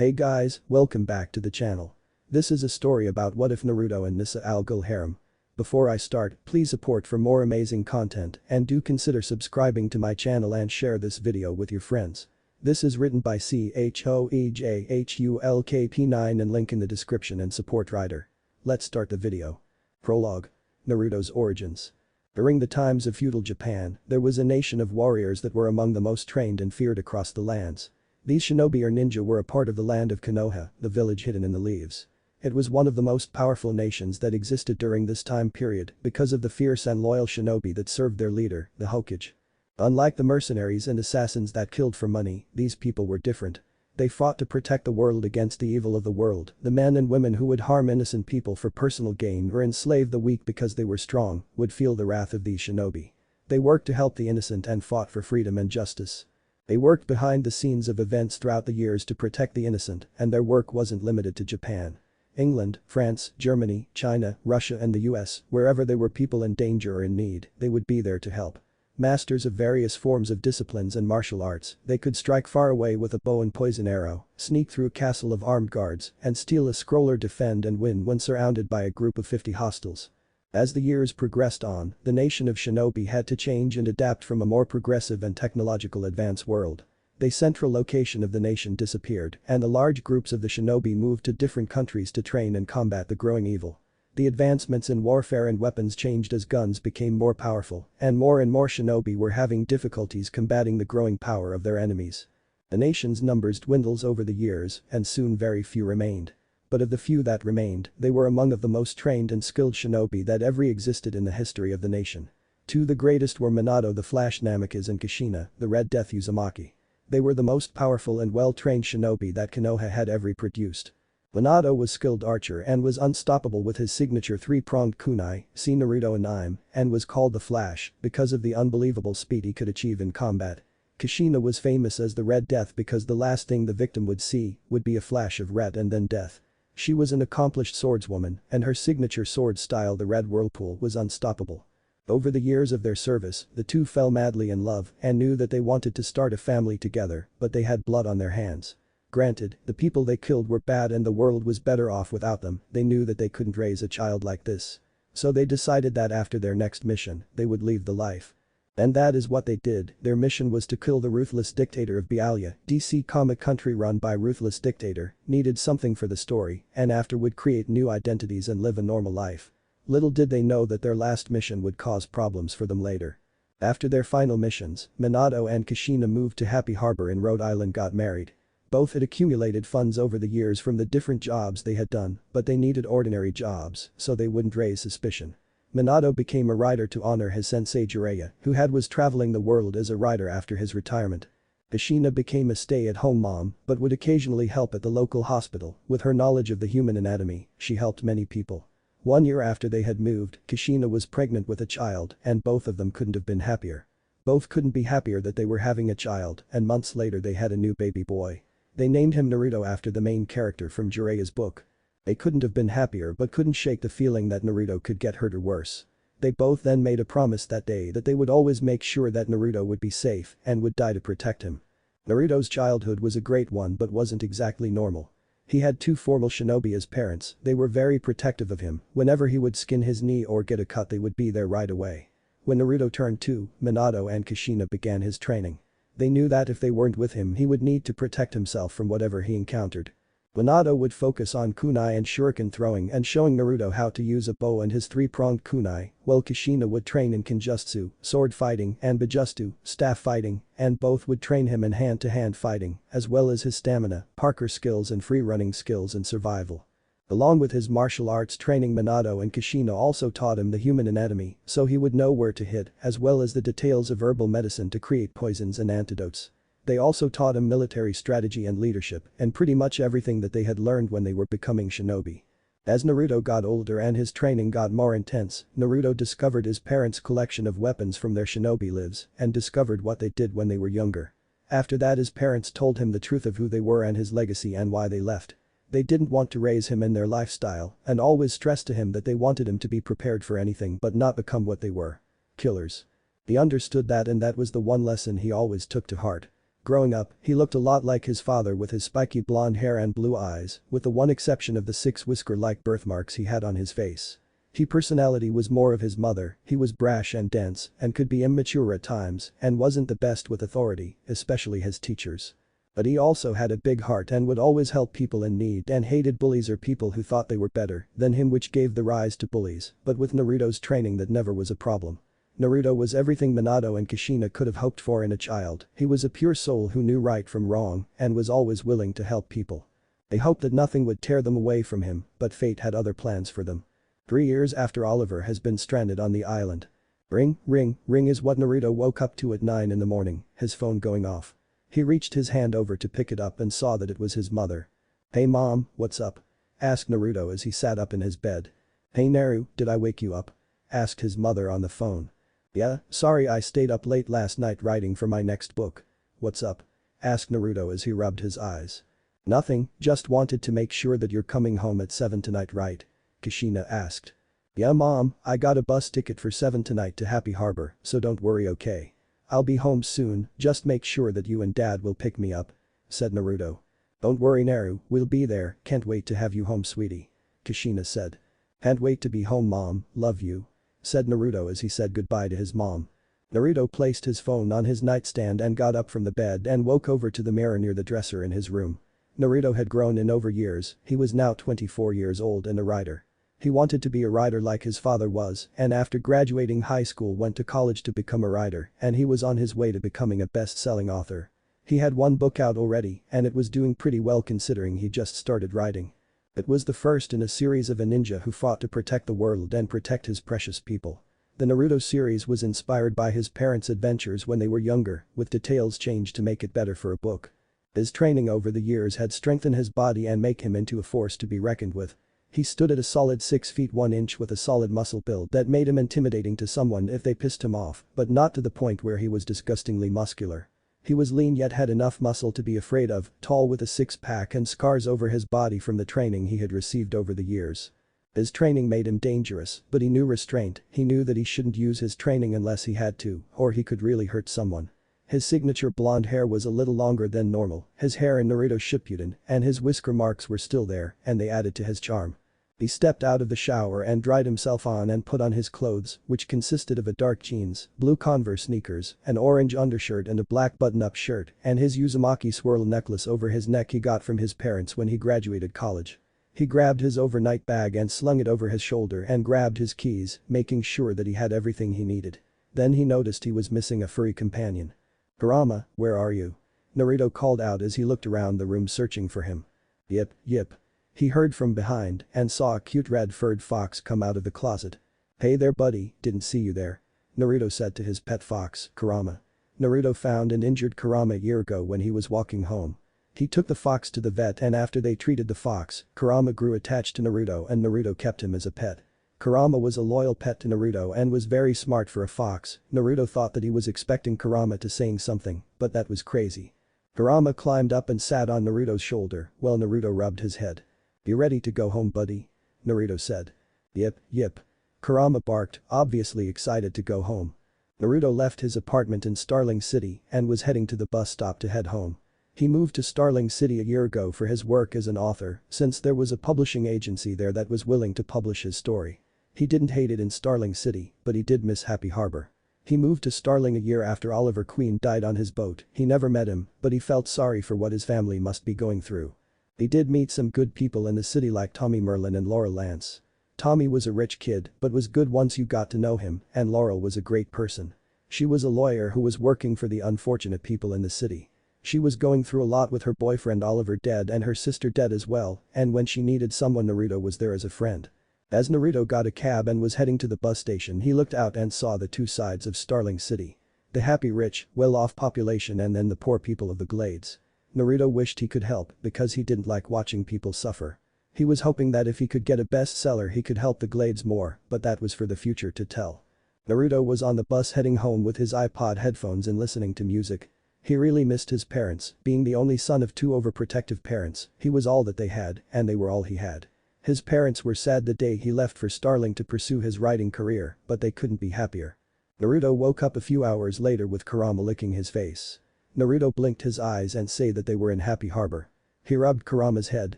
Hey guys, welcome back to the channel. This is a story about what if Naruto and Nyssa Ghul harem. Before I start, please support for more amazing content and do consider subscribing to my channel and share this video with your friends. This is written by CHOEJHULKP9 and link in the description and support writer. Let's start the video. Prologue. Naruto's origins. During the times of feudal Japan, there was a nation of warriors that were among the most trained and feared across the lands. These shinobi or ninja were a part of the land of Konoha, the village hidden in the leaves. It was one of the most powerful nations that existed during this time period because of the fierce and loyal shinobi that served their leader, the Hokage. Unlike the mercenaries and assassins that killed for money, these people were different. They fought to protect the world against the evil of the world, the men and women who would harm innocent people for personal gain or enslave the weak because they were strong would feel the wrath of these shinobi. They worked to help the innocent and fought for freedom and justice. They worked behind the scenes of events throughout the years to protect the innocent, and their work wasn't limited to Japan. England, France, Germany, China, Russia and the US, wherever there were people in danger or in need, they would be there to help. Masters of various forms of disciplines and martial arts, they could strike far away with a bow and poison arrow, sneak through a castle of armed guards, and steal a scroll or defend and win when surrounded by a group of 50 hostiles. As the years progressed on, the nation of shinobi had to change and adapt from a more progressive and technological advanced world. The central location of the nation disappeared, and the large groups of the shinobi moved to different countries to train and combat the growing evil. The advancements in warfare and weapons changed as guns became more powerful, and more shinobi were having difficulties combating the growing power of their enemies. The nation's numbers dwindles over the years, and soon very few remained. But of the few that remained, they were among of the most trained and skilled shinobi that ever existed in the history of the nation. Two the greatest were Minato the Flash Namikaze and Kushina, the Red Death Uzumaki. They were the most powerful and well-trained shinobi that Konoha had ever produced. Minato was skilled archer and was unstoppable with his signature three-pronged kunai, see Naruto anime, and was called the Flash because of the unbelievable speed he could achieve in combat. Kushina was famous as the Red Death because the last thing the victim would see would be a flash of red and then death. She was an accomplished swordswoman, and her signature sword style, the Red Whirlpool, was unstoppable. Over the years of their service, the two fell madly in love and knew that they wanted to start a family together, but they had blood on their hands. Granted, the people they killed were bad and the world was better off without them, they knew that they couldn't raise a child like this. So they decided that after their next mission, they would leave the life. And that is what they did. Their mission was to kill the ruthless dictator of Bialia, DC comic country run by ruthless dictator, needed something for the story, and after would create new identities and live a normal life. Little did they know that their last mission would cause problems for them later. After their final missions, Minato and Kushina moved to Happy Harbor in Rhode Island, got married. Both had accumulated funds over the years from the different jobs they had done, but they needed ordinary jobs, so they wouldn't raise suspicion. Minato became a writer to honor his sensei Jiraiya, who was traveling the world as a writer after his retirement. Kushina became a stay-at-home mom, but would occasionally help at the local hospital. With her knowledge of the human anatomy, she helped many people. 1 year after they had moved, Kushina was pregnant with a child, and both of them couldn't have been happier. Both couldn't be happier that they were having a child, and months later they had a new baby boy. They named him Naruto after the main character from Jiraiya's book. They couldn't have been happier but couldn't shake the feeling that Naruto could get hurt or worse. They both then made a promise that day that they would always make sure that Naruto would be safe and would die to protect him. Naruto's childhood was a great one but wasn't exactly normal. He had two formal shinobi as parents, they were very protective of him, whenever he would skin his knee or get a cut they would be there right away. When Naruto turned 2, Minato and Kushina began his training. They knew that if they weren't with him he would need to protect himself from whatever he encountered. Minato would focus on kunai and shuriken throwing and showing Naruto how to use a bow and his three-pronged kunai, while Kushina would train in kinjutsu, sword fighting, and bijutsu, staff fighting, and both would train him in hand-to-hand fighting, as well as his stamina, parkour skills and free-running skills and survival. Along with his martial arts training, Minato and Kushina also taught him the human anatomy, so he would know where to hit, as well as the details of herbal medicine to create poisons and antidotes. They also taught him military strategy and leadership, and pretty much everything that they had learned when they were becoming shinobi. As Naruto got older and his training got more intense, Naruto discovered his parents' collection of weapons from their shinobi lives and discovered what they did when they were younger. After that his parents told him the truth of who they were and his legacy and why they left. They didn't want to raise him in their lifestyle and always stressed to him that they wanted him to be prepared for anything but not become what they were. Killers. He understood that and that was the one lesson he always took to heart. Growing up, he looked a lot like his father with his spiky blonde hair and blue eyes, with the one exception of the 6 whisker-like birthmarks he had on his face. His personality was more of his mother, he was brash and dense and could be immature at times and wasn't the best with authority, especially his teachers. But he also had a big heart and would always help people in need and hated bullies or people who thought they were better than him, which gave the rise to bullies, but with Naruto's training that never was a problem. Naruto was everything Minato and Kushina could have hoped for in a child. He was a pure soul who knew right from wrong and was always willing to help people. They hoped that nothing would tear them away from him, but fate had other plans for them. 3 years after Oliver has been stranded on the island. Ring, ring, ring is what Naruto woke up to at 9 in the morning, his phone going off. He reached his hand over to pick it up and saw that it was his mother. "Hey mom, what's up?" asked Naruto as he sat up in his bed. "Hey Naru, did I wake you up?" asked his mother on the phone. "Yeah, sorry I stayed up late last night writing for my next book." "What's up?" asked Naruto as he rubbed his eyes. "Nothing, just wanted to make sure that you're coming home at 7 tonight, right?" Kushina asked. "Yeah mom, I got a bus ticket for 7 tonight to Happy Harbor, so don't worry, okay? I'll be home soon, just make sure that you and dad will pick me up," said Naruto. "Don't worry Naru, we'll be there, can't wait to have you home sweetie," Kushina said. "Can't wait to be home mom, love you," said Naruto as he said goodbye to his mom. Naruto placed his phone on his nightstand and got up from the bed and woke over to the mirror near the dresser in his room. Naruto had grown in over years, he was now 24 years old and a writer. He wanted to be a writer like his father was, and after graduating high school went to college to become a writer, and he was on his way to becoming a best-selling author. He had 1 book out already, and it was doing pretty well considering he just started writing. It was the first in a series of a ninja who fought to protect the world and protect his precious people. The Naruto series was inspired by his parents' adventures when they were younger, with details changed to make it better for a book. His training over the years had strengthened his body and make him into a force to be reckoned with. He stood at a solid 6 feet 1 inch with a solid muscle build that made him intimidating to someone if they pissed him off, but not to the point where he was disgustingly muscular. He was lean yet had enough muscle to be afraid of, tall with a six-pack and scars over his body from the training he had received over the years. His training made him dangerous, but he knew restraint, he knew that he shouldn't use his training unless he had to, or he could really hurt someone. His signature blonde hair was a little longer than normal, his hair in Naruto Shippuden, and his whisker marks were still there, and they added to his charm. He stepped out of the shower and dried himself on and put on his clothes, which consisted of a dark jeans, blue Converse sneakers, an orange undershirt and a black button-up shirt, and his Uzumaki swirl necklace over his neck he got from his parents when he graduated college. He grabbed his overnight bag and slung it over his shoulder and grabbed his keys, making sure that he had everything he needed. Then he noticed he was missing a furry companion. "Kurama, where are you?" Naruto called out as he looked around the room searching for him. "Yip, yip." He heard from behind and saw a cute red-furred fox come out of the closet. "Hey there buddy, didn't see you there," Naruto said to his pet fox, Kurama. Naruto found and injured Kurama a year ago when he was walking home. He took the fox to the vet and after they treated the fox, Kurama grew attached to Naruto and Naruto kept him as a pet. Kurama was a loyal pet to Naruto and was very smart for a fox. Naruto thought that he was expecting Kurama to saying something, but that was crazy. Kurama climbed up and sat on Naruto's shoulder while Naruto rubbed his head. "You ready to go home buddy?" Naruto said. "Yip, yip." Kurama barked, obviously excited to go home. Naruto left his apartment in Starling City and was heading to the bus stop to head home. He moved to Starling City a year ago for his work as an author, since there was a publishing agency there that was willing to publish his story. He didn't hate it in Starling City, but he did miss Happy Harbor. He moved to Starling a year after Oliver Queen died on his boat. He never met him, but he felt sorry for what his family must be going through. He did meet some good people in the city like Tommy Merlin and Laurel Lance. Tommy was a rich kid but was good once you got to know him, and Laurel was a great person. She was a lawyer who was working for the unfortunate people in the city. She was going through a lot with her boyfriend Oliver dead and her sister dead as well, and when she needed someone Naruto was there as a friend. As Naruto got a cab and was heading to the bus station he looked out and saw the two sides of Starling City. The happy rich, well-off population and then the poor people of the Glades. Naruto wished he could help because he didn't like watching people suffer. He was hoping that if he could get a bestseller he could help the Glades more, but that was for the future to tell. Naruto was on the bus heading home with his iPod headphones and listening to music. He really missed his parents, being the only son of two overprotective parents, he was all that they had, and they were all he had. His parents were sad the day he left for Starling to pursue his writing career, but they couldn't be happier. Naruto woke up a few hours later with Kurama licking his face. Naruto blinked his eyes and said that they were in Happy Harbor. He rubbed Kurama's head,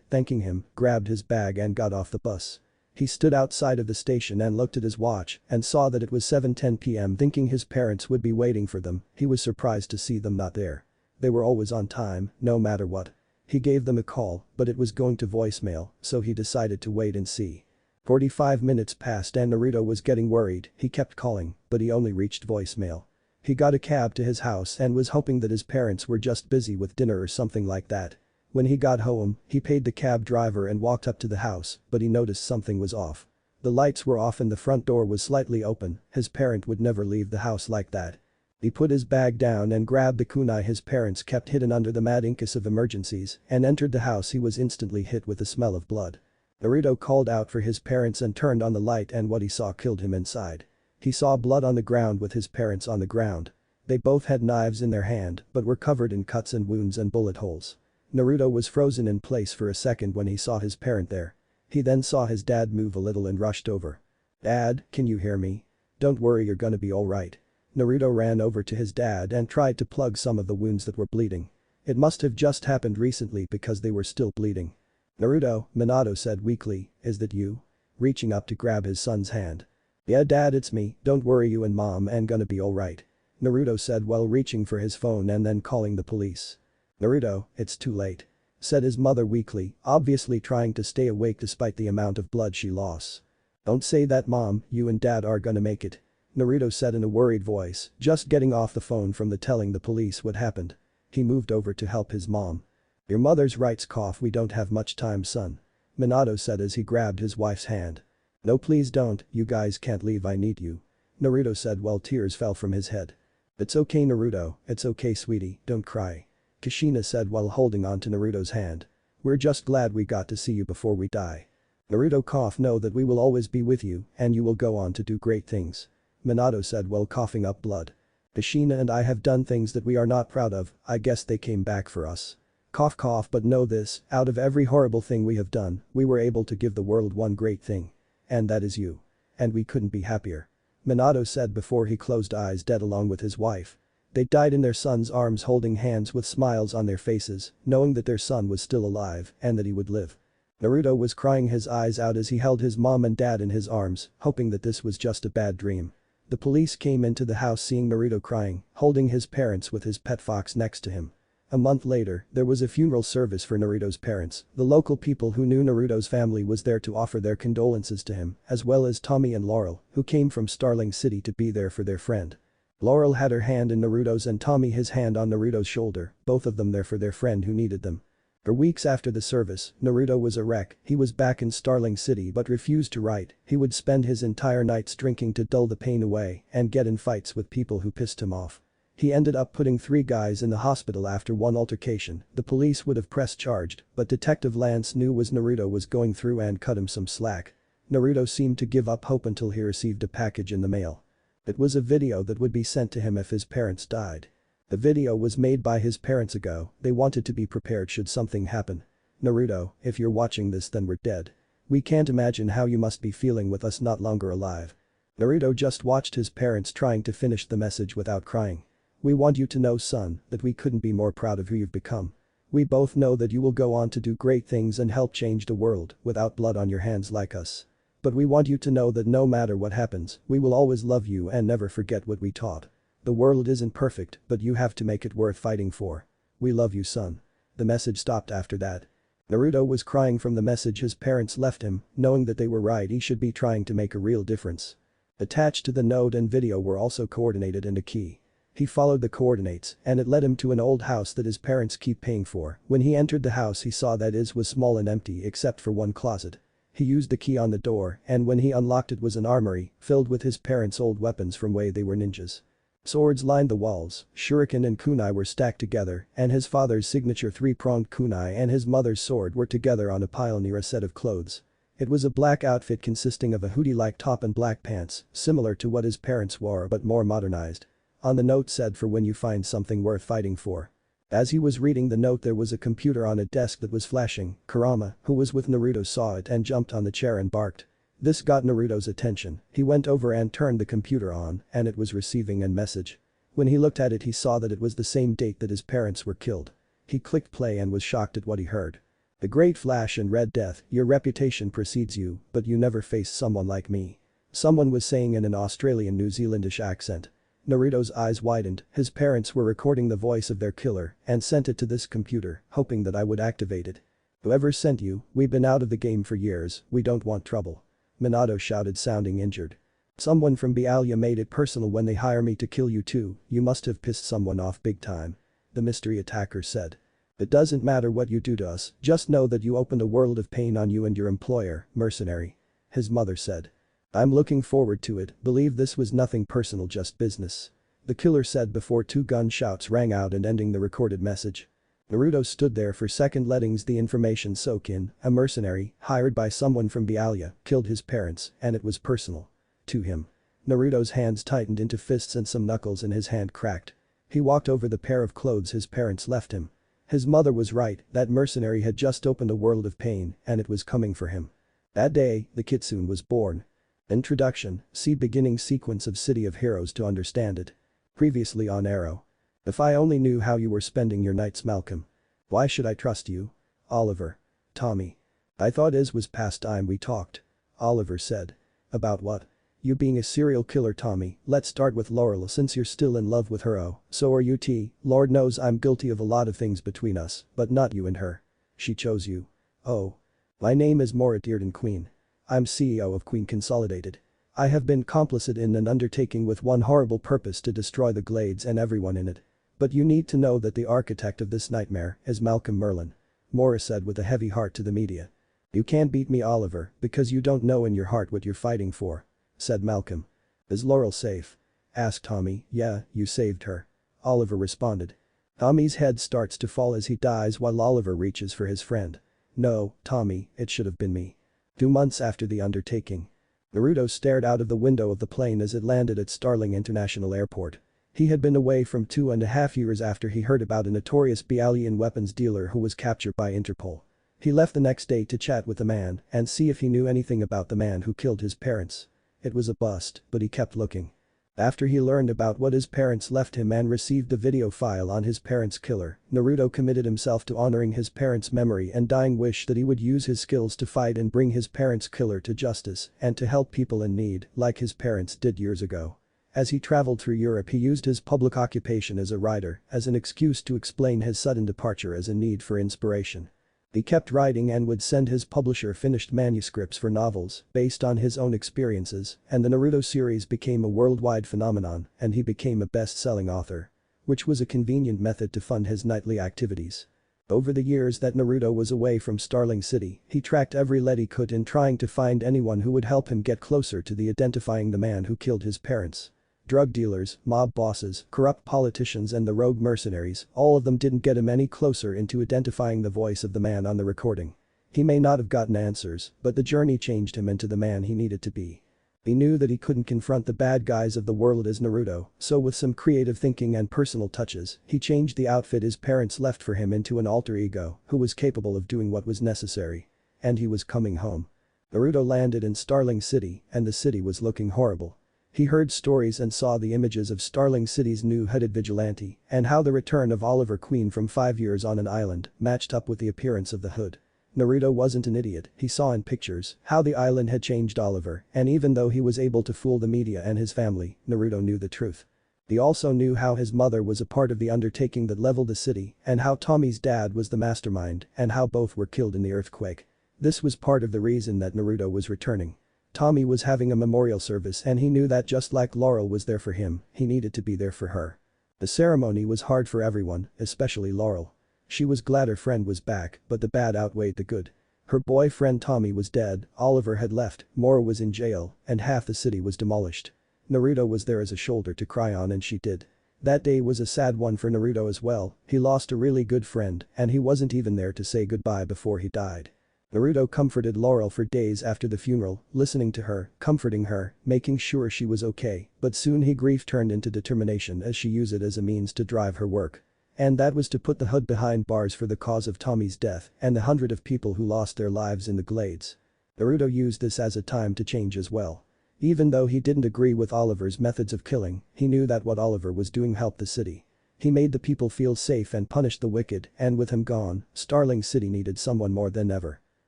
thanking him, grabbed his bag and got off the bus. He stood outside of the station and looked at his watch and saw that it was 7:10 p.m. Thinking his parents would be waiting for them, he was surprised to see them not there. They were always on time, no matter what. He gave them a call, but it was going to voicemail, so he decided to wait and see. 45 minutes passed and Naruto was getting worried. He kept calling, but he only reached voicemail. He got a cab to his house and was hoping that his parents were just busy with dinner or something like that. When he got home, he paid the cab driver and walked up to the house, but he noticed something was off. The lights were off and the front door was slightly open. His parent would never leave the house like that. He put his bag down and grabbed the kunai his parents kept hidden under the mat in case of emergencies and entered the house. He was instantly hit with the smell of blood. Naruto called out for his parents and turned on the light and what he saw killed him inside. He saw blood on the ground with his parents on the ground. They both had knives in their hand but were covered in cuts and wounds and bullet holes. Naruto was frozen in place for a second when he saw his parent there. He then saw his dad move a little and rushed over. "Dad, can you hear me? Don't worry, you're gonna be alright." Naruto ran over to his dad and tried to plug some of the wounds that were bleeding. It must have just happened recently because they were still bleeding. "Naruto," Minato said weakly, "is that you?" Reaching up to grab his son's hand. "Yeah dad, it's me, don't worry, you and mom and gonna be alright," Naruto said while reaching for his phone and then calling the police. "Naruto, it's too late," said his mother weakly, obviously trying to stay awake despite the amount of blood she lost. "Don't say that mom, you and dad are gonna make it," Naruto said in a worried voice, just getting off the phone from telling the police what happened. He moved over to help his mom. "Your mother's right, we don't have much time son," Minato said as he grabbed his wife's hand. "No please don't, you guys can't leave, I need you," Naruto said while tears fell from his head. "It's okay Naruto, it's okay sweetie, don't cry," Kushina said while holding on to Naruto's hand. "We're just glad we got to see you before we die." Naruto coughed. "Know that we will always be with you and you will go on to do great things," Minato said while coughing up blood. "Kushina and I have done things that we are not proud of, I guess they came back for us. Cough cough, but know this, out of every horrible thing we have done, we were able to give the world one great thing. And that is you. And we couldn't be happier," Minato said before he closed eyes dead along with his wife. They died in their son's arms holding hands with smiles on their faces, knowing that their son was still alive and that he would live. Naruto was crying his eyes out as he held his mom and dad in his arms, hoping that this was just a bad dream. The police came into the house seeing Naruto crying, holding his parents with his pet fox next to him. A month later, there was a funeral service for Naruto's parents. The local people who knew Naruto's family was there to offer their condolences to him, as well as Tommy and Laurel, who came from Starling City to be there for their friend. Laurel had her hand in Naruto's and Tommy his hand on Naruto's shoulder, both of them there for their friend who needed them. For weeks after the service, Naruto was a wreck. He was back in Starling City but refused to write. He would spend his entire nights drinking to dull the pain away and get in fights with people who pissed him off. He ended up putting 3 guys in the hospital after one altercation. The police would have pressed charged, but Detective Lance knew was Naruto was going through and cut him some slack. Naruto seemed to give up hope until he received a package in the mail. It was a video that would be sent to him if his parents died. The video was made by his parents ago. They wanted to be prepared should something happen. "Naruto, if you're watching this then we're dead. We can't imagine how you must be feeling with us not longer alive." Naruto just watched his parents trying to finish the message without crying. "We want you to know son, that we couldn't be more proud of who you've become. We both know that you will go on to do great things and help change the world without blood on your hands like us. But we want you to know that no matter what happens, we will always love you and never forget what we taught. The world isn't perfect, but you have to make it worth fighting for. We love you son." The message stopped after that. Naruto was crying from the message his parents left him, knowing that they were right, he should be trying to make a real difference. Attached to the note and video were also coordinated and a key. He followed the coordinates and it led him to an old house that his parents keep paying for. When he entered the house he saw that it was small and empty except for one closet. He used the key on the door and when he unlocked it was an armory filled with his parents' old weapons from when they were ninjas. Swords lined the walls, shuriken and kunai were stacked together and his father's signature 3-pronged kunai and his mother's sword were together on a pile near a set of clothes. It was a black outfit consisting of a hoodie-like top and black pants, similar to what his parents wore but more modernized. On the note said for when you find something worth fighting for. As he was reading the note there was a computer on a desk that was flashing. Kurama, who was with Naruto saw it and jumped on the chair and barked. This got Naruto's attention. He went over and turned the computer on and it was receiving a message. When he looked at it he saw that it was the same date that his parents were killed. He clicked play and was shocked at what he heard. The Great Flash and Red Death, your reputation precedes you, but you never faced someone like me. Someone was saying in an Australian New Zealandish accent. Naruto's eyes widened, his parents were recording the voice of their killer and sent it to this computer, hoping that I would activate it. Whoever sent you, we've been out of the game for years, we don't want trouble. Minato shouted, sounding injured. Someone from Bialia made it personal when they hire me to kill you too, you must have pissed someone off big time. The mystery attacker said. It doesn't matter what you do to us, just know that you opened a world of pain on you and your employer, mercenary. His mother said. I'm looking forward to it, believe this was nothing personal, just business. The killer said before two gunshots rang out and ending the recorded message. Naruto stood there for a second letting the information soak in, a mercenary, hired by someone from Bialia, killed his parents, and it was personal. To him. Naruto's hands tightened into fists and some knuckles in his hand cracked. He walked over the pair of clothes his parents left him. His mother was right, that mercenary had just opened a world of pain, and it was coming for him. That day, the kitsune was born. Introduction, see beginning sequence of City of Heroes to understand it. Previously on Arrow. If I only knew how you were spending your nights, Malcolm. Why should I trust you? Oliver. Tommy. I thought it was past time we talked. Oliver said. About what? You being a serial killer, Tommy. Let's start with Laurel since you're still in love with her. Oh, so are you T. Lord knows I'm guilty of a lot of things between us, but not you and her. She chose you. Oh. My name is Morat Earden Queen. I'm CEO of Queen Consolidated. I have been complicit in an undertaking with one horrible purpose to destroy the Glades and everyone in it. But you need to know that the architect of this nightmare is Malcolm Merlin. Mora said with a heavy heart to the media. You can't beat me, Oliver, because you don't know in your heart what you're fighting for. Said Malcolm. Is Laurel safe? Asked Tommy. Yeah, you saved her. Oliver responded. Tommy's head starts to fall as he dies while Oliver reaches for his friend. No, Tommy, it should have been me. 2 months after the undertaking. Naruto stared out of the window of the plane as it landed at Starling International Airport. He had been away from 2.5 years after he heard about a notorious Bialian weapons dealer who was captured by Interpol. He left the next day to chat with the man and see if he knew anything about the man who killed his parents. It was a bust, but he kept looking. After he learned about what his parents left him and received the video file on his parents' killer, Naruto committed himself to honoring his parents' memory and dying wish that he would use his skills to fight and bring his parents' killer to justice and to help people in need like his parents did years ago. As he traveled through Europe he used his public occupation as a writer as an excuse to explain his sudden departure as a need for inspiration. He kept writing and would send his publisher finished manuscripts for novels based on his own experiences, and the Naruto series became a worldwide phenomenon and he became a best-selling author. Which was a convenient method to fund his nightly activities. Over the years that Naruto was away from Starling City, he tracked every lead he could in trying to find anyone who would help him get closer to the identifying the man who killed his parents. Drug dealers, mob bosses, corrupt politicians and the rogue mercenaries, all of them didn't get him any closer into identifying the voice of the man on the recording. He may not have gotten answers, but the journey changed him into the man he needed to be. He knew that he couldn't confront the bad guys of the world as Naruto, so with some creative thinking and personal touches, he changed the outfit his parents left for him into an alter ego who was capable of doing what was necessary. And he was coming home. Naruto landed in Starling City and the city was looking horrible. He heard stories and saw the images of Starling City's new headed vigilante and how the return of Oliver Queen from 5 years on an island matched up with the appearance of the hood. Naruto wasn't an idiot, he saw in pictures how the island had changed Oliver and even though he was able to fool the media and his family, Naruto knew the truth. He also knew how his mother was a part of the undertaking that leveled the city and how Tommy's dad was the mastermind and how both were killed in the earthquake. This was part of the reason that Naruto was returning. Tommy was having a memorial service and he knew that just like Laurel was there for him, he needed to be there for her. The ceremony was hard for everyone, especially Laurel. She was glad her friend was back, but the bad outweighed the good. Her boyfriend Tommy was dead, Oliver had left, Mora was in jail, and half the city was demolished. Naruto was there as a shoulder to cry on and she did. That day was a sad one for Naruto as well, he lost a really good friend and he wasn't even there to say goodbye before he died. Naruto comforted Laurel for days after the funeral, listening to her, comforting her, making sure she was okay, but soon his grief turned into determination as she used it as a means to drive her work. And that was to put the hood behind bars for the cause of Tommy's death and the hundred of people who lost their lives in the Glades. Naruto used this as a time to change as well. Even though he didn't agree with Oliver's methods of killing, he knew that what Oliver was doing helped the city. He made the people feel safe and punished the wicked, and with him gone, Starling City needed someone more than ever.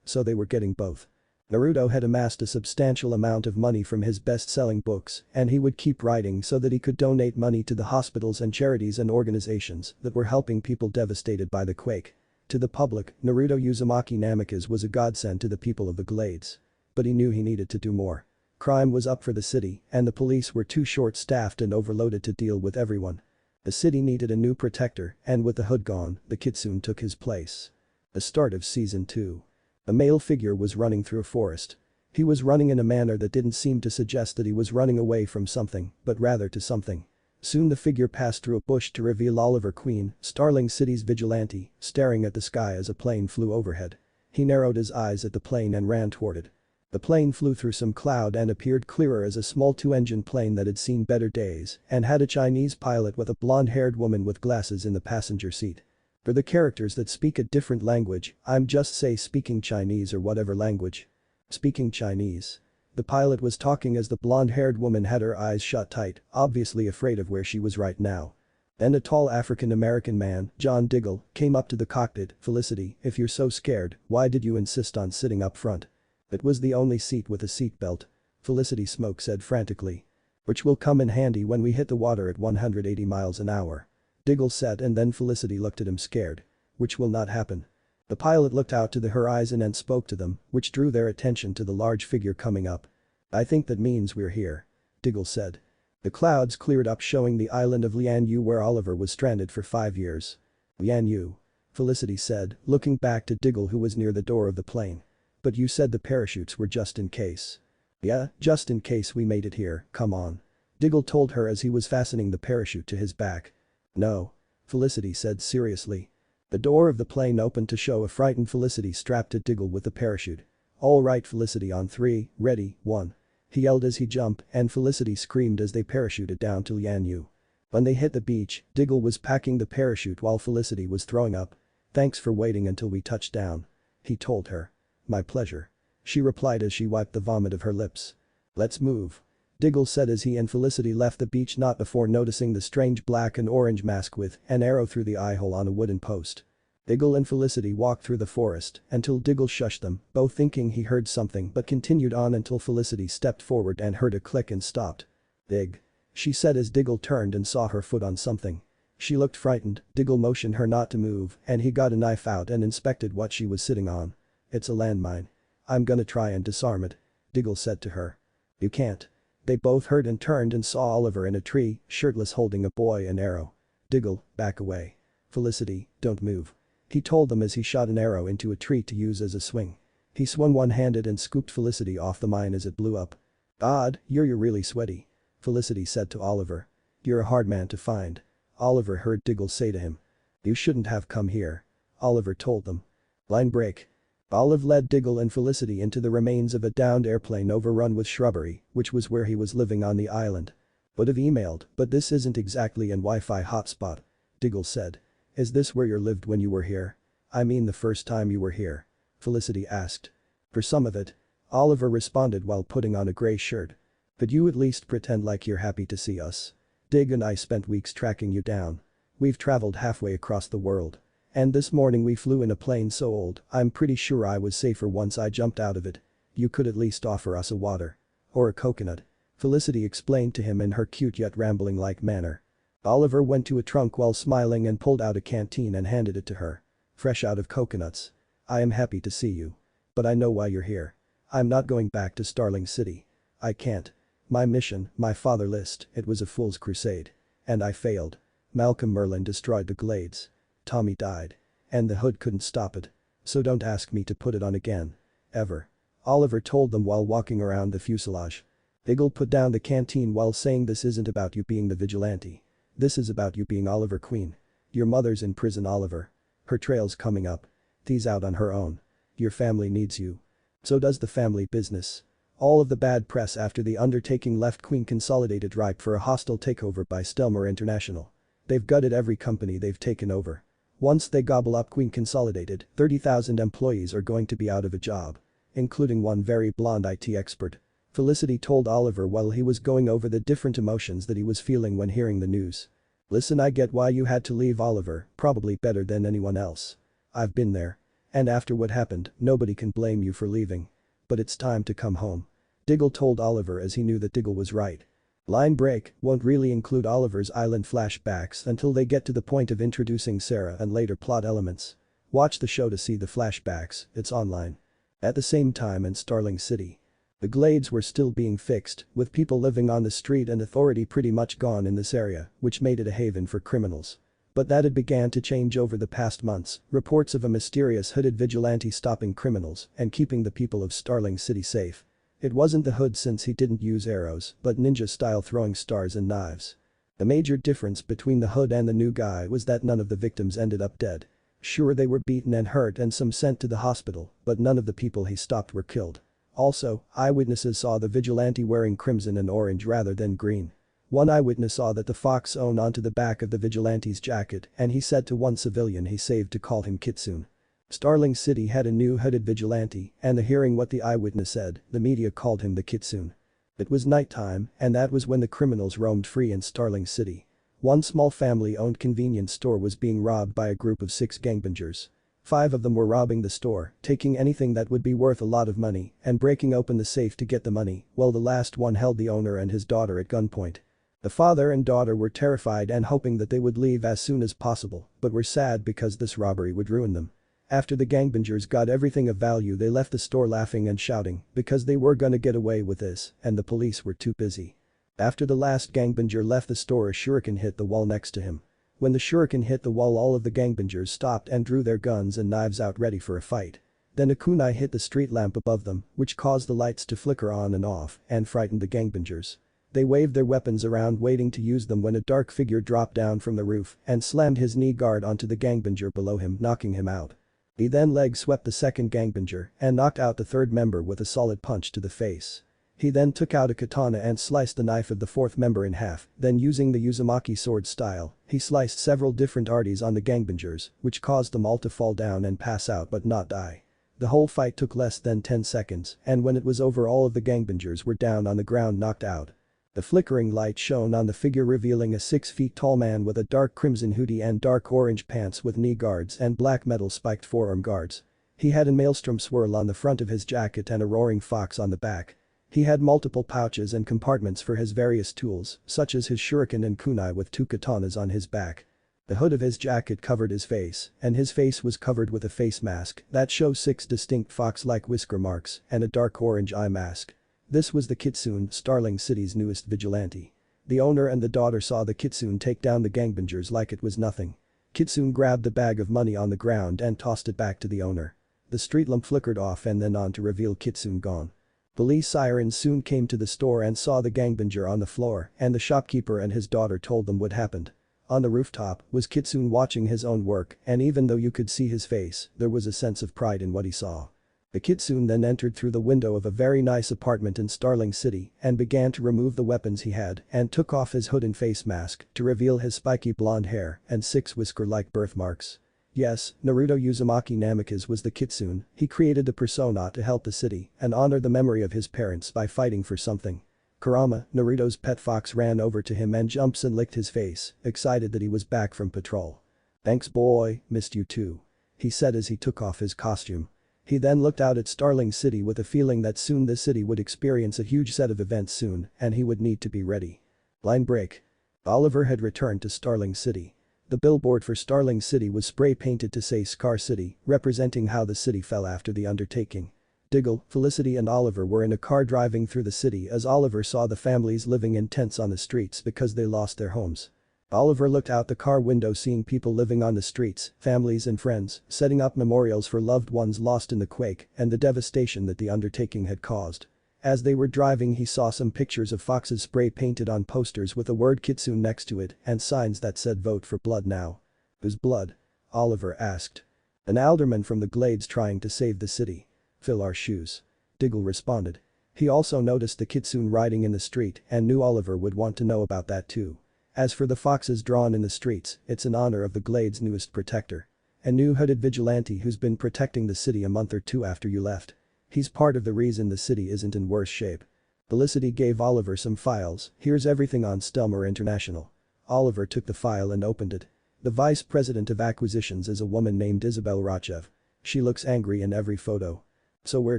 So they were getting both. Naruto had amassed a substantial amount of money from his best-selling books, and he would keep writing so that he could donate money to the hospitals and charities and organizations that were helping people devastated by the quake. To the public, Naruto Uzumaki Namikaze was a godsend to the people of the Glades. But he knew he needed to do more. Crime was up for the city, and the police were too short-staffed and overloaded to deal with everyone. The city needed a new protector, and with the hood gone, the kitsune took his place. The start of Season 2. A male figure was running through a forest. He was running in a manner that didn't seem to suggest that he was running away from something, but rather to something. Soon the figure passed through a bush to reveal Oliver Queen, Starling City's vigilante, staring at the sky as a plane flew overhead. He narrowed his eyes at the plane and ran toward it. The plane flew through some cloud and appeared clearer as a small two-engine plane that had seen better days and had a Chinese pilot with a blonde-haired woman with glasses in the passenger seat. For the characters that speak a different language, I'm just say speaking Chinese or whatever language. Speaking Chinese. The pilot was talking as the blonde-haired woman had her eyes shut tight, obviously afraid of where she was right now. Then a tall African-American man, John Diggle, came up to the cockpit. "Felicity, if you're so scared, why did you insist on sitting up front? It was the only seat with a seatbelt." Felicity Smoke said frantically. "Which will come in handy when we hit the water at 180 miles an hour. Diggle said, and then Felicity looked at him scared. "Which will not happen." The pilot looked out to the horizon and spoke to them, which drew their attention to the large figure coming up. "I think that means we're here," Diggle said. The clouds cleared up showing the island of Lianyu where Oliver was stranded for 5 years. "Lianyu," Felicity said, looking back to Diggle who was near the door of the plane. "But you said the parachutes were just in case." "Yeah, just in case we made it here, come on," Diggle told her as he was fastening the parachute to his back. "No," Felicity said seriously. The door of the plane opened to show a frightened Felicity strapped to Diggle with the parachute. "All right Felicity, on 3, ready, 1. He yelled as he jumped and Felicity screamed as they parachuted down to Lianyu. When they hit the beach, Diggle was packing the parachute while Felicity was throwing up. "Thanks for waiting until we touched down," he told her. "My pleasure," she replied as she wiped the vomit of her lips. "Let's move," Diggle said as he and Felicity left the beach, not before noticing the strange black and orange mask with an arrow through the eye hole on a wooden post. Diggle and Felicity walked through the forest until Diggle shushed them, both thinking he heard something but continued on until Felicity stepped forward and heard a click and stopped. "Dig," she said as Diggle turned and saw her foot on something. She looked frightened, Diggle motioned her not to move and he got a knife out and inspected what she was sitting on. "It's a landmine. I'm gonna try and disarm it," Diggle said to her. "You can't." They both heard and turned and saw Oliver in a tree, shirtless holding a boy and arrow. "Diggle, back away." "Felicity, don't move," he told them as he shot an arrow into a tree to use as a swing. He swung one-handed and scooped Felicity off the mine as it blew up. "Odd, you're really sweaty," Felicity said to Oliver. "You're a hard man to find," Oliver heard Diggle say to him. "You shouldn't have come here," Oliver told them. Line break. Olive led Diggle and Felicity into the remains of a downed airplane overrun with shrubbery, which was where he was living on the island. "Would have emailed, but this isn't exactly an Wi-Fi hotspot," Diggle said. "Is this where you lived when you were here? I mean the first time you were here?" Felicity asked. "For some of it," Oliver responded while putting on a gray shirt. "Could you at least pretend like you're happy to see us? Dig and I spent weeks tracking you down. We've traveled halfway across the world. And this morning we flew in a plane so old, I'm pretty sure I was safer once I jumped out of it. You could at least offer us a water. Or a coconut," Felicity explained to him in her cute yet rambling-like manner. Oliver went to a trunk while smiling and pulled out a canteen and handed it to her. "Fresh out of coconuts. I am happy to see you. But I know why you're here. I'm not going back to Starling City. I can't. My mission, my father list, it was a fool's crusade. And I failed. Malcolm Merlin destroyed the Glades. Tommy died. And the hood couldn't stop it. So don't ask me to put it on again. Ever," Oliver told them while walking around the fuselage. Diggle put down the canteen while saying, "This isn't about you being the vigilante. This is about you being Oliver Queen. Your mother's in prison, Oliver. Her trail's coming up. She's out on her own. Your family needs you. So does the family business." All of the bad press after the undertaking left Queen Consolidated ripe for a hostile takeover by Stelmar International. They've gutted every company they've taken over. Once they gobble up Queen Consolidated, 30,000 employees are going to be out of a job. Including one very blonde IT expert. Felicity told Oliver while he was going over the different emotions that he was feeling when hearing the news. Listen, I get why you had to leave, Oliver, probably better than anyone else. I've been there. And after what happened, nobody can blame you for leaving. But it's time to come home. Diggle told Oliver as he knew that Diggle was right. Line break won't really include Oliver's island flashbacks until they get to the point of introducing Sarah and later plot elements. Watch the show to see the flashbacks, it's online. At the same time in Starling City. The glades were still being fixed, with people living on the street and authority pretty much gone in this area, which made it a haven for criminals. But that had began to change over the past months, reports of a mysterious hooded vigilante stopping criminals and keeping the people of Starling City safe. It wasn't the Hood since he didn't use arrows, but ninja-style throwing stars and knives. The major difference between the Hood and the new guy was that none of the victims ended up dead. Sure, they were beaten and hurt and some sent to the hospital, but none of the people he stopped were killed. Also, eyewitnesses saw the vigilante wearing crimson and orange rather than green. One eyewitness saw that the fox sewn onto the back of the vigilante's jacket and he said to one civilian he saved to call him Kitsune. Starling City had a new hooded vigilante and hearing what the eyewitness said, the media called him the Kitsune. It was nighttime and that was when the criminals roamed free in Starling City. One small family-owned convenience store was being robbed by a group of 6 gangbangers. 5 of them were robbing the store, taking anything that would be worth a lot of money and breaking open the safe to get the money, while the last one held the owner and his daughter at gunpoint. The father and daughter were terrified and hoping that they would leave as soon as possible, but were sad because this robbery would ruin them. After the gangbangers got everything of value, they left the store laughing and shouting because they were gonna get away with this and the police were too busy. After the last gangbanger left the store, a shuriken hit the wall next to him. When the shuriken hit the wall, all of the gangbangers stopped and drew their guns and knives out ready for a fight. Then a kunai hit the street lamp above them, which caused the lights to flicker on and off and frightened the gangbangers. They waved their weapons around waiting to use them when a dark figure dropped down from the roof and slammed his knee guard onto the gangbanger below him, knocking him out. He then leg swept the second gangbanger and knocked out the third member with a solid punch to the face. He then took out a katana and sliced the knife of the fourth member in half, then using the Uzumaki sword style, he sliced several different arties on the gangbangers, which caused them all to fall down and pass out but not die. The whole fight took less than 10 seconds, and when it was over, all of the gangbangers were down on the ground, knocked out. The flickering light shone on the figure, revealing a 6 feet tall man with a dark crimson hoodie and dark orange pants with knee guards and black metal spiked forearm guards. He had a maelstrom swirl on the front of his jacket and a roaring fox on the back. He had multiple pouches and compartments for his various tools, such as his shuriken and kunai with 2 katanas on his back. The hood of his jacket covered his face, and his face was covered with a face mask that shows 6 distinct fox-like whisker marks and a dark orange eye mask. This was the Kitsune, Starling City's newest vigilante. The owner and the daughter saw the Kitsune take down the gangbangers like it was nothing. Kitsune grabbed the bag of money on the ground and tossed it back to the owner. The street lamp flickered off and then on to reveal Kitsune gone. Police sirens soon came to the store and saw the gangbanger on the floor, and the shopkeeper and his daughter told them what happened. On the rooftop was Kitsune watching his own work, and even though you could see his face, there was a sense of pride in what he saw. The Kitsune then entered through the window of a very nice apartment in Starling City and began to remove the weapons he had and took off his hood and face mask to reveal his spiky blonde hair and 6 whisker-like birthmarks. Yes, Naruto Uzumaki Namikaze was the Kitsune. He created the persona to help the city and honor the memory of his parents by fighting for something. Kurama, Naruto's pet fox, ran over to him and jumps and licked his face, excited that he was back from patrol. "Thanks boy, missed you too," he said as he took off his costume. He then looked out at Starling City with a feeling that soon the city would experience a huge set of events soon and he would need to be ready. Line break. Oliver had returned to Starling City. The billboard for Starling City was spray painted to say Scar City, representing how the city fell after the undertaking. Diggle, Felicity and Oliver were in a car driving through the city as Oliver saw the families living in tents on the streets because they lost their homes. Oliver looked out the car window seeing people living on the streets, families and friends, setting up memorials for loved ones lost in the quake and the devastation that the undertaking had caused. As they were driving, he saw some pictures of foxes spray painted on posters with the word Kitsune next to it and signs that said "Vote for blood now." "Whose blood?" Oliver asked. "An alderman from the glades trying to save the city. Fill our shoes," Diggle responded. He also noticed the Kitsune riding in the street and knew Oliver would want to know about that too. As for the foxes drawn in the streets, it's in honor of the glade's newest protector. A new hooded vigilante who's been protecting the city a month or 2 after you left. He's part of the reason the city isn't in worse shape. Felicity gave Oliver some files. "Here's everything on Stelmer International." Oliver took the file and opened it. The vice president of acquisitions is a woman named Isabel Rachev. She looks angry in every photo. "So where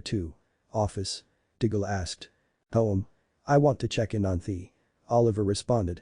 to?" "Office?" Ghul asked. "Home. I want to check in on Thee." Oliver responded.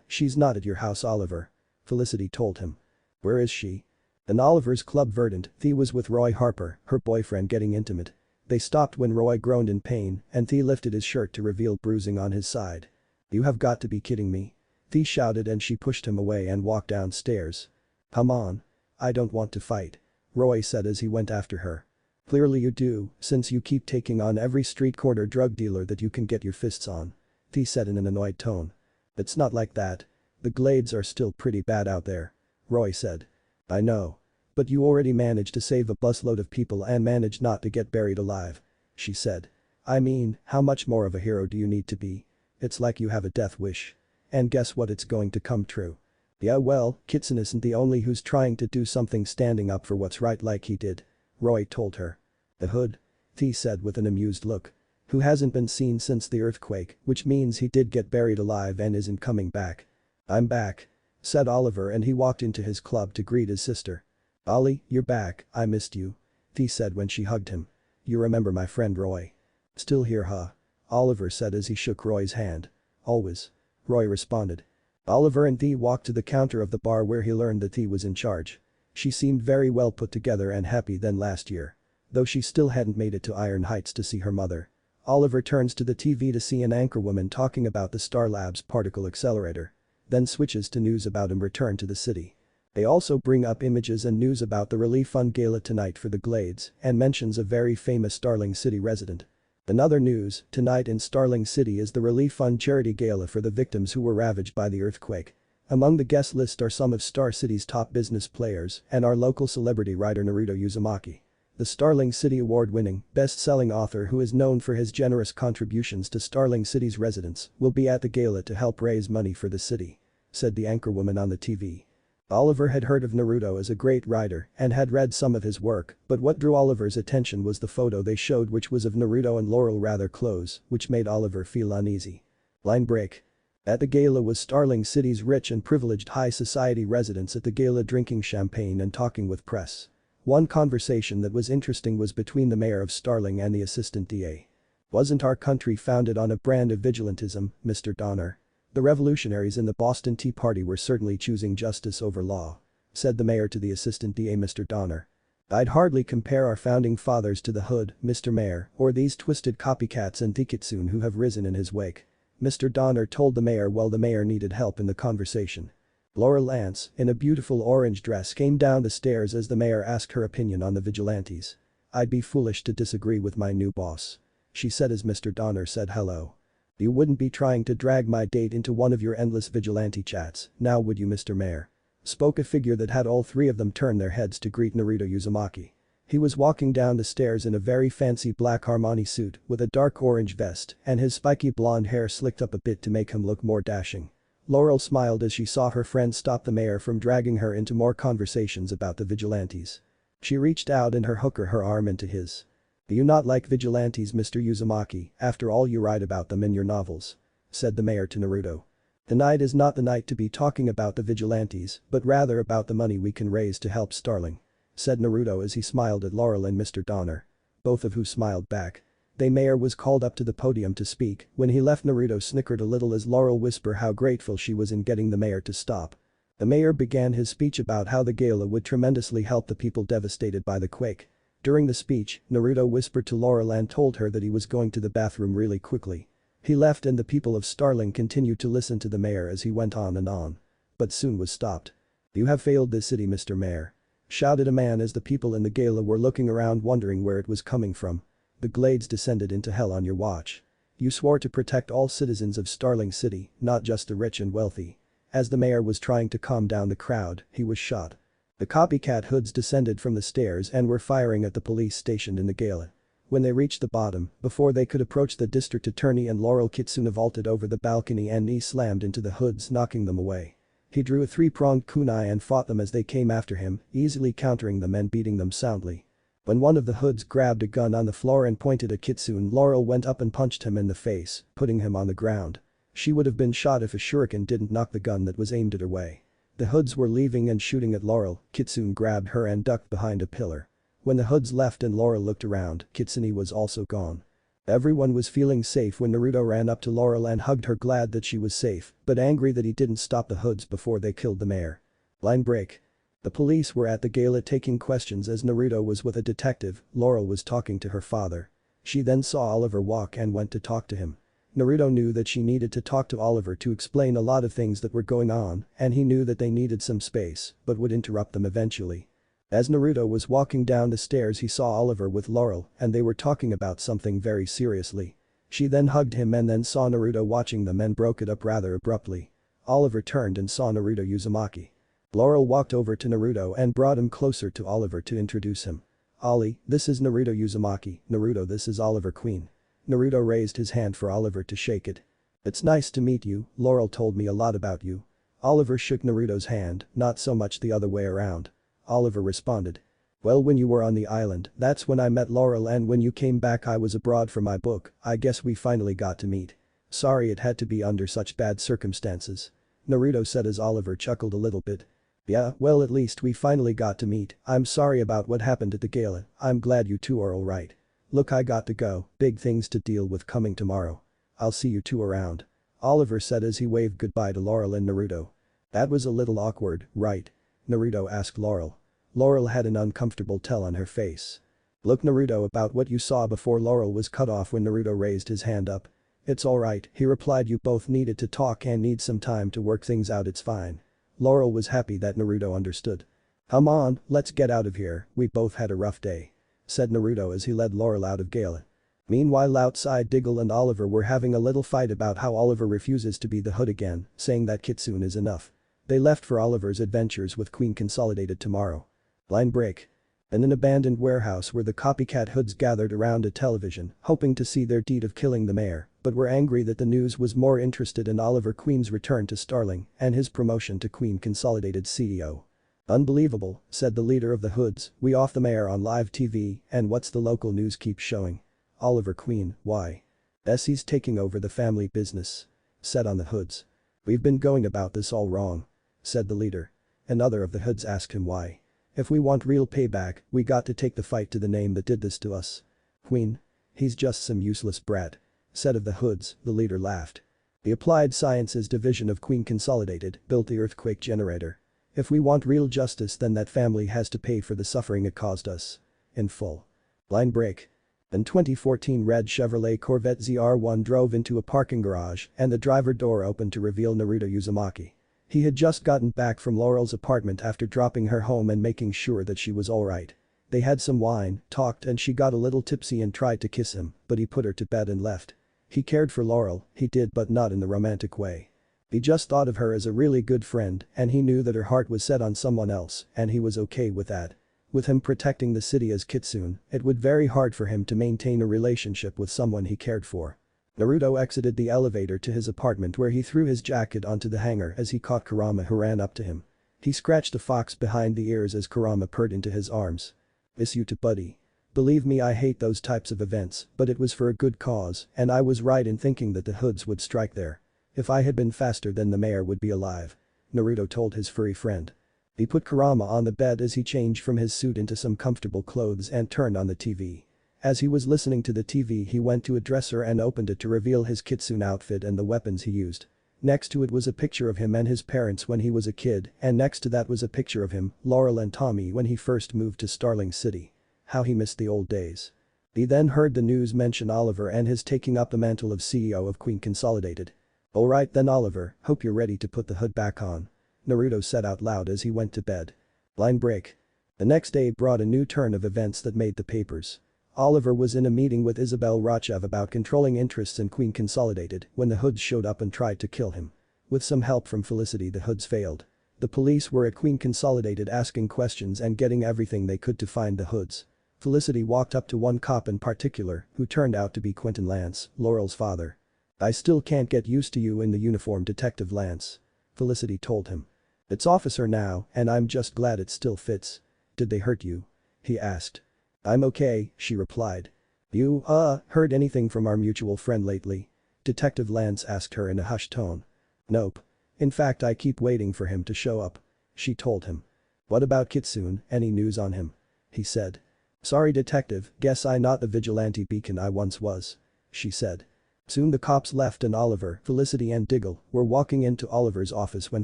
She's not at your house, Oliver," Felicity told him. "Where is she?" In Oliver's club Verdant, Thea was with Roy Harper, her boyfriend, getting intimate. They stopped when Roy groaned in pain and Thea lifted his shirt to reveal bruising on his side. "You have got to be kidding me." Thea shouted and she pushed him away and walked downstairs. "Come on. I don't want to fight," Roy said as he went after her. "Clearly you do, since you keep taking on every street corner drug dealer that you can get your fists on," Thea said in an annoyed tone. "It's not like that. The Glades are still pretty bad out there," Roy said. "I know. But you already managed to save a busload of people and managed not to get buried alive," she said. "I mean, how much more of a hero do you need to be? It's like you have a death wish. And guess what, it's going to come true." "Yeah, well, Kitson isn't the only who's trying to do something standing up for what's right like he did," Roy told her. "The Hood?" Thea said with an amused look. "Who hasn't been seen since the earthquake, which means he did get buried alive and isn't coming back." "I'm back," said Oliver and he walked into his club to greet his sister. "Ollie, you're back, I missed you," Thea said when she hugged him. "You remember my friend Roy?" "Still here, huh?" Oliver said as he shook Roy's hand. "Always," Roy responded. Oliver and Thea walked to the counter of the bar where he learned that Thea was in charge. She seemed very well put together and happy than last year. Though she still hadn't made it to Iron Heights to see her mother. Oliver turns to the TV to see an anchorwoman talking about the Star Labs particle accelerator. Then switches to news about him return to the city. They also bring up images and news about the Relief Fund Gala tonight for the Glades and mentions a very famous Starling City resident. In other news, tonight in Starling City is the Relief Fund Charity Gala for the victims who were ravaged by the earthquake. Among the guest list are some of Star City's top business players and our local celebrity writer Naruto Uzumaki. The Starling City award-winning, best-selling author who is known for his generous contributions to Starling City's residents will be at the gala to help raise money for the city," said the anchorwoman on the TV. Oliver had heard of Naruto as a great writer and had read some of his work, but what drew Oliver's attention was the photo they showed, which was of Naruto and Laurel rather close, which made Oliver feel uneasy. Line break. At the gala was Starling City's rich and privileged high society residents at the gala drinking champagne and talking with press. One conversation that was interesting was between the mayor of Starling and the assistant DA. "Wasn't our country founded on a brand of vigilantism, Mr. Donner? The revolutionaries in the Boston Tea Party were certainly choosing justice over law," said the mayor to the assistant DA, Mr. Donner. "I'd hardly compare our founding fathers to the Hood, Mr. Mayor, or these twisted copycats and Dikitsune who have risen in his wake," Mr. Donner told the mayor while the mayor needed help in the conversation. Laura Lance, in a beautiful orange dress, came down the stairs as the mayor asked her opinion on the vigilantes. "I'd be foolish to disagree with my new boss," she said as Mr. Donner said hello. "You wouldn't be trying to drag my date into one of your endless vigilante chats, now would you, Mr. Mayor?" spoke a figure that had all three of them turn their heads to greet Naruto Uzumaki. He was walking down the stairs in a very fancy black Armani suit with a dark orange vest and his spiky blonde hair slicked up a bit to make him look more dashing. Laurel smiled as she saw her friend stop the mayor from dragging her into more conversations about the vigilantes. She reached out and hooked her arm into his. "Do you not like vigilantes, Mr. Uzumaki, after all you write about them in your novels?" said the mayor to Naruto. "Tonight is not the night to be talking about the vigilantes, but rather about the money we can raise to help Starling," said Naruto as he smiled at Laurel and Mr. Donner. Both of who smiled back. The mayor was called up to the podium to speak. When he left, Naruto snickered a little as Laurel whispered how grateful she was in getting the mayor to stop. The mayor began his speech about how the gala would tremendously help the people devastated by the quake. During the speech, Naruto whispered to Laurel and told her that he was going to the bathroom really quickly. He left and the people of Starling continued to listen to the mayor as he went on and on. But soon was stopped. "You have failed this city, Mr. Mayor," shouted a man as the people in the gala were looking around wondering where it was coming from. "The Glades descended into hell on your watch. You swore to protect all citizens of Starling City, not just the rich and wealthy." As the mayor was trying to calm down the crowd, he was shot. The copycat hoods descended from the stairs and were firing at the police stationed in the gala. When they reached the bottom, before they could approach, the district attorney and Laurel Kitsune vaulted over the balcony and knee slammed into the hoods, knocking them away. He drew a three-pronged kunai and fought them as they came after him, easily countering them and beating them soundly. When one of the hoods grabbed a gun on the floor and pointed at Kitsune, Laurel went up and punched him in the face, putting him on the ground. She would have been shot if a shuriken didn't knock the gun that was aimed at her way. The hoods were leaving and shooting at Laurel. Kitsune grabbed her and ducked behind a pillar. When the hoods left and Laurel looked around, Kitsune was also gone. Everyone was feeling safe when Naruto ran up to Laurel and hugged her, glad that she was safe, but angry that he didn't stop the hoods before they killed the mayor. Line break. The police were at the gala taking questions as Naruto was with a detective. Laurel was talking to her father. She then saw Oliver walk and went to talk to him. Naruto knew that she needed to talk to Oliver to explain a lot of things that were going on, and he knew that they needed some space, but would interrupt them eventually. As Naruto was walking down the stairs, he saw Oliver with Laurel and they were talking about something very seriously. She then hugged him and then saw Naruto watching them and broke it up rather abruptly. Oliver turned and saw Naruto Uzumaki. Laurel walked over to Naruto and brought him closer to Oliver to introduce him. "Ollie, this is Naruto Uzumaki. Naruto, this is Oliver Queen." Naruto raised his hand for Oliver to shake it. "It's nice to meet you, Laurel told me a lot about you." Oliver shook Naruto's hand, not so much the other way around. Oliver responded. "Well, when you were on the island, that's when I met Laurel, and when you came back I was abroad for my book. I guess we finally got to meet. Sorry it had to be under such bad circumstances." Naruto said as Oliver chuckled a little bit. "Yeah, well, at least we finally got to meet. I'm sorry about what happened at the gala. I'm glad you two are alright. Look, I got to go, big things to deal with coming tomorrow. I'll see you two around." Oliver said as he waved goodbye to Laurel and Naruto. "That was a little awkward, right?" Naruto asked Laurel. Laurel had an uncomfortable tell on her face. "Look, Naruto, about what you saw before." Laurel was cut off when Naruto raised his hand up. "It's alright," he replied, "you both needed to talk and need some time to work things out, it's fine." Laurel was happy that Naruto understood. "Come on, let's get out of here, we both had a rough day," said Naruto as he led Laurel out of gala. Meanwhile, outside, Ghul and Oliver were having a little fight about how Oliver refuses to be the hood again, saying that Kitsune is enough. They left for Oliver's adventures with Queen Consolidated tomorrow. Line break. In an abandoned warehouse where the copycat hoods gathered around a television, hoping to see their deed of killing the mayor, but were angry that the news was more interested in Oliver Queen's return to Starling and his promotion to Queen Consolidated CEO. "Unbelievable," said the leader of the hoods, "we off the mayor on live TV and what's the local news keep showing? Oliver Queen, why? He's taking over the family business," said on the hoods. "We've been going about this all wrong," said the leader. Another of the hoods asked him why. "If we want real payback, we got to take the fight to the name that did this to us." "Queen? He's just some useless brat," said of the hoods. The leader laughed. "The Applied Sciences division of Queen Consolidated built the earthquake generator. If we want real justice, then that family has to pay for the suffering it caused us. In full." Line break. In 2014, red Chevrolet Corvette ZR1 drove into a parking garage and the driver door opened to reveal Naruto Uzumaki. He had just gotten back from Laurel's apartment after dropping her home and making sure that she was alright. They had some wine, talked, and she got a little tipsy and tried to kiss him, but he put her to bed and left. He cared for Laurel, he did, but not in the romantic way. He just thought of her as a really good friend and he knew that her heart was set on someone else and he was okay with that. With him protecting the city as Kitsune, it would very hard for him to maintain a relationship with someone he cared for. Naruto exited the elevator to his apartment where he threw his jacket onto the hanger as he caught Kurama, who ran up to him. He scratched a fox behind the ears as Kurama purred into his arms. "Miss you too, buddy. Believe me, I hate those types of events, but it was for a good cause and I was right in thinking that the hoods would strike there. If I had been faster, then the mayor would be alive," Naruto told his furry friend. He put Kurama on the bed as he changed from his suit into some comfortable clothes and turned on the TV. As he was listening to the TV, he went to a dresser and opened it to reveal his Kitsune outfit and the weapons he used. Next to it was a picture of him and his parents when he was a kid, and next to that was a picture of him, Laurel and Tommy when he first moved to Starling City. How he missed the old days. He then heard the news mention Oliver and his taking up the mantle of CEO of Queen Consolidated. "Alright then, Oliver, hope you're ready to put the hood back on," Naruto said out loud as he went to bed. Line break. The next day brought a new turn of events that made the papers. Oliver was in a meeting with Isabel Rachev about controlling interests in Queen Consolidated when the hoods showed up and tried to kill him. With some help from Felicity, the hoods failed. The police were at Queen Consolidated asking questions and getting everything they could to find the hoods. Felicity walked up to one cop in particular, who turned out to be Quentin Lance, Laurel's father. "I still can't get used to you in the uniform, Detective Lance," Felicity told him. "It's officer now, and I'm just glad it still fits." "Did they hurt you?" he asked. I'm okay, she replied. You, heard anything from our mutual friend lately? Detective Lance asked her in a hushed tone. Nope. In fact, I keep waiting for him to show up. She told him. What about Kitsune, any news on him? He said. Sorry detective, guess I not the vigilante beacon I once was. She said. Soon the cops left and Oliver, Felicity and Diggle were walking into Oliver's office when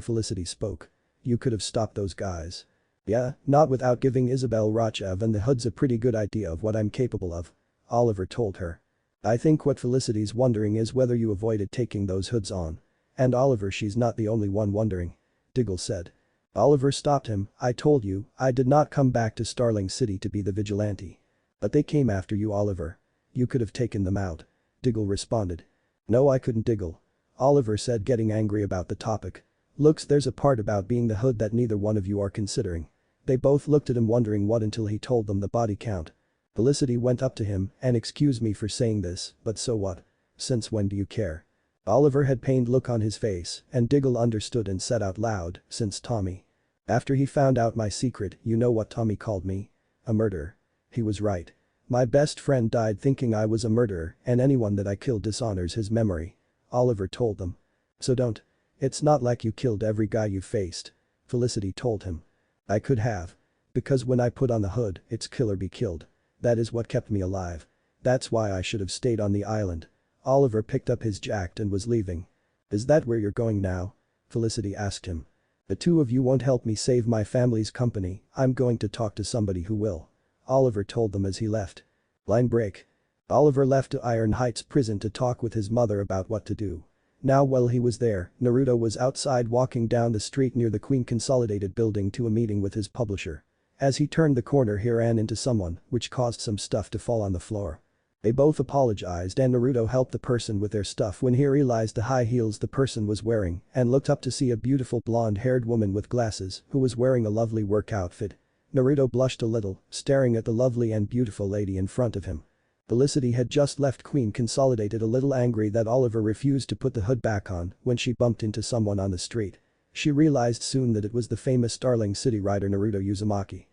Felicity spoke. You could have stopped those guys. Yeah, not without giving Isabel Rochev and the Hoods a pretty good idea of what I'm capable of. Oliver told her. I think what Felicity's wondering is whether you avoided taking those hoods on. And Oliver, she's not the only one wondering. Diggle said. Oliver stopped him. I told you, I did not come back to Starling City to be the vigilante. But they came after you, Oliver. You could have taken them out. Diggle responded. No, I couldn't, Diggle. Oliver said, getting angry about the topic. Looks, there's a part about being the hood that neither one of you are considering. They both looked at him wondering what until he told them the body count. Felicity went up to him and excuse me for saying this, but so what? Since when do you care? Oliver had pained look on his face and Diggle understood and said out loud, since Tommy. After he found out my secret, you know what Tommy called me? A murderer. He was right. My best friend died thinking I was a murderer and anyone that I killed dishonors his memory. Oliver told them. So don't. It's not like you killed every guy you faced. Felicity told him. I could have. Because when I put on the hood, it's kill or be killed. That is what kept me alive. That's why I should have stayed on the island. Oliver picked up his jacket and was leaving. Is that where you're going now? Felicity asked him. The two of you won't help me save my family's company, I'm going to talk to somebody who will. Oliver told them as he left. Line break. Oliver left to Iron Heights prison to talk with his mother about what to do. Now while he was there, Naruto was outside walking down the street near the Queen Consolidated building to a meeting with his publisher. As he turned the corner he ran into someone, which caused some stuff to fall on the floor. They both apologized and Naruto helped the person with their stuff when he realized the high heels the person was wearing and looked up to see a beautiful blonde-haired woman with glasses who was wearing a lovely work outfit. Naruto blushed a little, staring at the lovely and beautiful lady in front of him. Felicity had just left Queen Consolidated a little angry that Oliver refused to put the hood back on when she bumped into someone on the street. She realized soon that it was the famous Starling City writer Naruto Uzumaki.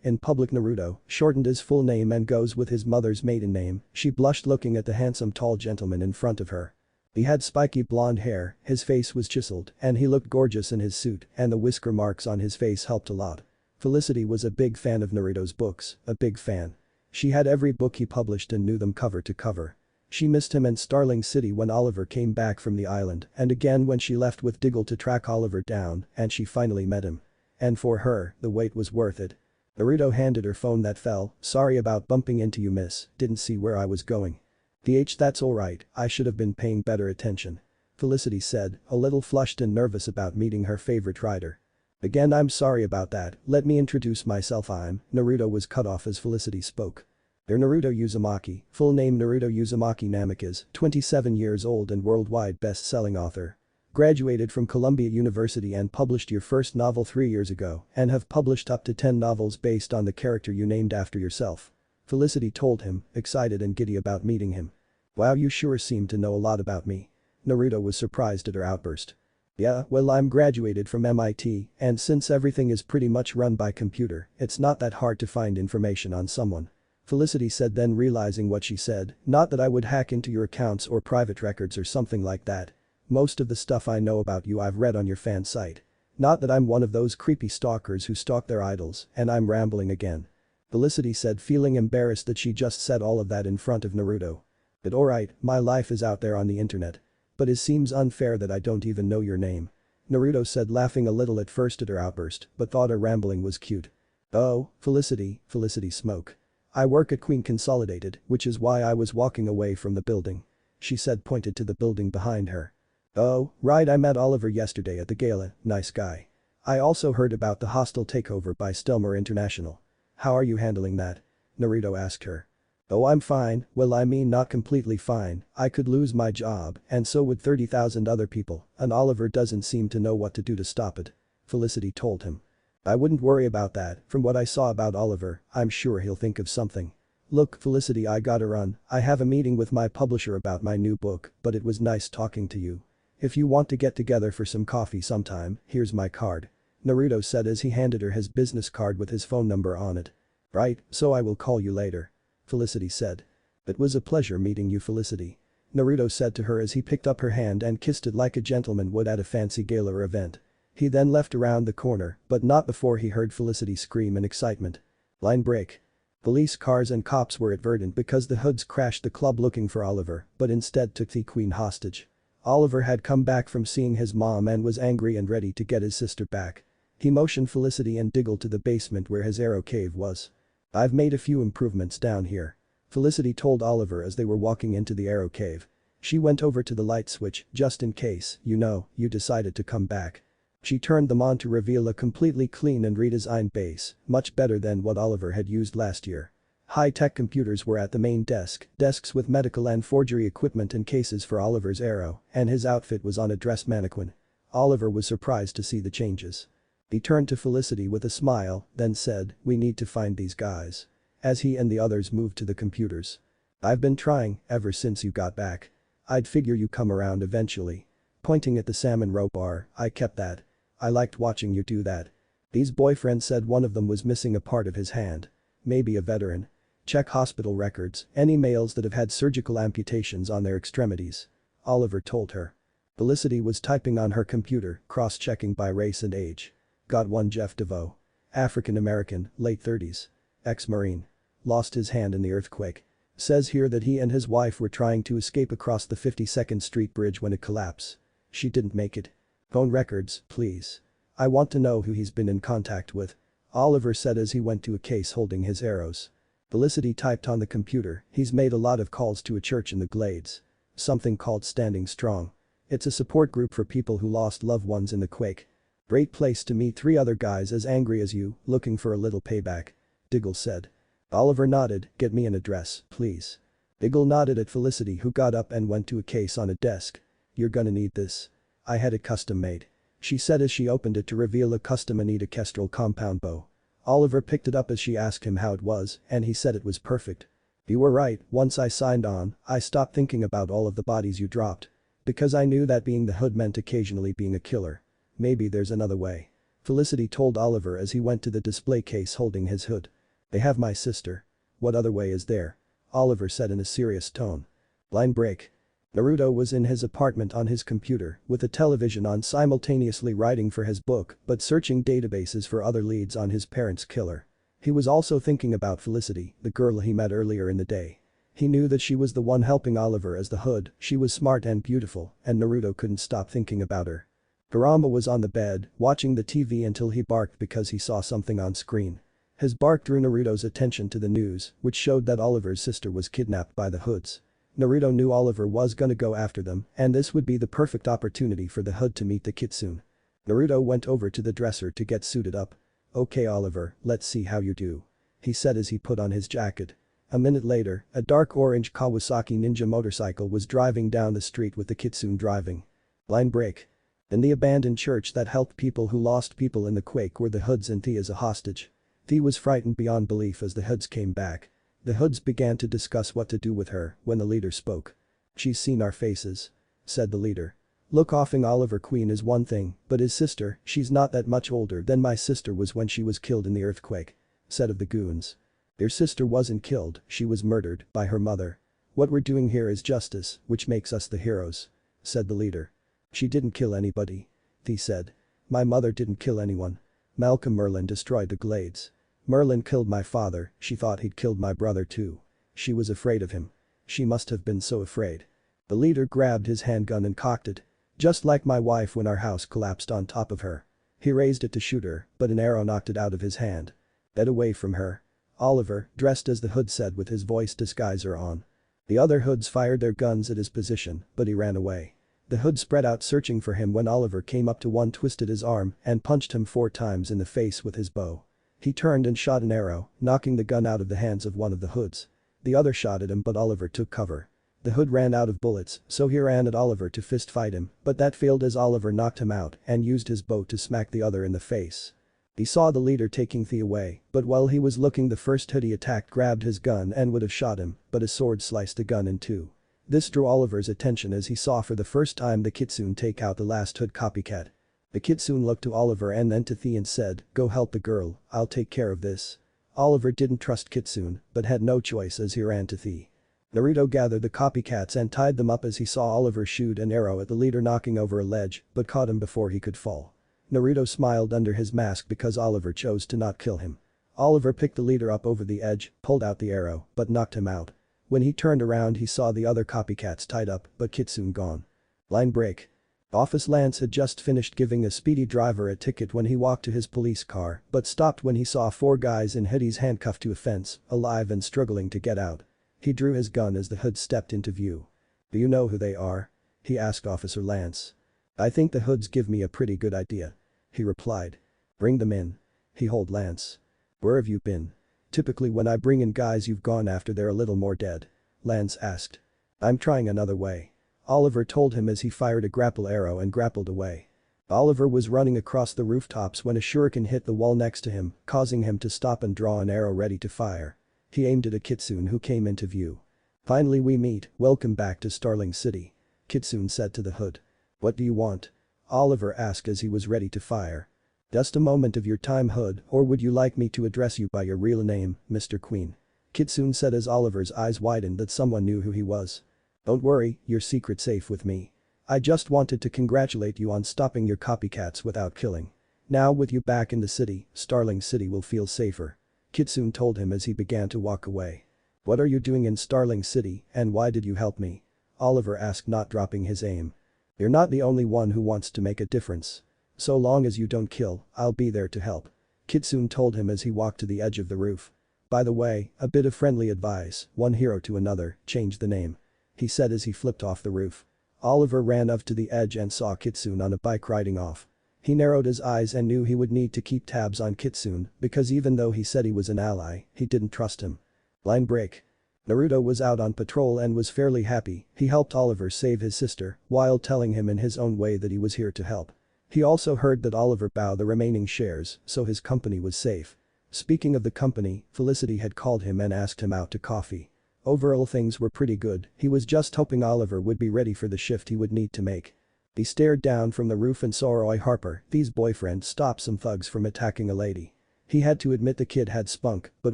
In public Naruto, shortened his full name and goes with his mother's maiden name, she blushed looking at the handsome tall gentleman in front of her. He had spiky blonde hair, his face was chiseled, and he looked gorgeous in his suit, and the whisker marks on his face helped a lot. Felicity was a big fan of Naruto's books, a big fan. She had every book he published and knew them cover to cover. She missed him and Starling City when Oliver came back from the island and again when she left with Diggle to track Oliver down and she finally met him. And for her, the wait was worth it. Naruto handed her phone that fell. Sorry about bumping into you miss, didn't see where I was going. That's alright, I should have been paying better attention. Felicity said, a little flushed and nervous about meeting her favorite writer. Again I'm sorry about that, let me introduce myself Naruto was cut off as Felicity spoke. They're Naruto Uzumaki, full name Naruto Uzumaki Namikaze, 27 years old and worldwide best-selling author. Graduated from Columbia University and published your first novel 3 years ago and have published up to 10 novels based on the character you named after yourself. Felicity told him, excited and giddy about meeting him. Wow, you sure seem to know a lot about me. Naruto was surprised at her outburst. Yeah, well I'm graduated from MIT and since everything is pretty much run by computer, it's not that hard to find information on someone. Felicity said then realizing what she said, not that I would hack into your accounts or private records or something like that. Most of the stuff I know about you I've read on your fan site. Not that I'm one of those creepy stalkers who stalk their idols, and I'm rambling again. Felicity said feeling embarrassed that she just said all of that in front of Naruto. But alright, my life is out there on the internet. But it seems unfair that I don't even know your name. Naruto said laughing a little at first at her outburst, but thought her rambling was cute. Oh, Felicity smoke. I work at Queen Consolidated, which is why I was walking away from the building. She said pointed to the building behind her. Oh, right I met Oliver yesterday at the gala, nice guy. I also heard about the hostile takeover by Stelmar International. How are you handling that? Naruto asked her. Oh I'm fine, well I mean not completely fine, I could lose my job and so would 30,000 other people and Oliver doesn't seem to know what to do to stop it. Felicity told him. I wouldn't worry about that, from what I saw about Oliver, I'm sure he'll think of something. Look Felicity I gotta run, I have a meeting with my publisher about my new book, but it was nice talking to you. If you want to get together for some coffee sometime, here's my card. Naruto said as he handed her his business card with his phone number on it. Right, so I will call you later. Felicity said. It was a pleasure meeting you, Felicity. Naruto said to her as he picked up her hand and kissed it like a gentleman would at a fancy gala or event. He then left around the corner, but not before he heard Felicity scream in excitement. Line break. Police cars and cops were advertent because the hoods crashed the club looking for Oliver, but instead took the queen hostage. Oliver had come back from seeing his mom and was angry and ready to get his sister back. He motioned Felicity and Diggle to the basement where his arrow cave was. I've made a few improvements down here. Felicity told Oliver as they were walking into the arrow cave. She went over to the light switch just in case, you decided to come back. She turned them on to reveal a completely clean and redesigned base, much better than what Oliver had used last year. High-tech computers were at the main desk, desks with medical and forgery equipment and cases for Oliver's arrow, and his outfit was on a dress mannequin. Oliver was surprised to see the changes. He turned to Felicity with a smile, then said, "We need to find these guys." As he and the others moved to the computers. "I've been trying ever since you got back. I'd figure you come around eventually." Pointing at the salmon roe bar, "I kept that. I liked watching you do that." These boyfriends said one of them was missing a part of his hand. Maybe a veteran. Check hospital records, any males that have had surgical amputations on their extremities. Oliver told her. Felicity was typing on her computer, cross-checking by race and age. Got one. Jeff DeVoe. African American, late 30s. Ex-Marine. Lost his hand in the earthquake. Says here that he and his wife were trying to escape across the 52nd Street Bridge when it collapsed. She didn't make it. Phone records, please. I want to know who he's been in contact with. Oliver said as he went to a case holding his arrows. Felicity typed on the computer, he's made a lot of calls to a church in the Glades. Something called Standing Strong. It's a support group for people who lost loved ones in the quake. Great place to meet 3 other guys as angry as you, looking for a little payback. Diggle said. Oliver nodded, get me an address, please. Diggle nodded at Felicity who got up and went to a case on a desk. You're gonna need this. I had it custom made. She said as she opened it to reveal a custom Anita Kestrel compound bow. Oliver picked it up as she asked him how it was, and he said it was perfect. You were right, once I signed on, I stopped thinking about all of the bodies you dropped. Because I knew that being the hood meant occasionally being a killer. Maybe there's another way. Felicity told Oliver as he went to the display case holding his hood. They have my sister. What other way is there? Oliver said in a serious tone. Line break. Naruto was in his apartment on his computer, with the television on simultaneously writing for his book but searching databases for other leads on his parents' killer. He was also thinking about Felicity, the girl he met earlier in the day. He knew that she was the one helping Oliver as the hood, she was smart and beautiful, and Naruto couldn't stop thinking about her. Kurama was on the bed, watching the TV until he barked because he saw something on screen. His bark drew Naruto's attention to the news, which showed that Oliver's sister was kidnapped by the hoods. Naruto knew Oliver was gonna go after them, and this would be the perfect opportunity for the hood to meet the kitsune. Naruto went over to the dresser to get suited up. Okay Oliver, let's see how you do. He said as he put on his jacket. A minute later, a dark orange Kawasaki Ninja motorcycle was driving down the street with the kitsune driving. Line break. In the abandoned church that helped people who lost people in the quake were the hoods and Thea as a hostage. Thea was frightened beyond belief as the hoods came back. The hoods began to discuss what to do with her when the leader spoke. She's seen our faces. Said the leader. Look, offing Oliver Queen is one thing, but his sister, she's not that much older than my sister was when she was killed in the earthquake. Said of the goons. Their sister wasn't killed, she was murdered by her mother. What we're doing here is justice, which makes us the heroes. Said the leader. She didn't kill anybody. Thea said. My mother didn't kill anyone. Malcolm Merlin destroyed the Glades. Merlin killed my father, she thought he'd killed my brother too. She was afraid of him. She must have been so afraid. The leader grabbed his handgun and cocked it. Just like my wife when our house collapsed on top of her. He raised it to shoot her, but an arrow knocked it out of his hand. Get away from her. Oliver, dressed as the hood, said with his voice disguiser on. The other hoods fired their guns at his position, but he ran away. The hood spread out searching for him when Oliver came up to one, twisted his arm and punched him 4 times in the face with his bow. He turned and shot an arrow, knocking the gun out of the hands of one of the hoods. The other shot at him but Oliver took cover. The hood ran out of bullets, so he ran at Oliver to fist fight him, but that failed as Oliver knocked him out and used his bow to smack the other in the face. He saw the leader taking Thea away, but while he was looking, the first hood he attacked grabbed his gun and would have shot him, but a sword sliced the gun in 2. This drew Oliver's attention as he saw for the first time the kitsune take out the last hood copycat. The kitsune looked to Oliver and then to Thea and said, "Go help the girl, I'll take care of this." Oliver didn't trust Kitsune, but had no choice as he ran to the. Naruto gathered the copycats and tied them up as he saw Oliver shoot an arrow at the leader knocking over a ledge, but caught him before he could fall. Naruto smiled under his mask because Oliver chose to not kill him. Oliver picked the leader up over the edge, pulled out the arrow, but knocked him out. When he turned around he saw the other copycats tied up, but Kitsune gone. Line break. Office Lance had just finished giving a speedy driver a ticket when he walked to his police car, but stopped when he saw 4 guys in hoodies handcuffed to a fence, alive and struggling to get out. He drew his gun as the hoods stepped into view. "Do you know who they are?" he asked Officer Lance. "I think the hoods give me a pretty good idea," he replied. "Bring them in." He told Lance. "Where have you been? Typically when I bring in guys you've gone after they're a little more dead," Lance asked. "I'm trying another way," Oliver told him as he fired a grapple arrow and grappled away. Oliver was running across the rooftops when a shuriken hit the wall next to him, causing him to stop and draw an arrow ready to fire. He aimed at a Kitsune who came into view. "Finally we meet, welcome back to Starling City," Kitsune said to the hood. "What do you want?" Oliver asked as he was ready to fire. "Just a moment of your time, Hood, or would you like me to address you by your real name, Mr. Queen?" Kitsune said as Oliver's eyes widened that someone knew who he was. "Don't worry, your secret's safe with me. I just wanted to congratulate you on stopping your copycats without killing. Now with you back in the city, Starling City will feel safer," Kitsune told him as he began to walk away. "What are you doing in Starling City and why did you help me?" Oliver asked, not dropping his aim. "You're not the only one who wants to make a difference. So long as you don't kill, I'll be there to help," Kitsune told him as he walked to the edge of the roof. "By the way, a bit of friendly advice, one hero to another, change the name," he said as he flipped off the roof. Oliver ran up to the edge and saw Kitsune on a bike riding off. He narrowed his eyes and knew he would need to keep tabs on Kitsune because even though he said he was an ally, he didn't trust him. Line break. Naruto was out on patrol and was fairly happy. He helped Oliver save his sister while telling him in his own way that he was here to help. He also heard that Oliver bought the remaining shares, so his company was safe. Speaking of the company, Felicity had called him and asked him out to coffee. Overall things were pretty good, he was just hoping Oliver would be ready for the shift he would need to make. He stared down from the roof and saw Roy Harper, Thee's boyfriend, stop some thugs from attacking a lady. He had to admit the kid had spunk, but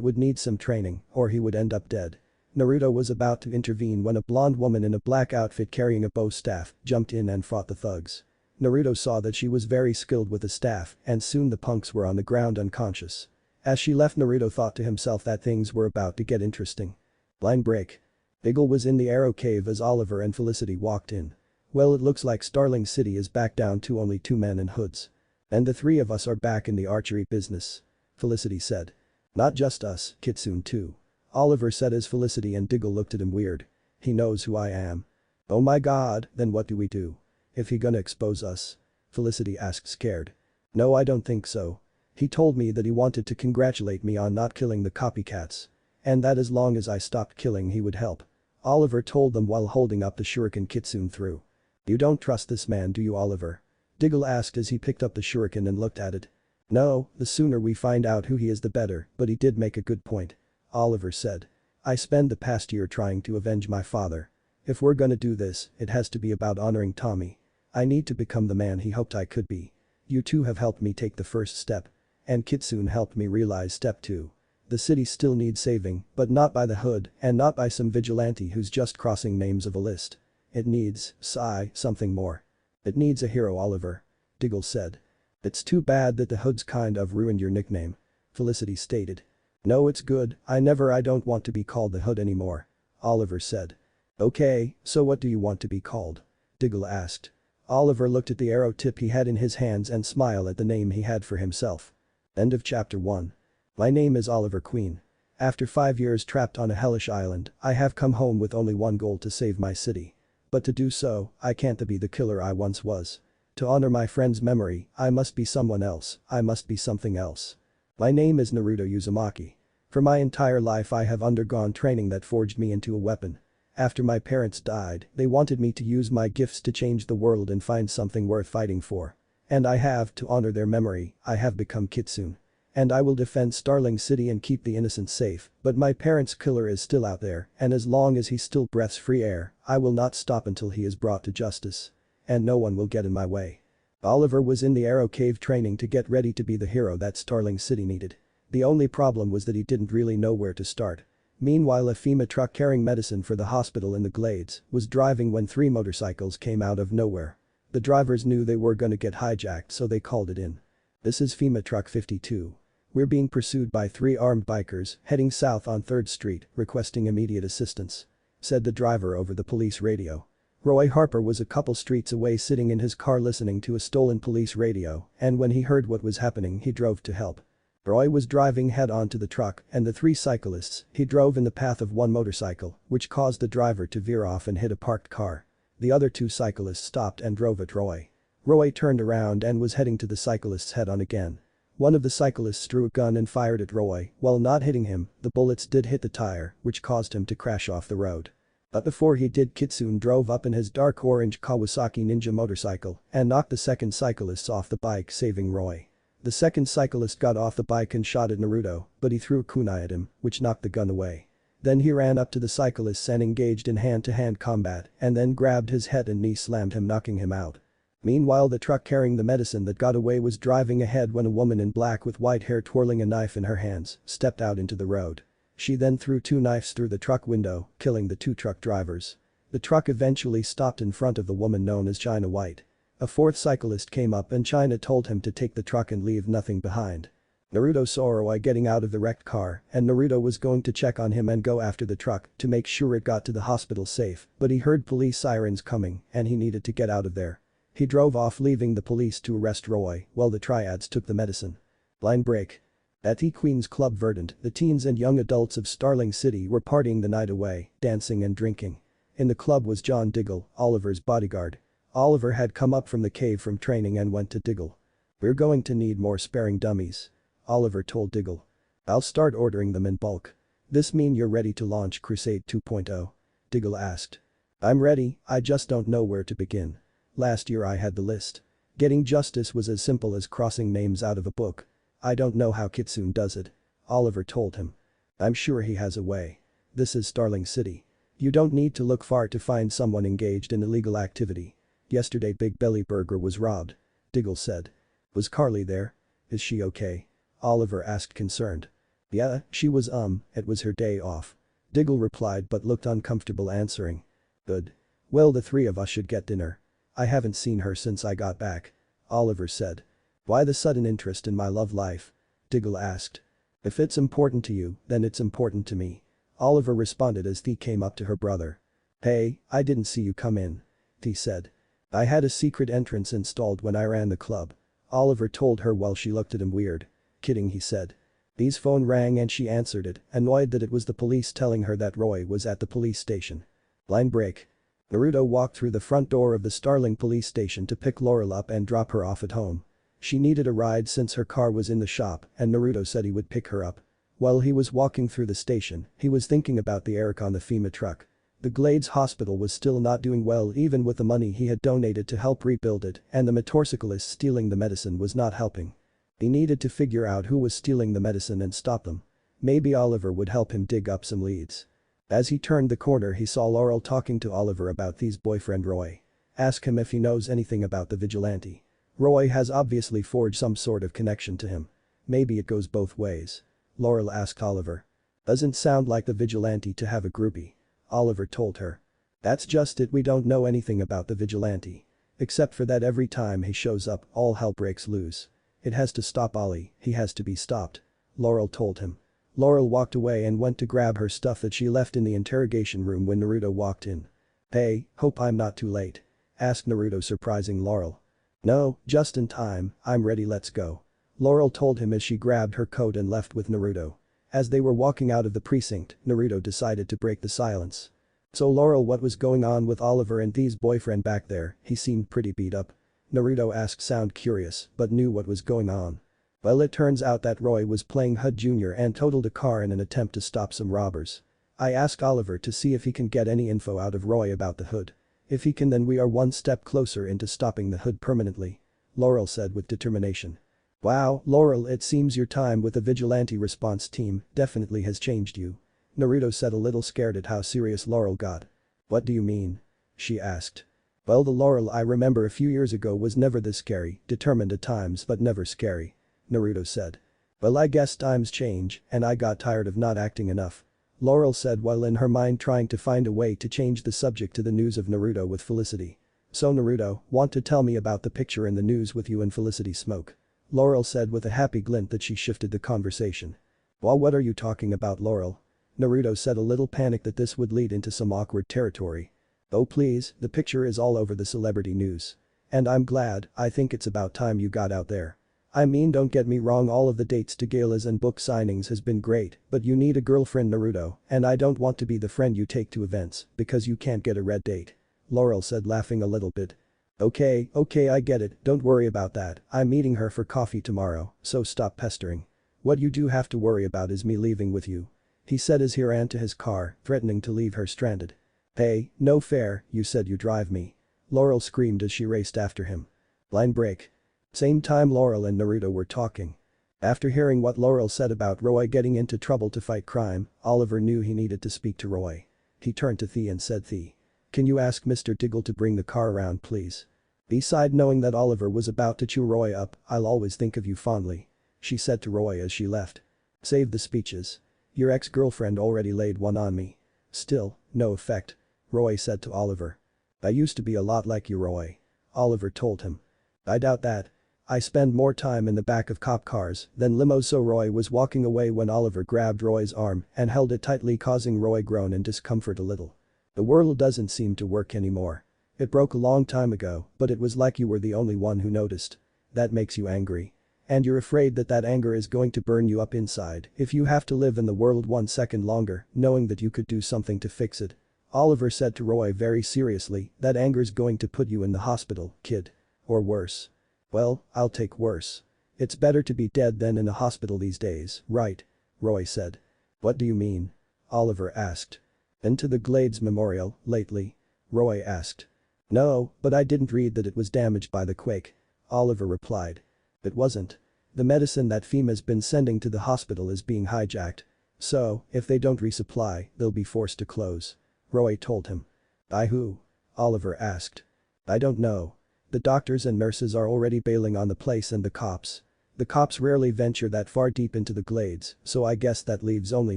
would need some training, or he would end up dead. Naruto was about to intervene when a blonde woman in a black outfit carrying a bow staff jumped in and fought the thugs. Naruto saw that she was very skilled with the staff, and soon the punks were on the ground unconscious. As she left, Naruto thought to himself that things were about to get interesting. Line break. Ghul was in the arrow cave as Oliver and Felicity walked in. "Well, it looks like Starling City is back down to only 2 men in hoods. And the 3 of us are back in the archery business," Felicity said. "Not just us, Kitsune too," Oliver said as Felicity and Ghul looked at him weird. "He knows who I am." "Oh my god, then what do we do? If he gonna expose us?" Felicity asked scared. "No, I don't think so. He told me that he wanted to congratulate me on not killing the copycats. And that as long as I stopped killing he would help," Oliver told them while holding up the shuriken Kitsune threw. "You don't trust this man, do you, Oliver?" Ghul asked as he picked up the shuriken and looked at it. "No, the sooner we find out who he is the better, but he did make a good point," Oliver said. "I spent the past year trying to avenge my father. If we're gonna do this, it has to be about honoring Tommy. I need to become the man he hoped I could be. You two have helped me take the first step. And Kitsune helped me realize step 2. The city still needs saving, but not by the hood and not by some vigilante who's just crossing names of a list. It needs, something more. It needs a hero, Oliver," Ghul said. "It's too bad that the hood's kind of ruined your nickname," Felicity stated. "No, it's good, I don't want to be called the hood anymore," Oliver said. "Okay, so what do you want to be called?" Ghul asked. Oliver looked at the arrow tip he had in his hands and smiled at the name he had for himself. End of chapter 1. My name is Oliver Queen. After 5 years trapped on a hellish island, I have come home with only one goal: to save my city. But to do so, I can't be the killer I once was. To honor my friend's memory, I must be someone else, I must be something else. My name is Naruto Uzumaki. For my entire life I have undergone training that forged me into a weapon. After my parents died, they wanted me to use my gifts to change the world and find something worth fighting for. And I have, to honor their memory, I have become Kitsune. And I will defend Starling City and keep the innocent safe, but my parents' killer is still out there, and as long as he still breathes free air, I will not stop until he is brought to justice. And no one will get in my way." Oliver was in the arrow cave training to get ready to be the hero that Starling City needed. The only problem was that he didn't really know where to start. Meanwhile, a FEMA truck carrying medicine for the hospital in the Glades was driving when 3 motorcycles came out of nowhere. The drivers knew they were gonna get hijacked, so they called it in. "This is FEMA truck 52. We're being pursued by 3 armed bikers heading south on 3rd Street, requesting immediate assistance," said the driver over the police radio. Roy Harper was a couple streets away sitting in his car listening to a stolen police radio, and when he heard what was happening he drove to help. Roy was driving head-on to the truck and the 3 cyclists. He drove in the path of one motorcycle, which caused the driver to veer off and hit a parked car. The other 2 cyclists stopped and drove at Roy. Roy turned around and was heading to the cyclists head-on again. One of the cyclists drew a gun and fired at Roy. While not hitting him, the bullets did hit the tire, which caused him to crash off the road. But before he did, Kitsune drove up in his dark orange Kawasaki Ninja motorcycle and knocked the second cyclist off the bike, saving Roy. The second cyclist got off the bike and shot at Naruto, but he threw a kunai at him, which knocked the gun away. Then he ran up to the cyclists and engaged in hand-to-hand combat and then grabbed his head and knee slammed him, knocking him out. Meanwhile, the truck carrying the medicine that got away was driving ahead when a woman in black with white hair twirling a knife in her hands stepped out into the road. She then threw 2 knives through the truck window, killing the 2 truck drivers. The truck eventually stopped in front of the woman known as China White. A 4th cyclist came up and China told him to take the truck and leave nothing behind. Naruto saw Roy getting out of the wrecked car and Naruto was going to check on him and go after the truck to make sure it got to the hospital safe, but he heard police sirens coming and he needed to get out of there. He drove off, leaving the police to arrest Roy while the triads took the medicine. Line break. At the Queen's Club Verdant, the teens and young adults of Starling City were partying the night away, dancing and drinking. In the club was John Diggle, Oliver's bodyguard. Oliver had come up from the cave from training and went to Diggle. "We're going to need more sparring dummies," Oliver told Diggle. "I'll start ordering them in bulk." "This mean you're ready to launch Crusade 2.0? Diggle asked. "I'm ready, I just don't know where to begin. Last year I had the list. Getting justice was as simple as crossing names out of a book. I don't know how Kitsune does it," Oliver told him. "I'm sure he has a way. This is Starling City. You don't need to look far to find someone engaged in illegal activity. Yesterday Big Belly Burger was robbed," Diggle said. "Was Carly there? Is she okay?" Oliver asked, concerned. "Yeah, she was it was her day off," Diggle replied but looked uncomfortable answering. "Good. Well, the 3 of us should get dinner. I haven't seen her since I got back," Oliver said. "Why the sudden interest in my love life?" Diggle asked. "If it's important to you, then it's important to me," Oliver responded as Thea came up to her brother. "Hey, I didn't see you come in," Thea said. "I had a secret entrance installed when I ran the club," Oliver told her while she looked at him weird. "Kidding," he said. Thea's phone rang and she answered it, annoyed that it was the police telling her that Roy was at the police station. Line break. Naruto walked through the front door of the Starling police station to pick Laurel up and drop her off at home. She needed a ride since her car was in the shop and Naruto said he would pick her up. While he was walking through the station, he was thinking about the Eric on the FEMA truck. The Glades hospital was still not doing well even with the money he had donated to help rebuild it, and the motorcyclist stealing the medicine was not helping. He needed to figure out who was stealing the medicine and stop them. Maybe Oliver would help him dig up some leads. As he turned the corner he saw Laurel talking to Oliver about Thea's boyfriend Roy. "Ask him if he knows anything about the vigilante. Roy has obviously forged some sort of connection to him. Maybe it goes both ways," Laurel asked Oliver. "Doesn't sound like the vigilante to have a groupie," Oliver told her. "That's just it, we don't know anything about the vigilante. Except for that every time he shows up, all hell breaks loose. It has to stop Ollie, he has to be stopped," Laurel told him. Laurel walked away and went to grab her stuff that she left in the interrogation room when Naruto walked in. "Hey, hope I'm not too late?" asked Naruto, surprising Laurel. "No, just in time, I'm ready, let's go," Laurel told him as she grabbed her coat and left with Naruto. As they were walking out of the precinct, Naruto decided to break the silence. "So Laurel, what was going on with Oliver and Thea's boyfriend back there? He seemed pretty beat up," Naruto asked, sound curious, but knew what was going on. "Well, it turns out that Roy was playing HUD Jr. and totaled a car in an attempt to stop some robbers. I asked Oliver to see if he can get any info out of Roy about the hood. If he can, then we are one step closer into stopping the hood permanently," Laurel said with determination. "Wow, Laurel, it seems your time with the vigilante response team definitely has changed you," Naruto said, a little scared at how serious Laurel got. "What do you mean?" she asked. "Well, the Laurel I remember a few years ago was never this scary, determined at times but never scary," Naruto said. Well, I guess times change, and I got tired of not acting enough. Laurel said while in her mind trying to find a way to change the subject to the news of Naruto with Felicity. So Naruto, want to tell me about the picture in the news with you and Felicity Smoke? Laurel said with a happy glint that she shifted the conversation. Well, what are you talking about, Laurel? Naruto said a little panicked that this would lead into some awkward territory. Oh please, the picture is all over the celebrity news. And I'm glad, I think it's about time you got out there. I mean, don't get me wrong, all of the dates to galas and book signings has been great, but you need a girlfriend, Naruto, and I don't want to be the friend you take to events because you can't get a red date. Laurel said, laughing a little bit. Okay, I get it, don't worry about that, I'm meeting her for coffee tomorrow, so stop pestering. What you do have to worry about is me leaving with you. He said as he ran to his car, threatening to leave her stranded. Hey, no fair, you said you drive me. Laurel screamed as she raced after him. Line break. Same time Laurel and Naruto were talking. After hearing what Laurel said about Roy getting into trouble to fight crime, Oliver knew he needed to speak to Roy. He turned to Thea and said, Thea, can you ask Mr. Diggle to bring the car around please? Beside knowing that Oliver was about to chew Roy up, I'll always think of you fondly. She said to Roy as she left. Save the speeches. Your ex-girlfriend already laid one on me. Still, no effect. Roy said to Oliver. I used to be a lot like you, Roy. Oliver told him. I doubt that. I spend more time in the back of cop cars than limos, so Roy was walking away when Oliver grabbed Roy's arm and held it tightly, causing Roy groan in discomfort a little. The world doesn't seem to work anymore. It broke a long time ago, but it was like you were the only one who noticed. That makes you angry. And you're afraid that that anger is going to burn you up inside if you have to live in the world 1 second longer, knowing that you could do something to fix it. Oliver said to Roy very seriously, that anger's going to put you in the hospital, kid. Or worse. Well, I'll take worse. It's better to be dead than in a hospital these days, right? Roy said. What do you mean? Oliver asked. Been to the Glades Memorial lately? Roy asked. No, but I didn't read that it was damaged by the quake. Oliver replied. It wasn't. The medicine that FEMA's been sending to the hospital is being hijacked. So, if they don't resupply, they'll be forced to close. Roy told him. By who? Oliver asked. I don't know. The doctors and nurses are already bailing on the place and the cops. The cops rarely venture that far deep into the glades, so I guess that leaves only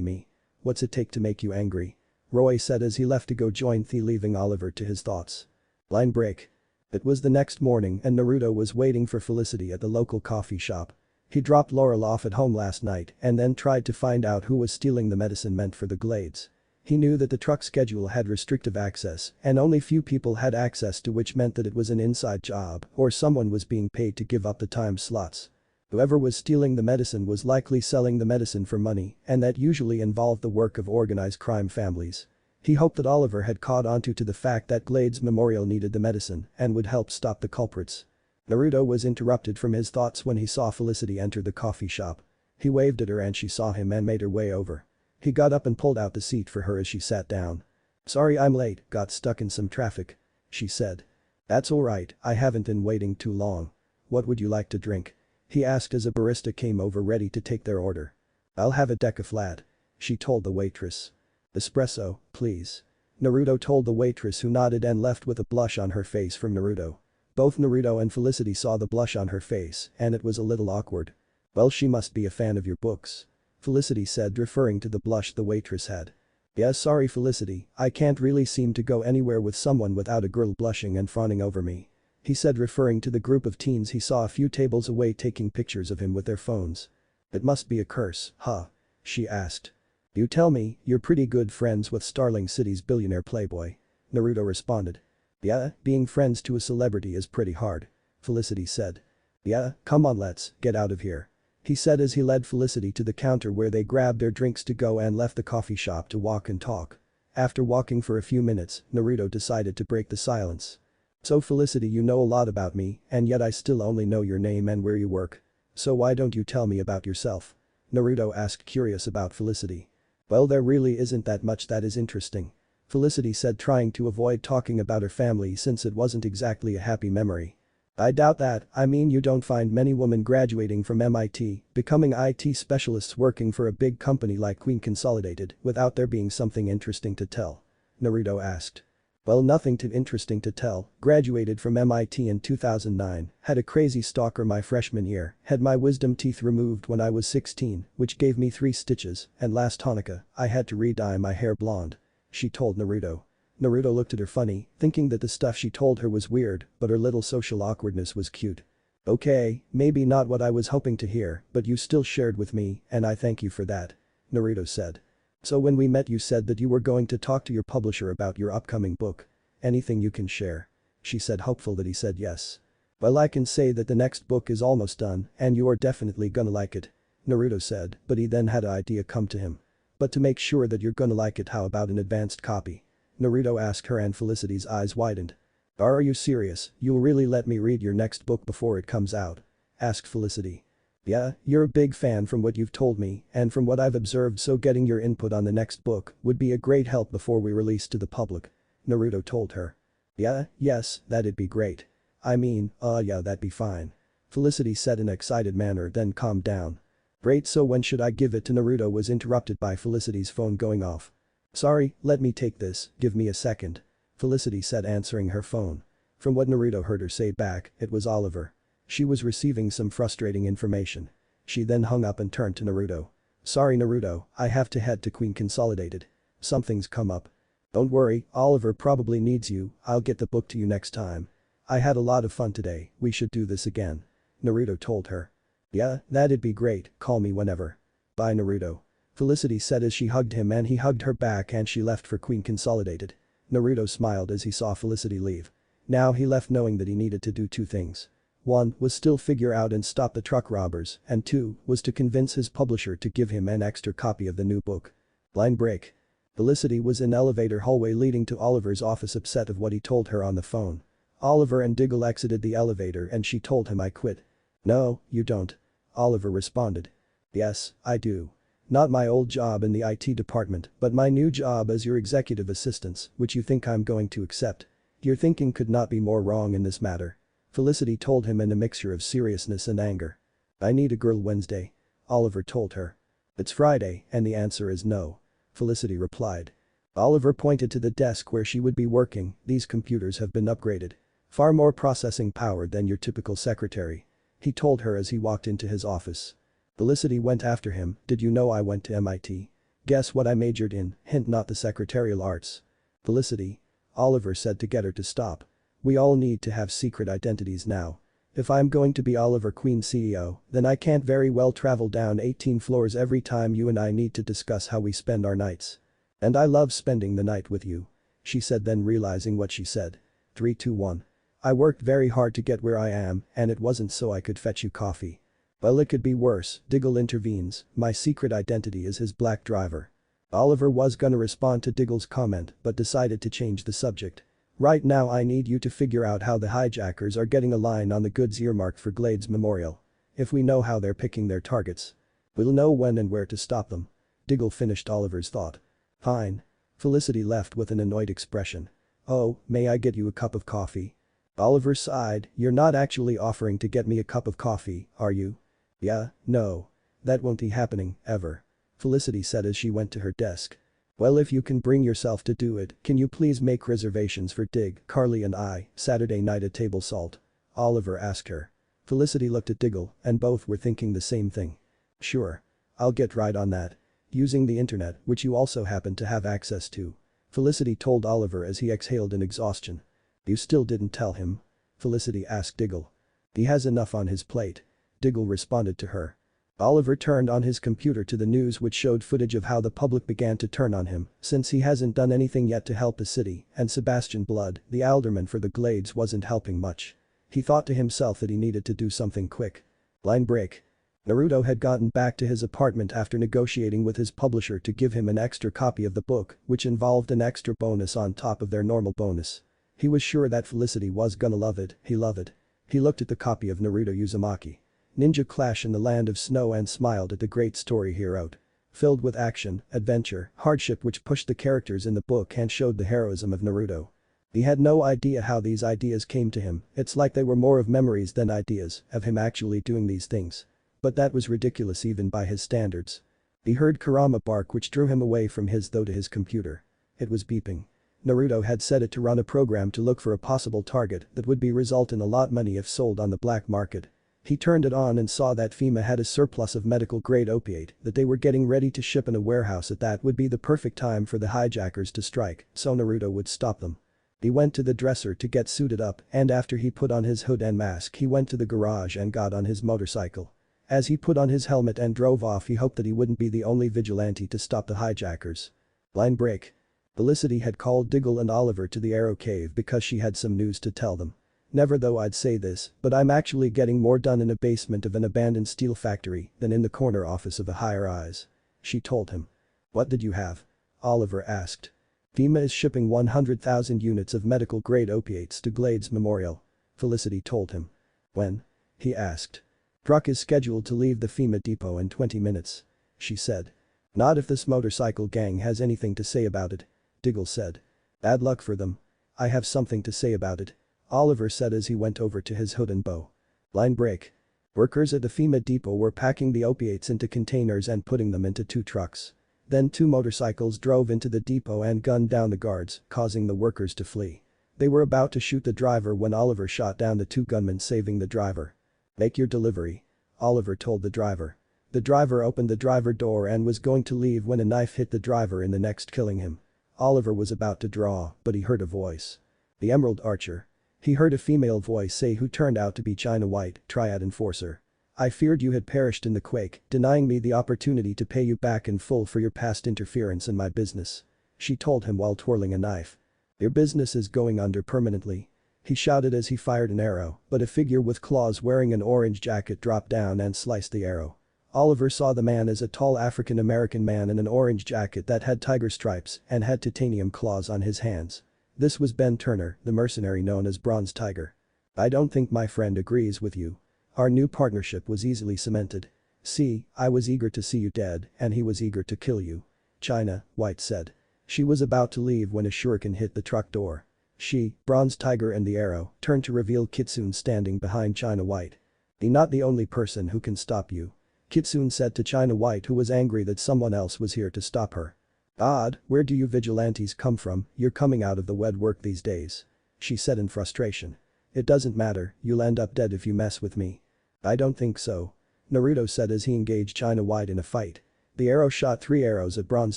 me. What's it take to make you angry? Roy said as he left to go join Thea, leaving Oliver to his thoughts. Line break. It was the next morning and Naruto was waiting for Felicity at the local coffee shop. He dropped Laurel off at home last night and then tried to find out who was stealing the medicine meant for the glades. He knew that the truck schedule had restrictive access and only few people had access to, which meant that it was an inside job or someone was being paid to give up the time slots. Whoever was stealing the medicine was likely selling the medicine for money, and that usually involved the work of organized crime families. He hoped that Oliver had caught onto to the fact that Glades Memorial needed the medicine and would help stop the culprits. Naruto was interrupted from his thoughts when he saw Felicity enter the coffee shop. He waved at her and she saw him and made her way over. He got up and pulled out the seat for her as she sat down. Sorry I'm late, got stuck in some traffic. She said. That's alright, I haven't been waiting too long. What would you like to drink? He asked as a barista came over ready to take their order. I'll have a deca flat. She told the waitress. Espresso, please. Naruto told the waitress, who nodded and left with a blush on her face from Naruto. Both Naruto and Felicity saw the blush on her face and it was a little awkward. Well, she must be a fan of your books. Felicity said, referring to the blush the waitress had. Yeah, sorry Felicity, I can't really seem to go anywhere with someone without a girl blushing and fawning over me. He said, referring to the group of teens he saw a few tables away taking pictures of him with their phones. It must be a curse, huh? She asked. You tell me, you're pretty good friends with Starling City's billionaire playboy. Naruto responded. Yeah, being friends to a celebrity is pretty hard. Felicity said. Yeah, come on, let's get out of here. He said as he led Felicity to the counter where they grabbed their drinks to go and left the coffee shop to walk and talk. After walking for a few minutes, Naruto decided to break the silence. So Felicity, you know a lot about me, and yet I still only know your name and where you work. So why don't you tell me about yourself? Naruto asked, curious about Felicity. Well, there really isn't that much that is interesting. Felicity said, trying to avoid talking about her family since it wasn't exactly a happy memory. I doubt that, I mean you don't find many women graduating from MIT, becoming IT specialists working for a big company like Queen Consolidated without there being something interesting to tell. Naruto asked. Well, nothing too interesting to tell, graduated from MIT in 2009, had a crazy stalker my freshman year, had my wisdom teeth removed when I was 16, which gave me 3 stitches, and last Hanukkah, I had to re-dye my hair blonde. She told Naruto. Naruto looked at her funny, thinking that the stuff she told her was weird, but her little social awkwardness was cute. Okay, maybe not what I was hoping to hear, but you still shared with me, and I thank you for that. Naruto said. So when we met you said that you were going to talk to your publisher about your upcoming book. Anything you can share? She said, hopeful that he said yes. Well, I can say that the next book is almost done and you are definitely gonna like it. Naruto said, but he then had an idea come to him. But to make sure that you're gonna like it, how about an advanced copy? Naruto asked her and Felicity's eyes widened. Are you serious? You'll really let me read your next book before it comes out? Asked Felicity. Yeah, you're a big fan from what you've told me and from what I've observed, so getting your input on the next book would be a great help before we release to the public. Naruto told her. Yes, that'd be great. I mean, yeah, that'd be fine. Felicity said in an excited manner, then calmed down. Great, so when should I give it to? Naruto was interrupted by Felicity's phone going off. Sorry, let me take this, give me a second. Felicity said, answering her phone. From what Naruto heard her say back, it was Oliver. She was receiving some frustrating information. She then hung up and turned to Naruto. Sorry Naruto, I have to head to Queen Consolidated. Something's come up. Don't worry, Oliver probably needs you, I'll get the book to you next time. I had a lot of fun today, we should do this again. Naruto told her. Yeah, that'd be great, call me whenever. Bye Naruto. Felicity said as she hugged him and he hugged her back and she left for Queen Consolidated. Naruto smiled as he saw Felicity leave. Now he left knowing that he needed to do 2 things. 1 was still figure out and stop the truck robbers, and 2 was to convince his publisher to give him an extra copy of the new book. Line break. Felicity was in elevator hallway leading to Oliver's office, upset of what he told her on the phone. Oliver and Diggle exited the elevator and she told him, I quit. No, you don't. Oliver responded. Yes, I do. Not my old job in the IT department, but my new job as your executive assistant, which you think I'm going to accept. Your thinking could not be more wrong in this matter. Felicity told him in a mixture of seriousness and anger. I need a girl Wednesday. Oliver told her. It's Friday and the answer is no. Felicity replied. Oliver pointed to the desk where she would be working. These computers have been upgraded. Far more processing power than your typical secretary. He told her as he walked into his office. Felicity went after him. Did you know I went to MIT? Guess what I majored in? Hint, not the secretarial arts. Felicity. Oliver said to get her to stop. We all need to have secret identities now. If I'm going to be Oliver Queen CEO, then I can't very well travel down 18 floors every time you and I need to discuss how we spend our nights. And I love spending the night with you. She said, then realizing what she said. 3, 2, 1. I worked very hard to get where I am and it wasn't so I could fetch you coffee. Well, it could be worse, Diggle intervenes, my secret identity is his black driver. Oliver was gonna respond to Diggle's comment but decided to change the subject. Right now I need you to figure out how the hijackers are getting a line on the goods earmarked for Glade's memorial. If we know how they're picking their targets, we'll know when and where to stop them. Diggle finished Oliver's thought. Fine. Felicity left with an annoyed expression. Oh, may I get you a cup of coffee? Oliver sighed, you're not actually offering to get me a cup of coffee, are you? Yeah, no. That won't be happening, ever. Felicity said as she went to her desk. Well, if you can bring yourself to do it, can you please make reservations for Dig, Carly and I, Saturday night at Table Salt? Oliver asked her. Felicity looked at Diggle and both were thinking the same thing. Sure. I'll get right on that. Using the internet, which you also happen to have access to. Felicity told Oliver as he exhaled in exhaustion. You still didn't tell him? Felicity asked Diggle. He has enough on his plate. Diggle responded to her. Oliver turned on his computer to the news which showed footage of how the public began to turn on him since he hasn't done anything yet to help the city and Sebastian Blood, the alderman for the Glades, wasn't helping much. He thought to himself that he needed to do something quick. Line break. Naruto had gotten back to his apartment after negotiating with his publisher to give him an extra copy of the book, which involved an extra bonus on top of their normal bonus. He was sure that Felicity was gonna love it, he loved it. He looked at the copy of Naruto Uzumaki. Ninja Clash in the Land of Snow and smiled at the great story he wrote. Filled with action, adventure, hardship which pushed the characters in the book and showed the heroism of Naruto. He had no idea how these ideas came to him, it's like they were more of memories than ideas of him actually doing these things. But that was ridiculous even by his standards. He heard Kurama bark which drew him away from his to his computer. It was beeping. Naruto had set it to run a program to look for a possible target that would be result in a lot money if sold on the black market. He turned it on and saw that FEMA had a surplus of medical-grade opiate that they were getting ready to ship in a warehouse at that would be the perfect time for the hijackers to strike, so Naruto would stop them. He went to the dresser to get suited up and after he put on his hood and mask he went to the garage and got on his motorcycle. As he put on his helmet and drove off he hoped that he wouldn't be the only vigilante to stop the hijackers. Line break. Felicity had called Ghul and Oliver to the Arrow Cave because she had some news to tell them. Never though I'd say this, but I'm actually getting more done in a basement of an abandoned steel factory than in the corner office of a high-rise. She told him. What did you have? Oliver asked. FEMA is shipping 100,000 units of medical-grade opiates to Glades Memorial. Felicity told him. When? He asked. Truck is scheduled to leave the FEMA depot in 20 minutes. She said. Not if this motorcycle gang has anything to say about it. Ghul said. Bad luck for them. I have something to say about it. Oliver said as he went over to his hood and bow. Line break. Workers at the FEMA depot were packing the opiates into containers and putting them into 2 trucks. Then 2 motorcycles drove into the depot and gunned down the guards, causing the workers to flee. They were about to shoot the driver when Oliver shot down the 2 gunmen, saving the driver. Make your delivery. Oliver told the driver. The driver opened the driver door and was going to leave when a knife hit the driver in the neck, killing him. Oliver was about to draw, but he heard a voice. The Emerald Archer. He heard a female voice say who turned out to be China White, Triad Enforcer. I feared you had perished in the quake, denying me the opportunity to pay you back in full for your past interference in my business. She told him while twirling a knife. Your business is going under permanently. He shouted as he fired an arrow, but a figure with claws wearing an orange jacket dropped down and sliced the arrow. Oliver saw the man as a tall African-American man in an orange jacket that had tiger stripes and had titanium claws on his hands. This was Ben Turner, the mercenary known as Bronze Tiger. I don't think my friend agrees with you. Our new partnership was easily cemented. See, I was eager to see you dead and he was eager to kill you. China, White said. She was about to leave when a shuriken hit the truck door. She, Bronze Tiger and the arrow, turned to reveal Kitsune standing behind China White. "You're not the only person who can stop you," Kitsune said to China White, who was angry that someone else was here to stop her. "Odd, where do you vigilantes come from? You're coming out of the wed work these days," she said in frustration. "It doesn't matter, you'll end up dead if you mess with me." "I don't think so," Naruto said as he engaged China White in a fight. The arrow shot 3 arrows at Bronze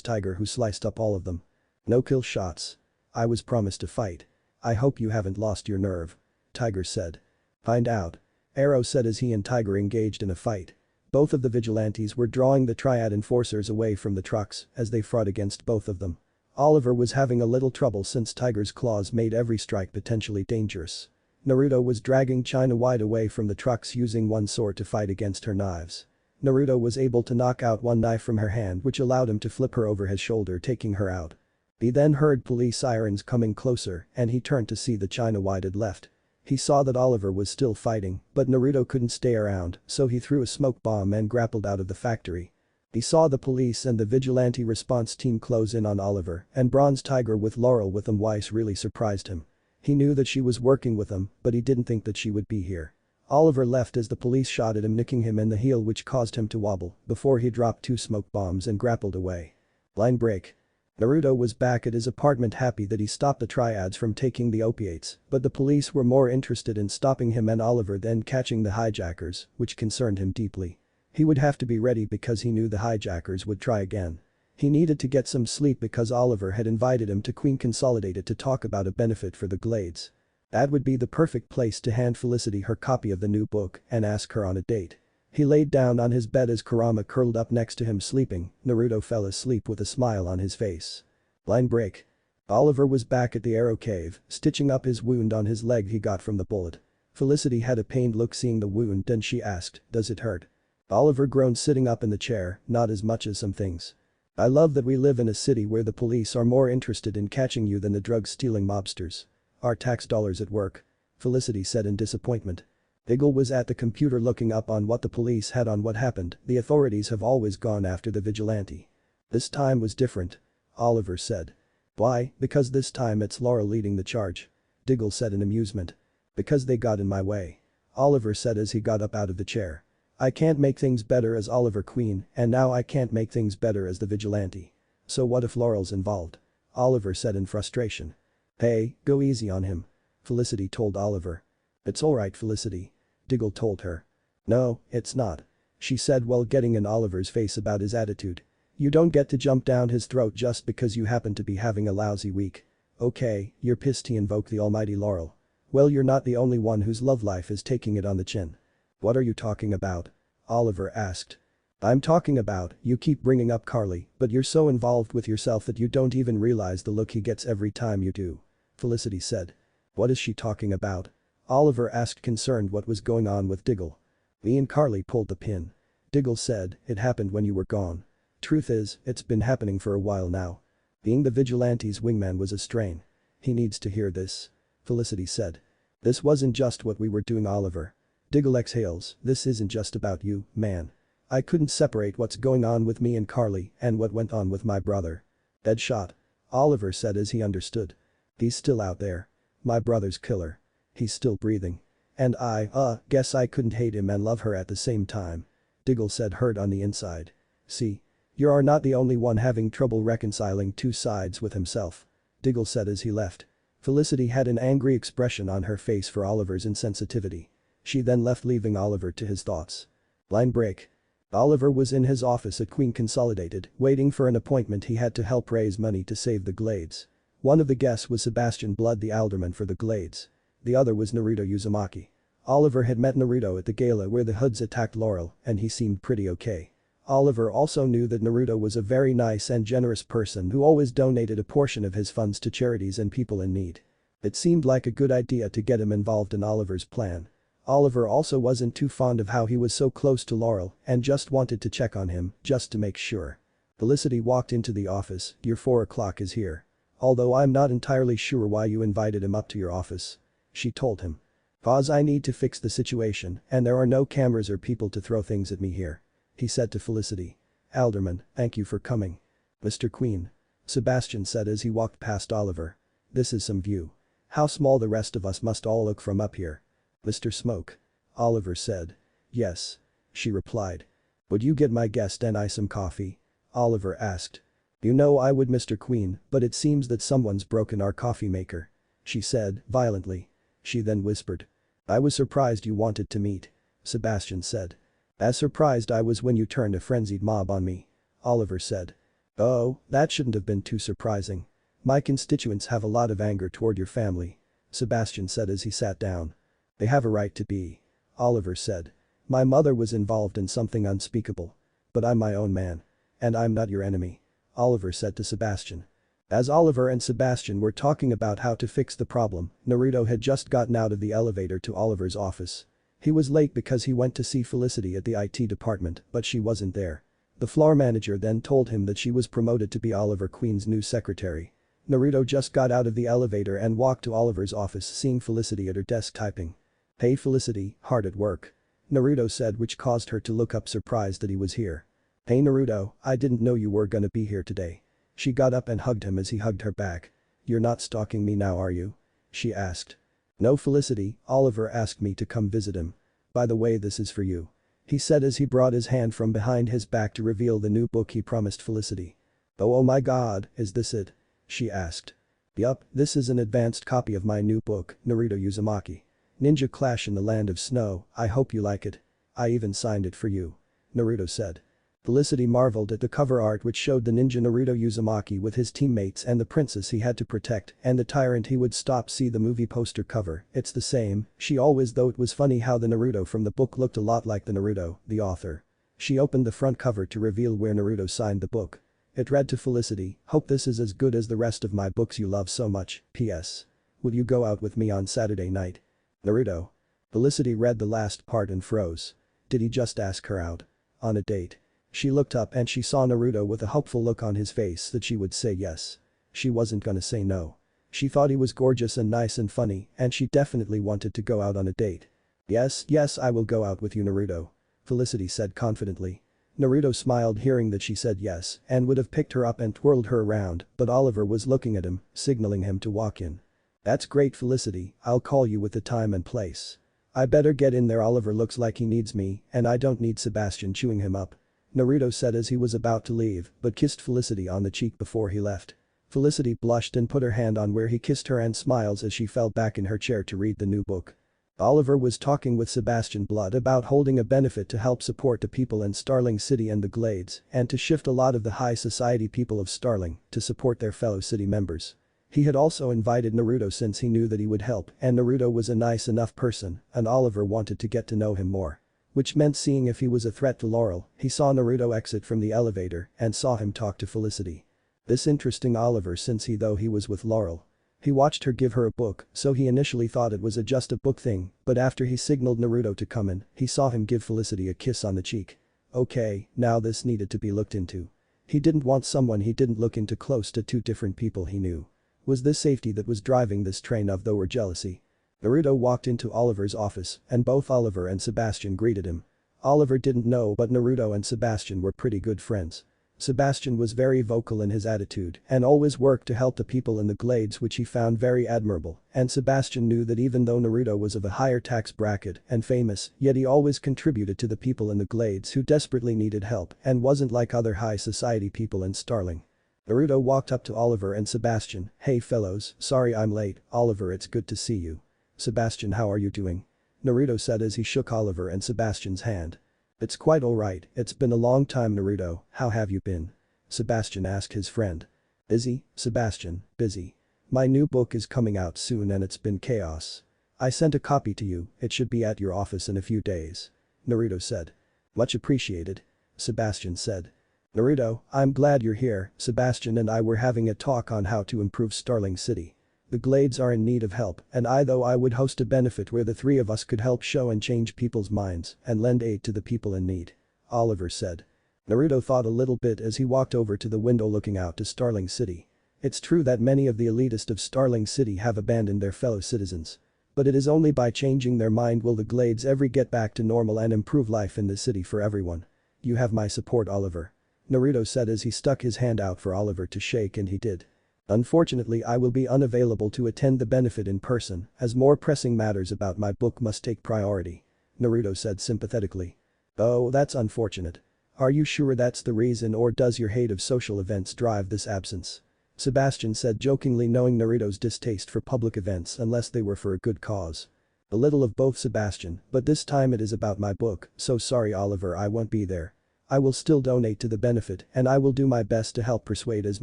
Tiger, who sliced up all of them. "No kill shots. I was promised to fight. I hope you haven't lost your nerve," Tiger said. "Find out," Arrow said as he and Tiger engaged in a fight. Both of the vigilantes were drawing the Triad Enforcers away from the trucks as they fought against both of them. Oliver was having a little trouble since Tiger's claws made every strike potentially dangerous. Naruto was dragging China White away from the trucks using one sword to fight against her knives. Naruto was able to knock out one knife from her hand, which allowed him to flip her over his shoulder, taking her out. He then heard police sirens coming closer and he turned to see that China White had left. He saw that Oliver was still fighting, but Naruto couldn't stay around, so he threw a smoke bomb and grappled out of the factory. He saw the police and the vigilante response team close in on Oliver, and Bronze Tiger with Laurel with him Weiss really surprised him. He knew that she was working with him, but he didn't think that she would be here. Oliver left as the police shot at him, nicking him in the heel, which caused him to wobble before he dropped 2 smoke bombs and grappled away. Line break. Naruto was back at his apartment, happy that he stopped the triads from taking the opiates, but the police were more interested in stopping him and Oliver than catching the hijackers, which concerned him deeply. He would have to be ready because he knew the hijackers would try again. He needed to get some sleep because Oliver had invited him to Queen Consolidated to talk about a benefit for the Glades. That would be the perfect place to hand Felicity her copy of the new book and ask her on a date. He laid down on his bed as Kurama curled up next to him sleeping. Naruto fell asleep with a smile on his face. Line break. Oliver was back at the Arrow Cave, stitching up his wound on his leg he got from the bullet. Felicity had a pained look seeing the wound and she asked, "Does it hurt?" Oliver groaned sitting up in the chair, "Not as much as some things. I love that we live in a city where the police are more interested in catching you than the drug-stealing mobsters. Our tax dollars at work," Felicity said in disappointment. Ghul was at the computer looking up on what the police had on what happened. "The authorities have always gone after the vigilante. This time was different," Oliver said. "Why? Because this time it's Laurel leading the charge," Ghul said in amusement. "Because they got in my way," Oliver said as he got up out of the chair. "I can't make things better as Oliver Queen, and now I can't make things better as the vigilante. So what if Laurel's involved?" Oliver said in frustration. Hey, go easy on him. Felicity told Oliver. It's alright Felicity. Diggle told her. No, it's not. She said while getting in Oliver's face about his attitude. You don't get to jump down his throat just because you happen to be having a lousy week. Okay, you're pissed he invoked the almighty Laurel. Well you're not the only one whose love life is taking it on the chin. What are you talking about? Oliver asked. I'm talking about, you keep bringing up Carly, but you're so involved with yourself that you don't even realize the look he gets every time you do. Felicity said. What is she talking about? Oliver asked concerned what was going on with Diggle. Me and Carly pulled the pin. Diggle said, it happened when you were gone. Truth is, it's been happening for a while now. Being the vigilante's wingman was a strain. He needs to hear this. Felicity said. This wasn't just what we were doing Oliver. Diggle exhales, this isn't just about you, man. I couldn't separate what's going on with me and Carly and what went on with my brother. Dead shot. Oliver said as he understood. He's still out there. My brother's killer. He's still breathing. And I guess I couldn't hate him and love her at the same time. Diggle said hurt on the inside. See? You are not the only one having trouble reconciling two sides with himself. Diggle said as he left. Felicity had an angry expression on her face for Oliver's insensitivity. She then left leaving Oliver to his thoughts. Line break. Oliver was in his office at Queen Consolidated, waiting for an appointment he had to help raise money to save the Glades. One of the guests was Sebastian Blood the alderman for the Glades. The other was Naruto Uzumaki. Oliver had met Naruto at the gala where the Hoods attacked Laurel and he seemed pretty okay. Oliver also knew that Naruto was a very nice and generous person who always donated a portion of his funds to charities and people in need. It seemed like a good idea to get him involved in Oliver's plan. Oliver also wasn't too fond of how he was so close to Laurel and just wanted to check on him just to make sure. Felicity walked into the office, your 4 o'clock is here. Although I'm not entirely sure why you invited him up to your office. She told him. Cause I need to fix the situation and there are no cameras or people to throw things at me here. He said to Felicity. Alderman, thank you for coming. Mr. Queen. Sebastian said as he walked past Oliver. This is some view. How small the rest of us must all look from up here. Mr. Smoke. Oliver said. Yes. She replied. Would you get my guest and I some coffee? Oliver asked. You know I would Mr. Queen, but it seems that someone's broken our coffee maker. She said, violently. She then whispered. I was surprised you wanted to meet. Sebastian said. As surprised I was when you turned a frenzied mob on me. Oliver said. Oh, that shouldn't have been too surprising. My constituents have a lot of anger toward your family. Sebastian said as he sat down. They have a right to be. Oliver said. My mother was involved in something unspeakable. But I'm my own man. And I'm not your enemy. Oliver said to Sebastian. As Oliver and Sebastian were talking about how to fix the problem, Naruto had just gotten out of the elevator to Oliver's office. He was late because he went to see Felicity at the IT department, but she wasn't there. The floor manager then told him that she was promoted to be Oliver Queen's new secretary. Naruto just got out of the elevator and walked to Oliver's office seeing Felicity at her desk typing. Hey Felicity, hard at work. Naruto said which caused her to look up surprised that he was here. Hey Naruto, I didn't know you were gonna be here today. She got up and hugged him as he hugged her back. You're not stalking me now are you? She asked. No Felicity, Oliver asked me to come visit him. By the way this is for you. He said as he brought his hand from behind his back to reveal the new book he promised Felicity. Oh my god, is this it? She asked. Yup, this is an advanced copy of my new book, Naruto Uzumaki. Ninja Clash in the Land of Snow, I hope you like it. I even signed it for you. Naruto said. Felicity marveled at the cover art which showed the ninja Naruto Uzumaki with his teammates and the princess he had to protect and the tyrant he would stop. See the movie poster cover, it's the same, she always thought it was funny how the Naruto from the book looked a lot like the Naruto, the author. She opened the front cover to reveal where Naruto signed the book. It read to Felicity, hope this is as good as the rest of my books you love so much, P.S. Will you go out with me on Saturday night? Naruto. Felicity read the last part and froze. Did he just ask her out? On a date? She looked up and she saw Naruto with a hopeful look on his face that she would say yes. She wasn't gonna say no. She thought he was gorgeous and nice and funny and she definitely wanted to go out on a date. Yes, I will go out with you Naruto. Felicity said confidently. Naruto smiled hearing that she said yes and would have picked her up and twirled her around, but Oliver was looking at him, signaling him to walk in. That's great Felicity, I'll call you with the time and place. I better get in there Oliver looks like he needs me and I don't need Sebastian chewing him up. Naruto said as he was about to leave but kissed Felicity on the cheek before he left. Felicity blushed and put her hand on where he kissed her and smiles as she fell back in her chair to read the new book. Oliver was talking with Sebastian Blood about holding a benefit to help support the people in Starling City and the Glades and to shift a lot of the high society people of Starling to support their fellow city members. He had also invited Naruto since he knew that he would help and Naruto was a nice enough person and Oliver wanted to get to know him more. Which meant seeing if he was a threat to Laurel, he saw Naruto exit from the elevator and saw him talk to Felicity. This interesting Oliver since though he was with Laurel. He watched her give her a book, so he initially thought it was just a book thing, but after he signaled Naruto to come in, he saw him give Felicity a kiss on the cheek. Okay, now this needed to be looked into. He didn't want someone he didn't look into close to two different people he knew. Was this safety that was driving this train of though or jealousy? Naruto walked into Oliver's office and both Oliver and Sebastian greeted him. Oliver didn't know but Naruto and Sebastian were pretty good friends. Sebastian was very vocal in his attitude and always worked to help the people in the Glades which he found very admirable and Sebastian knew that even though Naruto was of a higher tax bracket and famous yet he always contributed to the people in the Glades who desperately needed help and wasn't like other high society people in Starling. Naruto walked up to Oliver and Sebastian, "Hey fellows, sorry I'm late, Oliver it's good to see you. Sebastian how are you doing?" Naruto said as he shook Oliver and Sebastian's hand. "It's quite alright, it's been a long time Naruto, how have you been?" Sebastian asked his friend. "Busy, Sebastian, busy. My new book is coming out soon and it's been chaos. I sent a copy to you, it should be at your office in a few days." Naruto said. "Much appreciated." Sebastian said. "Naruto, I'm glad you're here, Sebastian and I were having a talk on how to improve Starling City. The Glades are in need of help and I would host a benefit where the three of us could help show and change people's minds and lend aid to the people in need." Oliver said. Naruto thought a little bit as he walked over to the window looking out to Starling City. It's true that many of the elitist of Starling City have abandoned their fellow citizens. But it is only by changing their mind will the Glades ever get back to normal and improve life in the city for everyone. You have my support Oliver. Naruto said as he stuck his hand out for Oliver to shake and he did. Unfortunately I will be unavailable to attend the benefit in person as more pressing matters about my book must take priority. Naruto said sympathetically. Oh that's unfortunate. Are you sure that's the reason or does your hate of social events drive this absence? Sebastian said jokingly knowing Naruto's distaste for public events unless they were for a good cause. A little of both Sebastian, but this time it is about my book, so sorry Oliver I won't be there. I will still donate to the benefit and I will do my best to help persuade as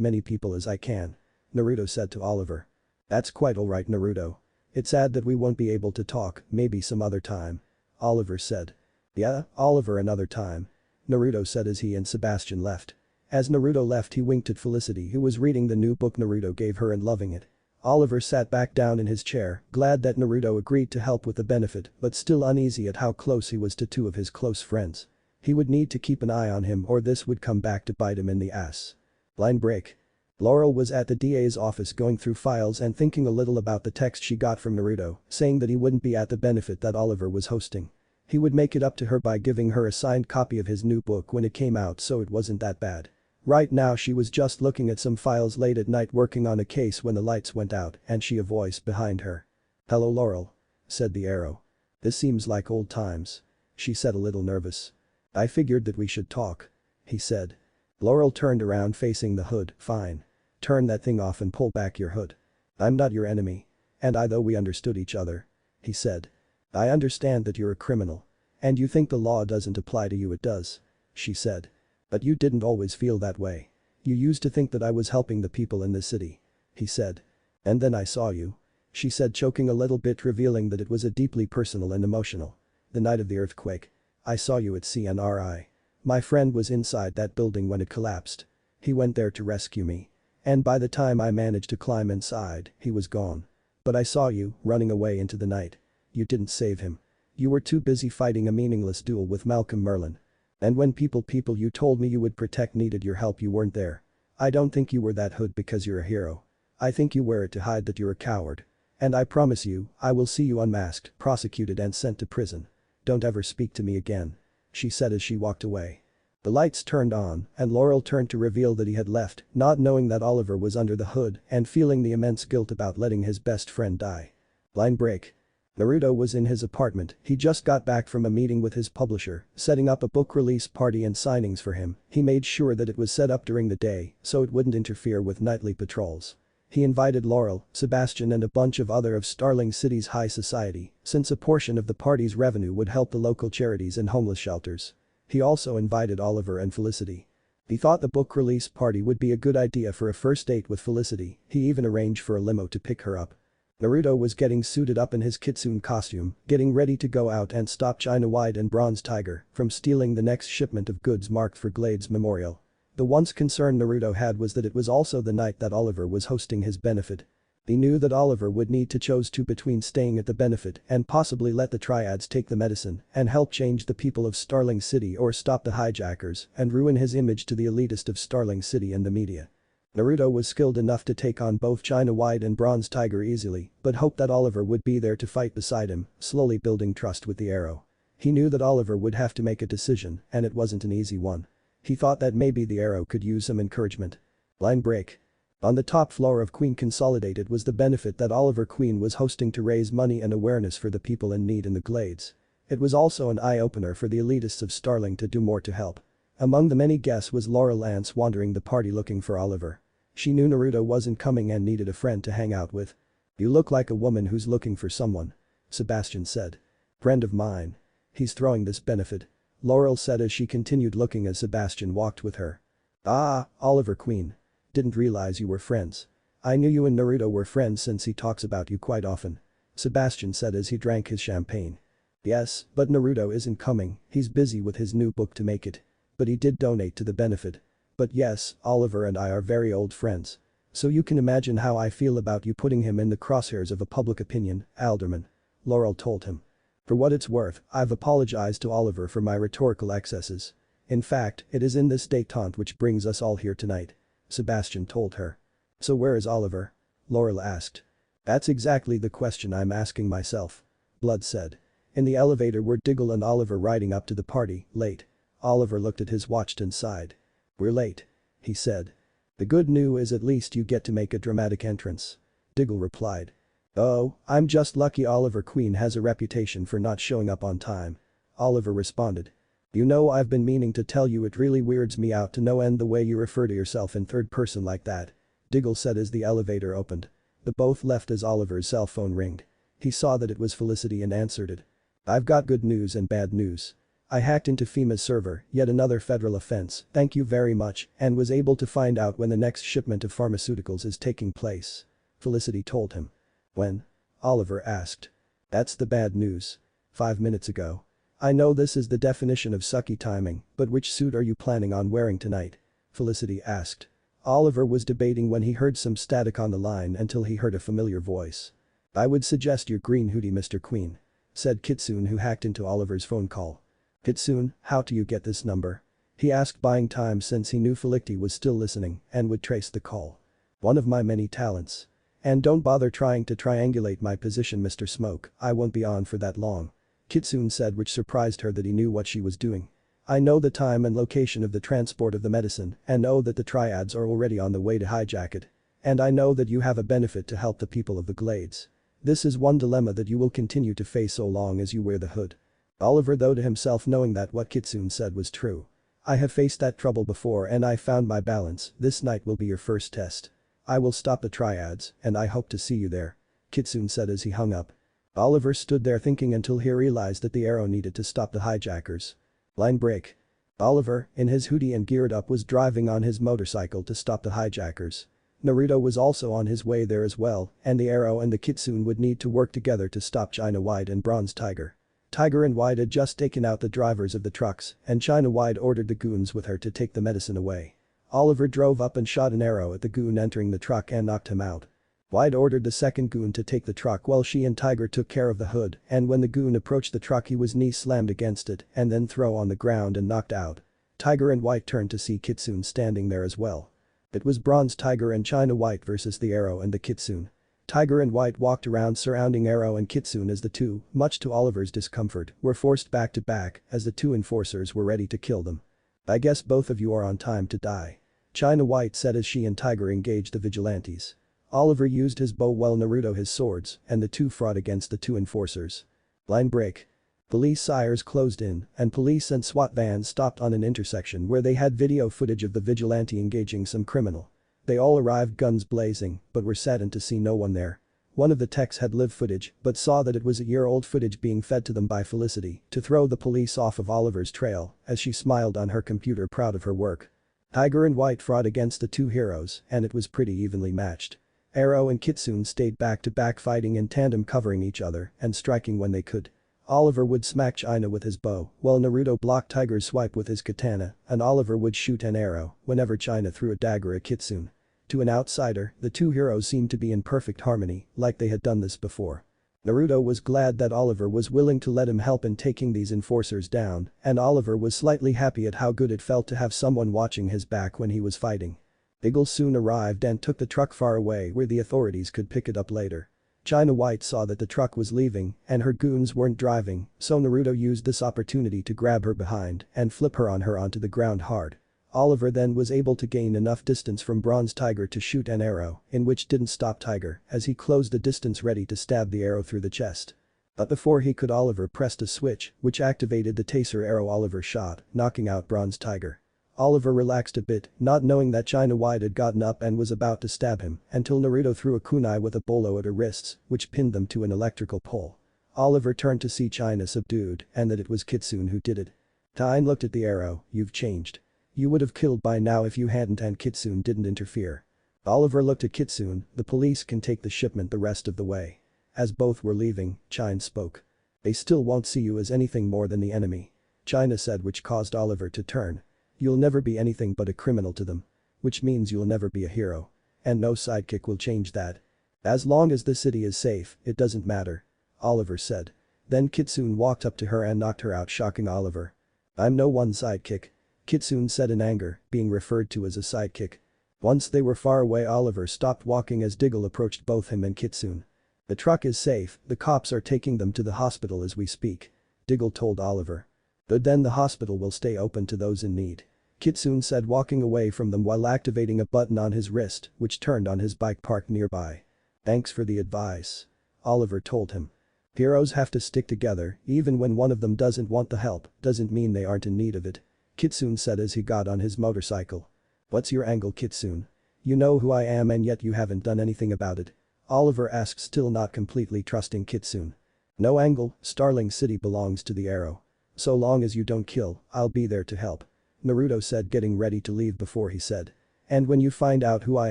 many people as I can. Naruto said to Oliver. That's quite alright Naruto. It's sad that we won't be able to talk, maybe some other time. Oliver said. Yeah, Oliver another time. Naruto said as he and Sebastian left. As Naruto left he winked at Felicity who was reading the new book Naruto gave her and loving it. Oliver sat back down in his chair, glad that Naruto agreed to help with the benefit but still uneasy at how close he was to two of his close friends. He would need to keep an eye on him or this would come back to bite him in the ass. Line break. Laurel was at the DA's office going through files and thinking a little about the text she got from Naruto, saying that he wouldn't be at the benefit that Oliver was hosting. He would make it up to her by giving her a signed copy of his new book when it came out so it wasn't that bad. Right now she was just looking at some files late at night working on a case when the lights went out and she a voice behind her. "Hello Laurel," said the arrow. "This seems like old times," she said a little nervous. "I figured that we should talk," he said. Laurel turned around facing the hood, "Fine. Turn that thing off and pull back your hood. I'm not your enemy. And though we understood each other," he said. "I understand that you're a criminal. And you think the law doesn't apply to you it does," she said. "But you didn't always feel that way. You used to think that I was helping the people in the city," he said. "And then I saw you," she said choking a little bit revealing that it was a deeply personal and emotional. "The night of the earthquake. I saw you at CNRI. My friend was inside that building when it collapsed. He went there to rescue me. And by the time I managed to climb inside, he was gone. But I saw you, running away into the night. You didn't save him. You were too busy fighting a meaningless duel with Malcolm Merlin. And when people you told me you would protect needed your help you weren't there. I don't think you wear that hood because you're a hero. I think you wear it to hide that you're a coward. And I promise you, I will see you unmasked, prosecuted and sent to prison. Don't ever speak to me again," she said as she walked away. The lights turned on and Laurel turned to reveal that he had left, not knowing that Oliver was under the hood and feeling the immense guilt about letting his best friend die. Line break. Naruto was in his apartment, he just got back from a meeting with his publisher, setting up a book release party and signings for him. He made sure that it was set up during the day so it wouldn't interfere with nightly patrols. He invited Laurel, Sebastian and a bunch of other of Starling City's high society, since a portion of the party's revenue would help the local charities and homeless shelters. He also invited Oliver and Felicity. He thought the book release party would be a good idea for a first date with Felicity, he even arranged for a limo to pick her up. Naruto was getting suited up in his kitsune costume, getting ready to go out and stop China White and Bronze Tiger from stealing the next shipment of goods marked for Glade's memorial. The once concern Naruto had was that it was also the night that Oliver was hosting his benefit. He knew that Oliver would need to choose between staying at the benefit and possibly let the triads take the medicine and help change the people of Starling City or stop the hijackers and ruin his image to the elitist of Starling City and the media. Naruto was skilled enough to take on both China White and Bronze Tiger easily, but hoped that Oliver would be there to fight beside him, slowly building trust with the arrow. He knew that Oliver would have to make a decision, and it wasn't an easy one. He thought that maybe the arrow could use some encouragement. Line break. On the top floor of Queen Consolidated was the benefit that Oliver Queen was hosting to raise money and awareness for the people in need in the Glades. It was also an eye-opener for the elitists of Starling to do more to help. Among the many guests was Laurel Lance wandering the party looking for Oliver. She knew Naruto wasn't coming and needed a friend to hang out with. "You look like a woman who's looking for someone," Sebastian said. "Friend of mine. He's throwing this benefit," Laurel said as she continued looking as Sebastian walked with her. "Ah, Oliver Queen. Didn't realize you were friends. I knew you and Naruto were friends since he talks about you quite often," Sebastian said as he drank his champagne. "Yes, but Naruto isn't coming, he's busy with his new book to make it. But he did donate to the benefit. But yes, Oliver and I are very old friends. So you can imagine how I feel about you putting him in the crosshairs of a public opinion, Alderman," Laurel told him. "For what it's worth, I've apologized to Oliver for my rhetorical excesses. In fact, it is in this detente which brings us all here tonight," Sebastian told her. "So where is Oliver?" Laurel asked. "That's exactly the question I'm asking myself," Blood said. In the elevator were Diggle and Oliver riding up to the party, late. Oliver looked at his watch and sighed. "We're late," he said. "The good news is at least you get to make a dramatic entrance," Diggle replied. "Oh, I'm just lucky Oliver Queen has a reputation for not showing up on time," Oliver responded. "You know I've been meaning to tell you it really weirds me out to no end the way you refer to yourself in third person like that," Diggle said as the elevator opened. The both left as Oliver's cell phone ringed. He saw that it was Felicity and answered it. "I've got good news and bad news. I hacked into FEMA's server, yet another federal offense, thank you very much, and was able to find out when the next shipment of pharmaceuticals is taking place," Felicity told him. "When?" Oliver asked. "That's the bad news. 5 minutes ago. I know this is the definition of sucky timing, but which suit are you planning on wearing tonight?" Felicity asked. Oliver was debating when he heard some static on the line until he heard a familiar voice. "I would suggest your green hoodie, Mr. Queen," said Kitsune, who hacked into Oliver's phone call. "Kitsune, how do you get this number?" he asked, buying time since he knew Felicity was still listening and would trace the call. "One of my many talents. And don't bother trying to triangulate my position, Mr. Smoke, I won't be on for that long," Kitsune said, which surprised her that he knew what she was doing. "I know the time and location of the transport of the medicine and know that the triads are already on the way to hijack it. And I know that you have a benefit to help the people of the Glades. This is one dilemma that you will continue to face so long as you wear the hood." Oliver thought to himself, knowing that what Kitsune said was true. "I have faced that trouble before and I found my balance, this night will be your first test. I will stop the triads and I hope to see you there," Kitsune said as he hung up. Oliver stood there thinking until he realized that the arrow needed to stop the hijackers. Line break. Oliver, in his hoodie and geared up, was driving on his motorcycle to stop the hijackers. Naruto was also on his way there as well, and the arrow and the Kitsune would need to work together to stop China White and Bronze Tiger. Tiger and White had just taken out the drivers of the trucks, and China White ordered the goons with her to take the medicine away. Oliver drove up and shot an arrow at the goon entering the truck and knocked him out. White ordered the second goon to take the truck while she and Tiger took care of the hood, and when the goon approached the truck he was knee slammed against it and then thrown on the ground and knocked out. Tiger and White turned to see Kitsune standing there as well. It was Bronze Tiger and China White versus the arrow and the Kitsune. Tiger and White walked around surrounding Arrow and Kitsune as the two, much to Oliver's discomfort, were forced back to back as the two enforcers were ready to kill them. "I guess both of you are on time to die," China White said as she and Tiger engaged the vigilantes. Oliver used his bow while Naruto his swords, and the two fought against the two enforcers. Line break. Police sirens closed in, and police and SWAT vans stopped on an intersection where they had video footage of the vigilante engaging some criminal. They all arrived guns blazing, but were saddened to see no one there. One of the techs had live footage, but saw that it was a year-old footage being fed to them by Felicity to throw the police off of Oliver's trail as she smiled on her computer proud of her work. Tiger and White fought against the two heroes, and it was pretty evenly matched. Arrow and Kitsune stayed back-to-back fighting in tandem, covering each other and striking when they could. Oliver would smack China with his bow, while Naruto blocked Tiger's swipe with his katana, and Oliver would shoot an arrow whenever China threw a dagger at Kitsune. To an outsider, the two heroes seemed to be in perfect harmony, like they had done this before. Naruto was glad that Oliver was willing to let him help in taking these enforcers down, and Oliver was slightly happy at how good it felt to have someone watching his back when he was fighting. Ghul soon arrived and took the truck far away where the authorities could pick it up later. China White saw that the truck was leaving and her goons weren't driving, so Naruto used this opportunity to grab her behind and flip her onto the ground hard. Oliver then was able to gain enough distance from Bronze Tiger to shoot an arrow, in which didn't stop Tiger as he closed the distance ready to stab the arrow through the chest. But before he could, Oliver pressed a switch which activated the taser arrow Oliver shot, knocking out Bronze Tiger. Oliver relaxed a bit, not knowing that China White had gotten up and was about to stab him until Naruto threw a kunai with a bolo at her wrists, which pinned them to an electrical pole. Oliver turned to see China subdued and that it was Kitsune who did it. Tyne looked at the arrow. "You've changed. You would have killed by now if you hadn't, and Kitsune didn't interfere." Oliver looked at Kitsune. "The police can take the shipment the rest of the way." As both were leaving, China spoke. "They still won't see you as anything more than the enemy," China said, which caused Oliver to turn. "You'll never be anything but a criminal to them. Which means you'll never be a hero. And no sidekick will change that. As long as the city is safe, it doesn't matter," Oliver said. Then Kitsune walked up to her and knocked her out, shocking Oliver. "I'm no one sidekick," Kitsune said in anger, being referred to as a sidekick. Once they were far away, Oliver stopped walking as Ghul approached both him and Kitsune. "The truck is safe, the cops are taking them to the hospital as we speak," Ghul told Oliver. "But then the hospital will stay open to those in need," Kitsune said, walking away from them while activating a button on his wrist which turned on his bike parked nearby. "Thanks for the advice," Oliver told him. "Heroes have to stick together, even when one of them doesn't want the help, doesn't mean they aren't in need of it," Kitsune said as he got on his motorcycle. "What's your angle, Kitsune? You know who I am and yet you haven't done anything about it?" Oliver asked, still not completely trusting Kitsune. "No angle, Starling City belongs to the Arrow. So long as you don't kill, I'll be there to help," Naruto said, getting ready to leave before he said. "And when you find out who I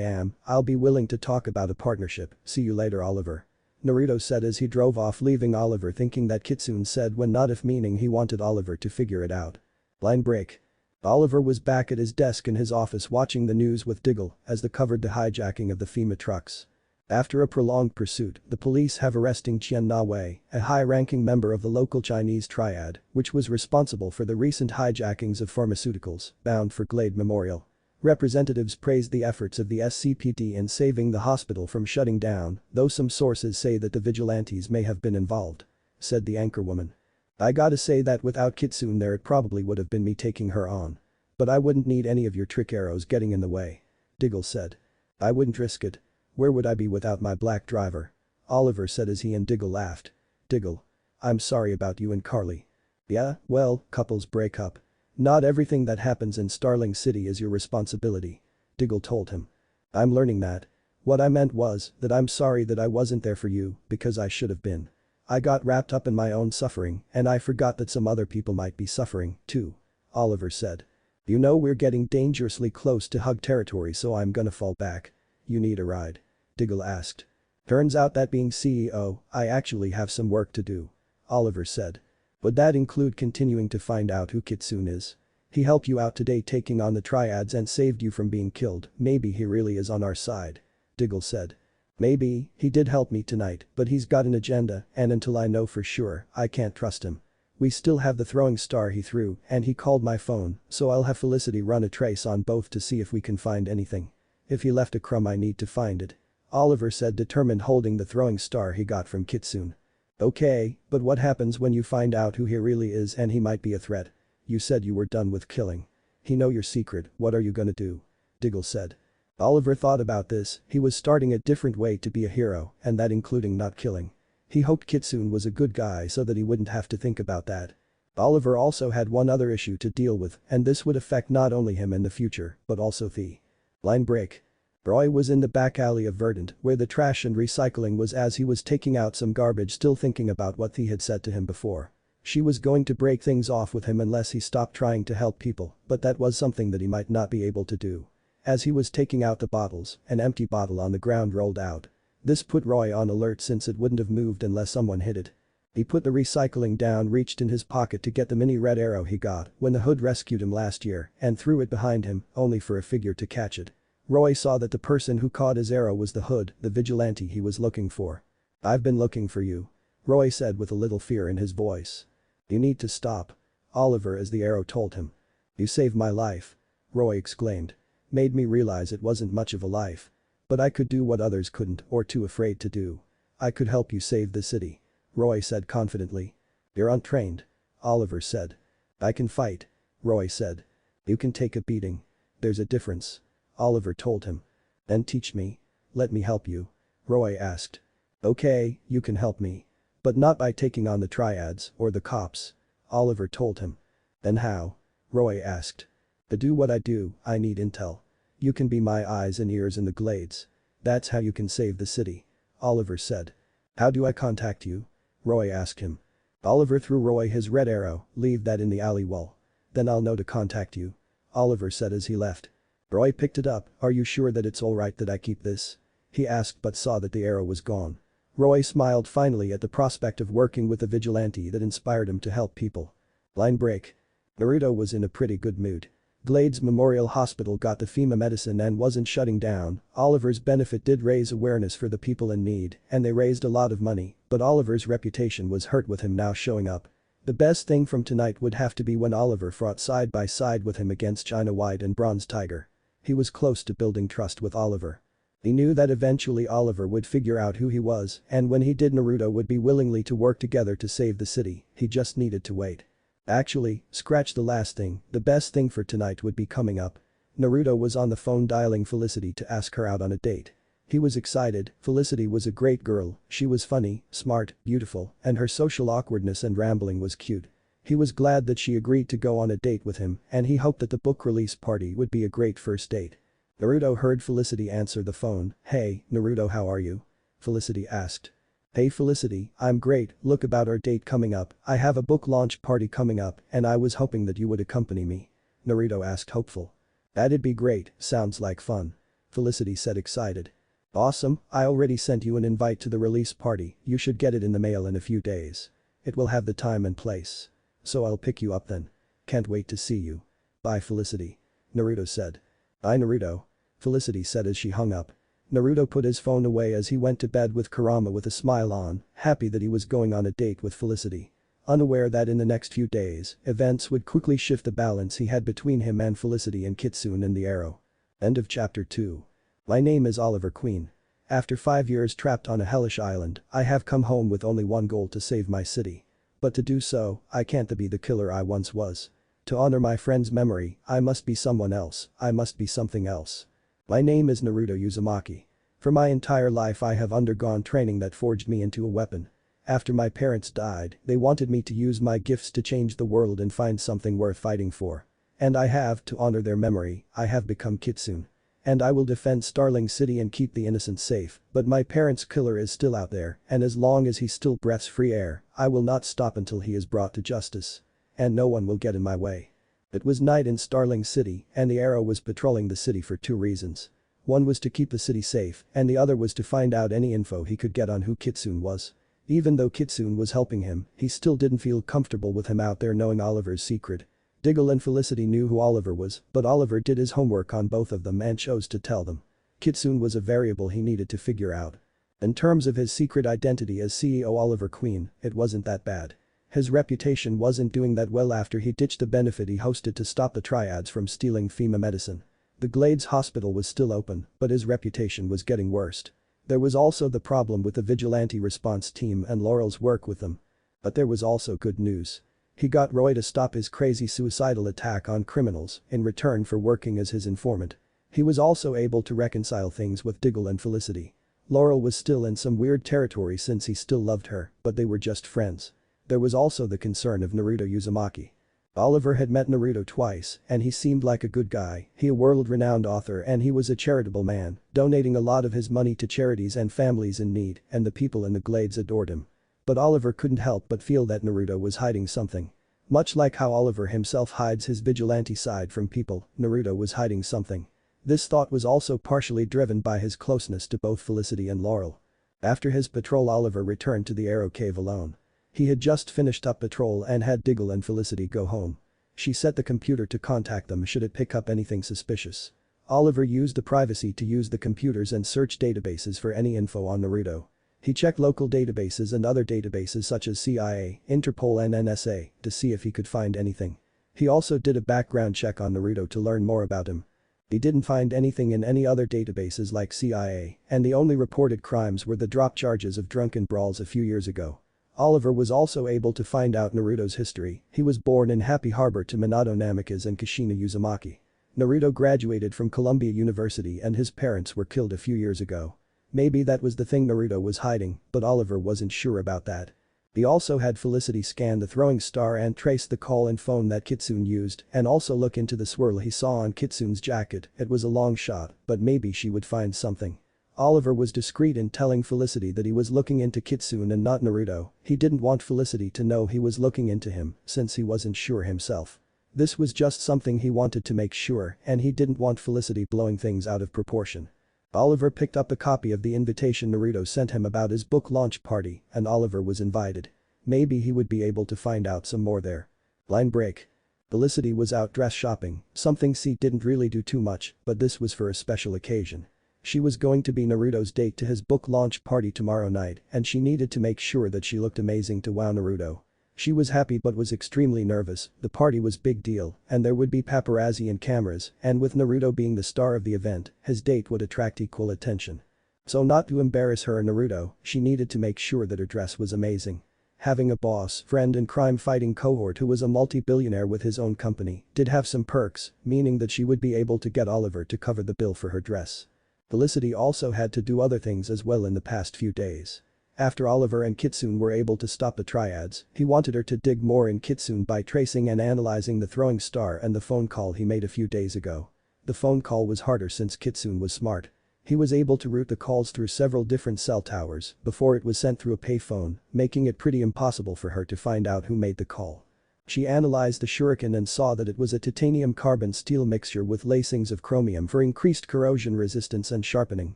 am, I'll be willing to talk about a partnership. See you later, Oliver," Naruto said as he drove off, leaving Oliver thinking that Kitsune said when not if, meaning he wanted Oliver to figure it out. Line break. Oliver was back at his desk in his office watching the news with Ghul as they covered the hijacking of the FEMA trucks. After a prolonged pursuit, the police have arresting Qian Na Wei, a high-ranking member of the local Chinese triad, which was responsible for the recent hijackings of pharmaceuticals, bound for Glade Memorial. Representatives praised the efforts of the SCPD in saving the hospital from shutting down, though some sources say that the vigilantes may have been involved, said the anchorwoman. "I gotta say that without Kitsune there, it probably would have been me taking her on. But I wouldn't need any of your trick arrows getting in the way," Ghul said. "I wouldn't risk it. Where would I be without my black driver?" Oliver said as he and Ghul laughed. "Ghul. I'm sorry about you and Carly." "Yeah, well, couples break up. Not everything that happens in Starling City is your responsibility," Ghul told him. "I'm learning that. What I meant was that I'm sorry that I wasn't there for you because I should have been. I got wrapped up in my own suffering and I forgot that some other people might be suffering, too," Oliver said. "You know, we're getting dangerously close to hug territory, so I'm gonna fall back. You need a ride?" Ghul asked. "Turns out that being CEO, I actually have some work to do," Oliver said. "Would that include continuing to find out who Kitsune is? He helped you out today taking on the triads and saved you from being killed. Maybe he really is on our side," Ghul said. "Maybe, he did help me tonight, but he's got an agenda and until I know for sure, I can't trust him. We still have the throwing star he threw and he called my phone, so I'll have Felicity run a trace on both to see if we can find anything. If he left a crumb, I need to find it," Oliver said, determined, holding the throwing star he got from Kitsune. "Okay, but what happens when you find out who he really is and he might be a threat? You said you were done with killing. He know your secret, what are you gonna do?" Ghul said. Oliver thought about this, he was starting a different way to be a hero, and that including not killing. He hoped Kitsune was a good guy so that he wouldn't have to think about that. Oliver also had one other issue to deal with, and this would affect not only him in the future, but also the line break. Roy was in the back alley of Verdant, where the trash and recycling was as he was taking out some garbage, still thinking about what Thea had said to him before. She was going to break things off with him unless he stopped trying to help people, but that was something that he might not be able to do. As he was taking out the bottles, an empty bottle on the ground rolled out. This put Roy on alert since it wouldn't have moved unless someone hit it. He put the recycling down, reached in his pocket to get the mini red arrow he got when the Hood rescued him last year, and threw it behind him, only for a figure to catch it. Roy saw that the person who caught his arrow was the Hood, the vigilante he was looking for. "I've been looking for you," Roy said with a little fear in his voice. "You need to stop." Oliver, as the arrow told him. "You saved my life," Roy exclaimed. "Made me realize it wasn't much of a life. But I could do what others couldn't or too afraid to do. I could help you save the city," Roy said confidently. "You're untrained," Oliver said. "I can fight," Roy said. "You can take a beating. There's a difference," Oliver told him. "Then teach me. Let me help you," Roy asked. "Okay, you can help me. But not by taking on the triads or the cops," Oliver told him. "Then how?" Roy asked. "To do what I do, I need intel. You can be my eyes and ears in the glades. That's how you can save the city," Oliver said. "How do I contact you?" Roy asked him. Oliver threw Roy his red arrow, "Leave that in the alley wall. Then I'll know to contact you," Oliver said as he left. Roy picked it up. "Are you sure that it's alright that I keep this?" he asked but saw that the arrow was gone. Roy smiled finally at the prospect of working with a vigilante that inspired him to help people. Line break. Naruto was in a pretty good mood. Glades Memorial Hospital got the FEMA medicine and wasn't shutting down. Oliver's benefit did raise awareness for the people in need, and they raised a lot of money, but Oliver's reputation was hurt with him now showing up. The best thing from tonight would have to be when Oliver fought side by side with him against China White and Bronze Tiger. He was close to building trust with Oliver. He knew that eventually Oliver would figure out who he was, and when he did, Naruto would be willingly to work together to save the city. He just needed to wait. Actually, scratch the last thing, the best thing for tonight would be coming up. Naruto was on the phone dialing Felicity to ask her out on a date. He was excited. Felicity was a great girl, she was funny, smart, beautiful, and her social awkwardness and rambling was cute. He was glad that she agreed to go on a date with him, and he hoped that the book release party would be a great first date. Naruto heard Felicity answer the phone. "Hey, Naruto, how are you?" Felicity asked. "Hey Felicity, I'm great, look about our date coming up, I have a book launch party coming up and I was hoping that you would accompany me," Naruto asked hopeful. "That'd be great, sounds like fun," Felicity said excited. "Awesome, I already sent you an invite to the release party, you should get it in the mail in a few days. It will have the time and place. So I'll pick you up then. Can't wait to see you. Bye Felicity," Naruto said. "Bye Naruto," Felicity said as she hung up. Naruto put his phone away as he went to bed with Kurama with a smile on, happy that he was going on a date with Felicity. Unaware that in the next few days, events would quickly shift the balance he had between him and Felicity and Kitsune and the arrow. End of chapter 2. My name is Oliver Queen. After 5 years trapped on a hellish island, I have come home with only one goal: to save my city. But to do so, I can't be the killer I once was. To honor my friend's memory, I must be someone else, I must be something else. My name is Naruto Uzumaki. For my entire life I have undergone training that forged me into a weapon. After my parents died, they wanted me to use my gifts to change the world and find something worth fighting for. And I have, to honor their memory, I have become Kitsune. And I will defend Starling City and keep the innocent safe, but my parents' killer is still out there, and as long as he still breathes free air, I will not stop until he is brought to justice. And no one will get in my way. It was night in Starling City, and the Arrow was patrolling the city for 2 reasons. One was to keep the city safe, and the other was to find out any info he could get on who Kitsune was. Even though Kitsune was helping him, he still didn't feel comfortable with him out there knowing Oliver's secret. Diggle and Felicity knew who Oliver was, but Oliver did his homework on both of them and chose to tell them. Kitsune was a variable he needed to figure out. In terms of his secret identity as CEO Oliver Queen, it wasn't that bad. His reputation wasn't doing that well after he ditched the benefit he hosted to stop the triads from stealing FEMA medicine. The Glades hospital was still open, but his reputation was getting worse. There was also the problem with the vigilante response team and Laurel's work with them. But there was also good news. He got Roy to stop his crazy suicidal attack on criminals in return for working as his informant. He was also able to reconcile things with Diggle and Felicity. Laurel was still in some weird territory since he still loved her, but they were just friends. There was also the concern of Naruto Uzumaki. Oliver had met Naruto twice, and he seemed like a good guy, he a world-renowned author and he was a charitable man, donating a lot of his money to charities and families in need, and the people in the glades adored him. But Oliver couldn't help but feel that Naruto was hiding something. Much like how Oliver himself hides his vigilante side from people, Naruto was hiding something. This thought was also partially driven by his closeness to both Felicity and Laurel. After his patrol, Oliver returned to the Arrow Cave alone. He had just finished up patrol and had Diggle and Felicity go home. She set the computer to contact them should it pick up anything suspicious. Oliver used the privacy to use the computers and search databases for any info on Naruto. He checked local databases and other databases such as CIA, Interpol and NSA to see if he could find anything. He also did a background check on Naruto to learn more about him. He didn't find anything in any other databases like CIA, and the only reported crimes were the drop charges of drunken brawls a few years ago. Oliver was also able to find out Naruto's history. He was born in Happy Harbor to Minato Namikaze and Kushina Uzumaki. Naruto graduated from Columbia University and his parents were killed a few years ago. Maybe that was the thing Naruto was hiding, but Oliver wasn't sure about that. He also had Felicity scan the throwing star and trace the call and phone that Kitsune used and also look into the swirl he saw on Kitsune's jacket. It was a long shot, but maybe she would find something. Oliver was discreet in telling Felicity that he was looking into Kitsune and not Naruto. He didn't want Felicity to know he was looking into him since he wasn't sure himself. This was just something he wanted to make sure and he didn't want Felicity blowing things out of proportion. Oliver picked up a copy of the invitation Naruto sent him about his book launch party and Oliver was invited. Maybe he would be able to find out some more there. Line break. Felicity was out dress shopping, something she didn't really do too much, but this was for a special occasion. She was going to be Naruto's date to his book launch party tomorrow night and she needed to make sure that she looked amazing to wow Naruto. She was happy but was extremely nervous, the party was big deal and there would be paparazzi and cameras and with Naruto being the star of the event, his date would attract equal attention. So not to embarrass her and Naruto, she needed to make sure that her dress was amazing. Having a boss, friend and crime-fighting cohort who was a multi-billionaire with his own company did have some perks, meaning that she would be able to get Oliver to cover the bill for her dress. Felicity also had to do other things as well in the past few days. After Oliver and Kitsune were able to stop the triads, he wanted her to dig more in Kitsune by tracing and analyzing the throwing star and the phone call he made a few days ago. The phone call was harder since Kitsune was smart. He was able to route the calls through several different cell towers before it was sent through a payphone, making it pretty impossible for her to find out who made the call. She analyzed the shuriken and saw that it was a titanium carbon steel mixture with lacings of chromium for increased corrosion resistance and sharpening,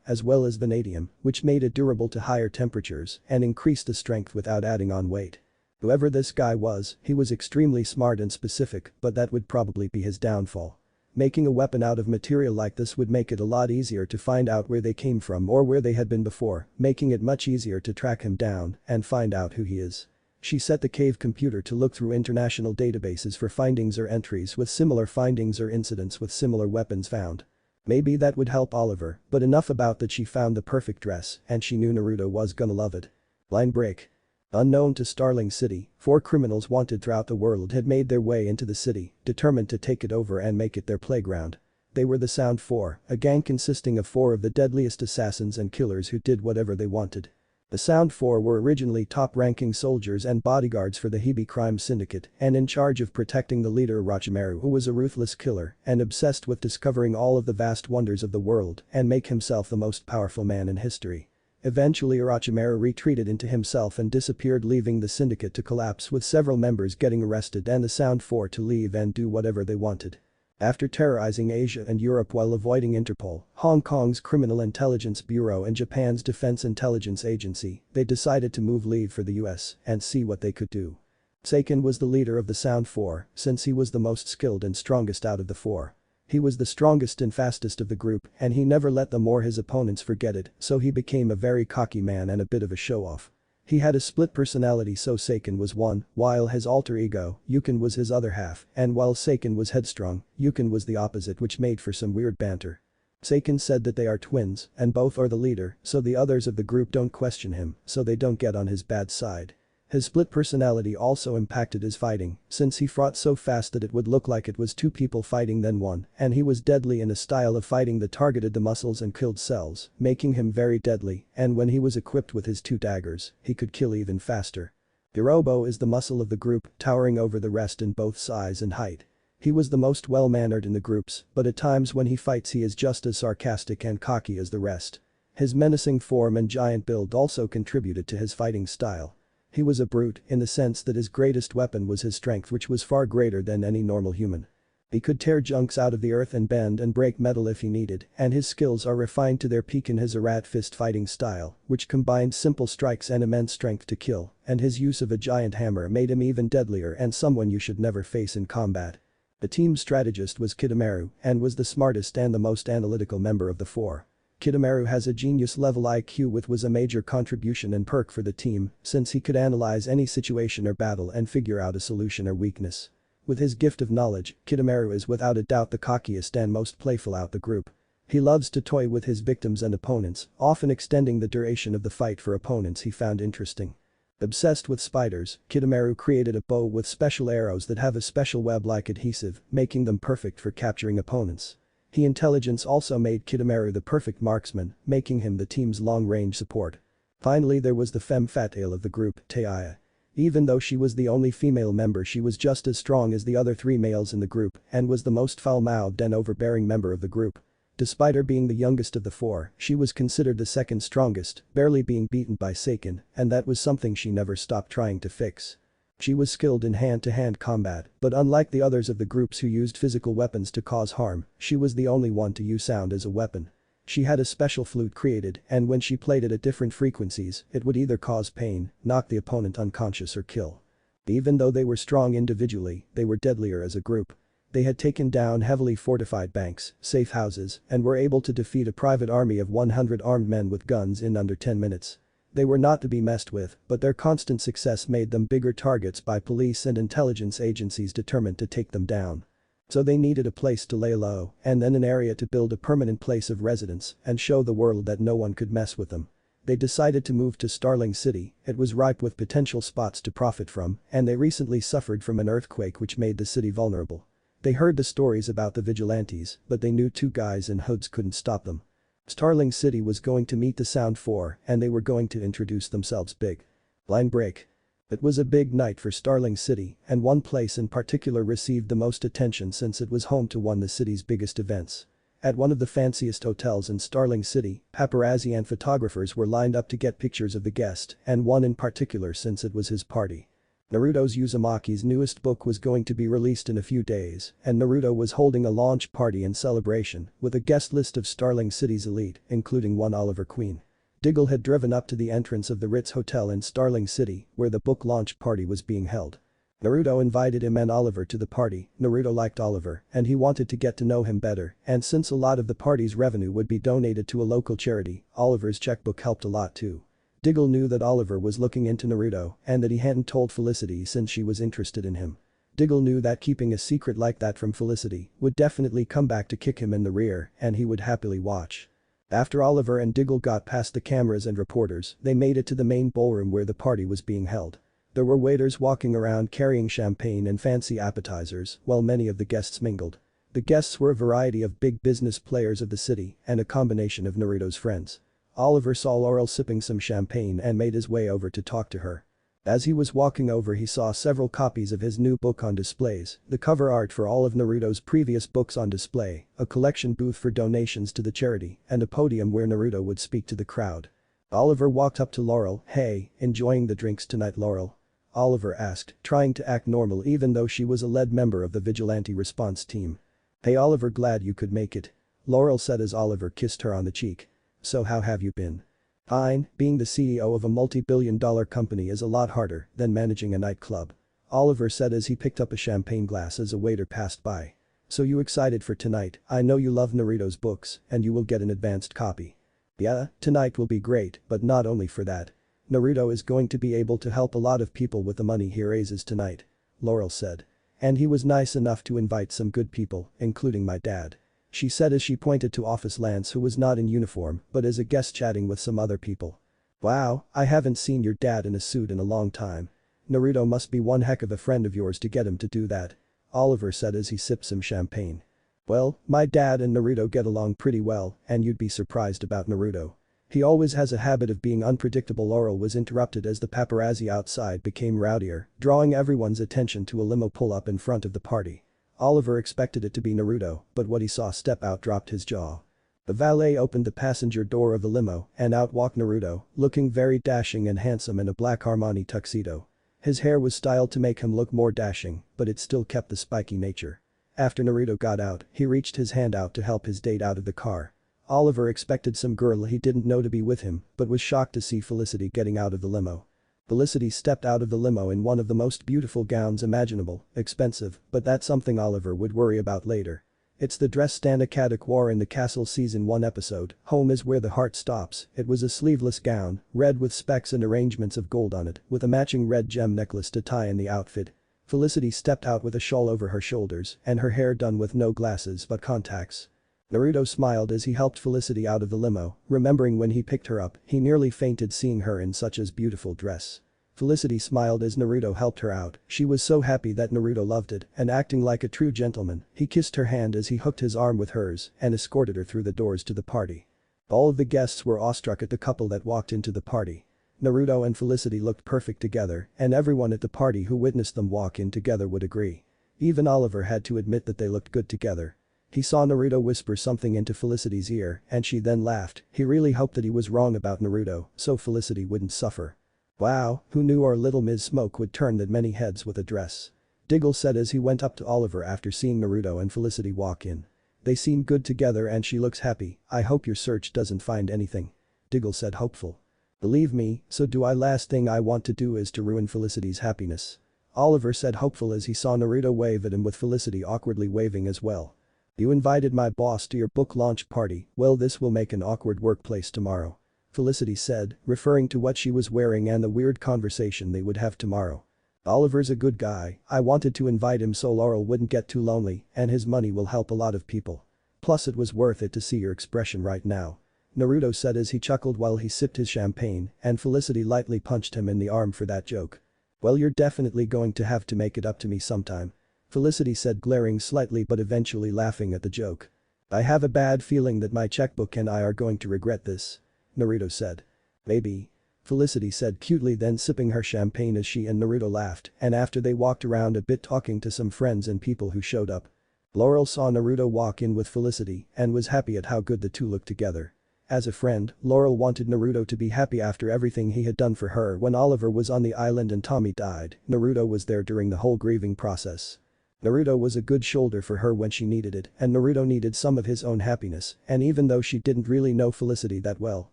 as well as vanadium, which made it durable to higher temperatures and increased the strength without adding on weight. Whoever this guy was, he was extremely smart and specific, but that would probably be his downfall. Making a weapon out of material like this would make it a lot easier to find out where they came from or where they had been before, making it much easier to track him down and find out who he is. She set the cave computer to look through international databases for findings or entries with similar findings or incidents with similar weapons found. Maybe that would help Oliver, but enough about that she found the perfect dress and she knew Naruto was gonna love it. Line break. Unknown to Starling City, 4 criminals wanted throughout the world had made their way into the city, determined to take it over and make it their playground. They were the Sound 4, a gang consisting of 4 of the deadliest assassins and killers who did whatever they wanted. The Sound 4 were originally top-ranking soldiers and bodyguards for the Hibi crime syndicate and in charge of protecting the leader Orochimaru, who was a ruthless killer and obsessed with discovering all of the vast wonders of the world and make himself the most powerful man in history. Eventually Orochimaru retreated into himself and disappeared, leaving the syndicate to collapse with several members getting arrested and the Sound 4 to leave and do whatever they wanted. After terrorizing Asia and Europe while avoiding Interpol, Hong Kong's Criminal Intelligence Bureau and Japan's Defense Intelligence Agency, they decided to move leave for the US and see what they could do. Seiken was the leader of the Sound 4 since he was the most skilled and strongest out of the 4. He was the strongest and fastest of the group and he never let them or his opponents forget it, so he became a very cocky man and a bit of a show-off. He had a split personality, so Seiken was one, while his alter ego, Yuken, was his other half, and while Seiken was headstrong, Yuken was the opposite, which made for some weird banter. Seiken said that they are twins and both are the leader, so the others of the group don't question him, so they don't get on his bad side. His split personality also impacted his fighting, since he fought so fast that it would look like it was two people fighting then one, and he was deadly in a style of fighting that targeted the muscles and killed cells, making him very deadly, and when he was equipped with his two daggers, he could kill even faster. Hirobo is the muscle of the group, towering over the rest in both size and height. He was the most well-mannered in the groups, but at times when he fights he is just as sarcastic and cocky as the rest. His menacing form and giant build also contributed to his fighting style. He was a brute in the sense that his greatest weapon was his strength, which was far greater than any normal human. He could tear junks out of the earth and bend and break metal if he needed, and his skills are refined to their peak in his Arat fist fighting style, which combined simple strikes and immense strength to kill, and his use of a giant hammer made him even deadlier and someone you should never face in combat. The team's strategist was Kidomaru and was the smartest and the most analytical member of the four. Kidomaru has a genius-level IQ, which was a major contribution and perk for the team, since he could analyze any situation or battle and figure out a solution or weakness. With his gift of knowledge, Kidomaru is without a doubt the cockiest and most playful out the group. He loves to toy with his victims and opponents, often extending the duration of the fight for opponents he found interesting. Obsessed with spiders, Kidomaru created a bow with special arrows that have a special web-like adhesive, making them perfect for capturing opponents. His intelligence also made Kidomaru the perfect marksman, making him the team's long-range support. Finally, there was the femme fatale of the group, Taiya. Even though she was the only female member, she was just as strong as the other three males in the group and was the most foul-mouthed and overbearing member of the group. Despite her being the youngest of the four, she was considered the second strongest, barely being beaten by Seiken, and that was something she never stopped trying to fix. She was skilled in hand-to-hand combat, but unlike the others of the groups who used physical weapons to cause harm, she was the only one to use sound as a weapon. She had a special flute created, and when she played it at different frequencies, it would either cause pain, knock the opponent unconscious or kill. Even though they were strong individually, they were deadlier as a group. They had taken down heavily fortified banks, safe houses, and were able to defeat a private army of 100 armed men with guns in under 10 minutes. They were not to be messed with, but their constant success made them bigger targets by police and intelligence agencies determined to take them down. So they needed a place to lay low, and then an area to build a permanent place of residence and show the world that no one could mess with them. They decided to move to Starling City. It was ripe with potential spots to profit from, and they recently suffered from an earthquake which made the city vulnerable. They heard the stories about the vigilantes, but they knew two guys in hoods couldn't stop them. Starling City was going to meet the Sound 4 and they were going to introduce themselves big. Line break. It was a big night for Starling City, and one place in particular received the most attention since it was home to one of the city's biggest events. At one of the fanciest hotels in Starling City, paparazzi and photographers were lined up to get pictures of the guest, and one in particular since it was his party. Naruto's Uzumaki's newest book was going to be released in a few days, and Naruto was holding a launch party in celebration with a guest list of Starling City's elite, including one Oliver Queen. Ghul had driven up to the entrance of the Ritz Hotel in Starling City, where the book launch party was being held. Naruto invited him and Oliver to the party. Naruto liked Oliver, and he wanted to get to know him better, and since a lot of the party's revenue would be donated to a local charity, Oliver's checkbook helped a lot too. Ghul knew that Oliver was looking into Naruto and that he hadn't told Felicity since she was interested in him. Ghul knew that keeping a secret like that from Felicity would definitely come back to kick him in the rear, and he would happily watch. After Oliver and Ghul got past the cameras and reporters, they made it to the main ballroom where the party was being held. There were waiters walking around carrying champagne and fancy appetizers while many of the guests mingled. The guests were a variety of big business players of the city and a combination of Naruto's friends. Oliver saw Laurel sipping some champagne and made his way over to talk to her. As he was walking over, he saw several copies of his new book on displays, the cover art for all of Naruto's previous books on display, a collection booth for donations to the charity, and a podium where Naruto would speak to the crowd. Oliver walked up to Laurel. "Hey, enjoying the drinks tonight, Laurel?" Oliver asked, trying to act normal even though she was a lead member of the vigilante response team. "Hey Oliver, glad you could make it," Laurel said as Oliver kissed her on the cheek. "So how have you been?" "Fine, being the CEO of a multi-billion-dollar company is a lot harder than managing a nightclub," Oliver said as he picked up a champagne glass as a waiter passed by. "So you excited for tonight? I know you love Naruto's books and you will get an advanced copy." "Yeah, tonight will be great, but not only for that. Naruto is going to be able to help a lot of people with the money he raises tonight," Laurel said. "And he was nice enough to invite some good people, including my dad," she said as she pointed to Office Lance, who was not in uniform but as a guest chatting with some other people. "Wow, I haven't seen your dad in a suit in a long time." Naruto must be one heck of a friend of yours to get him to do that. Oliver said as he sipped some champagne. Well, my dad and Naruto get along pretty well, and you'd be surprised about Naruto. He always has a habit of being unpredictable. Laurel was interrupted as the paparazzi outside became rowdier, drawing everyone's attention to a limo pull up in front of the party. Oliver expected it to be Naruto, but what he saw step out dropped his jaw. The valet opened the passenger door of the limo, and out walked Naruto, looking very dashing and handsome in a black Armani tuxedo. His hair was styled to make him look more dashing, but it still kept the spiky nature. After Naruto got out, he reached his hand out to help his date out of the car. Oliver expected some girl he didn't know to be with him, but was shocked to see Felicity getting out of the limo. Felicity stepped out of the limo in one of the most beautiful gowns imaginable, expensive, but that's something Oliver would worry about later. It's the dress Stana Kadak wore in the Castle Season 1 episode, Home is Where the Heart Stops. It was a sleeveless gown, red with specks and arrangements of gold on it, with a matching red gem necklace to tie in the outfit. Felicity stepped out with a shawl over her shoulders and her hair done with no glasses but contacts. Naruto smiled as he helped Felicity out of the limo, remembering when he picked her up, he nearly fainted seeing her in such a beautiful dress. Felicity smiled as Naruto helped her out, she was so happy that Naruto loved it, and acting like a true gentleman, he kissed her hand as he hooked his arm with hers and escorted her through the doors to the party. All of the guests were awestruck at the couple that walked into the party. Naruto and Felicity looked perfect together, and everyone at the party who witnessed them walk in together would agree. Even Oliver had to admit that they looked good together. He saw Naruto whisper something into Felicity's ear and she then laughed. He really hoped that he was wrong about Naruto, so Felicity wouldn't suffer. Wow, who knew our little Ms. Smoke would turn that many heads with a dress? Diggle said as he went up to Oliver after seeing Naruto and Felicity walk in. They seem good together and she looks happy, I hope your search doesn't find anything. Diggle said hopeful. Believe me, so do I. Last thing I want to do is to ruin Felicity's happiness. Oliver said hopeful as he saw Naruto wave at him with Felicity awkwardly waving as well. You invited my boss to your book launch party, well this will make an awkward workplace tomorrow. Felicity said, referring to what she was wearing and the weird conversation they would have tomorrow. Oliver's a good guy, I wanted to invite him so Laurel wouldn't get too lonely and his money will help a lot of people. Plus it was worth it to see your expression right now. Naruto said as he chuckled while he sipped his champagne and Felicity lightly punched him in the arm for that joke. Well you're definitely going to have to make it up to me sometime. Felicity said glaring slightly but eventually laughing at the joke. I have a bad feeling that my checkbook and I are going to regret this. Naruto said. Maybe. Felicity said cutely then sipping her champagne as she and Naruto laughed and after they walked around a bit talking to some friends and people who showed up. Laurel saw Naruto walk in with Felicity and was happy at how good the two looked together. As a friend, Laurel wanted Naruto to be happy after everything he had done for her when Oliver was on the island and Tommy died. Naruto was there during the whole grieving process. Naruto was a good shoulder for her when she needed it and Naruto needed some of his own happiness and even though she didn't really know Felicity that well,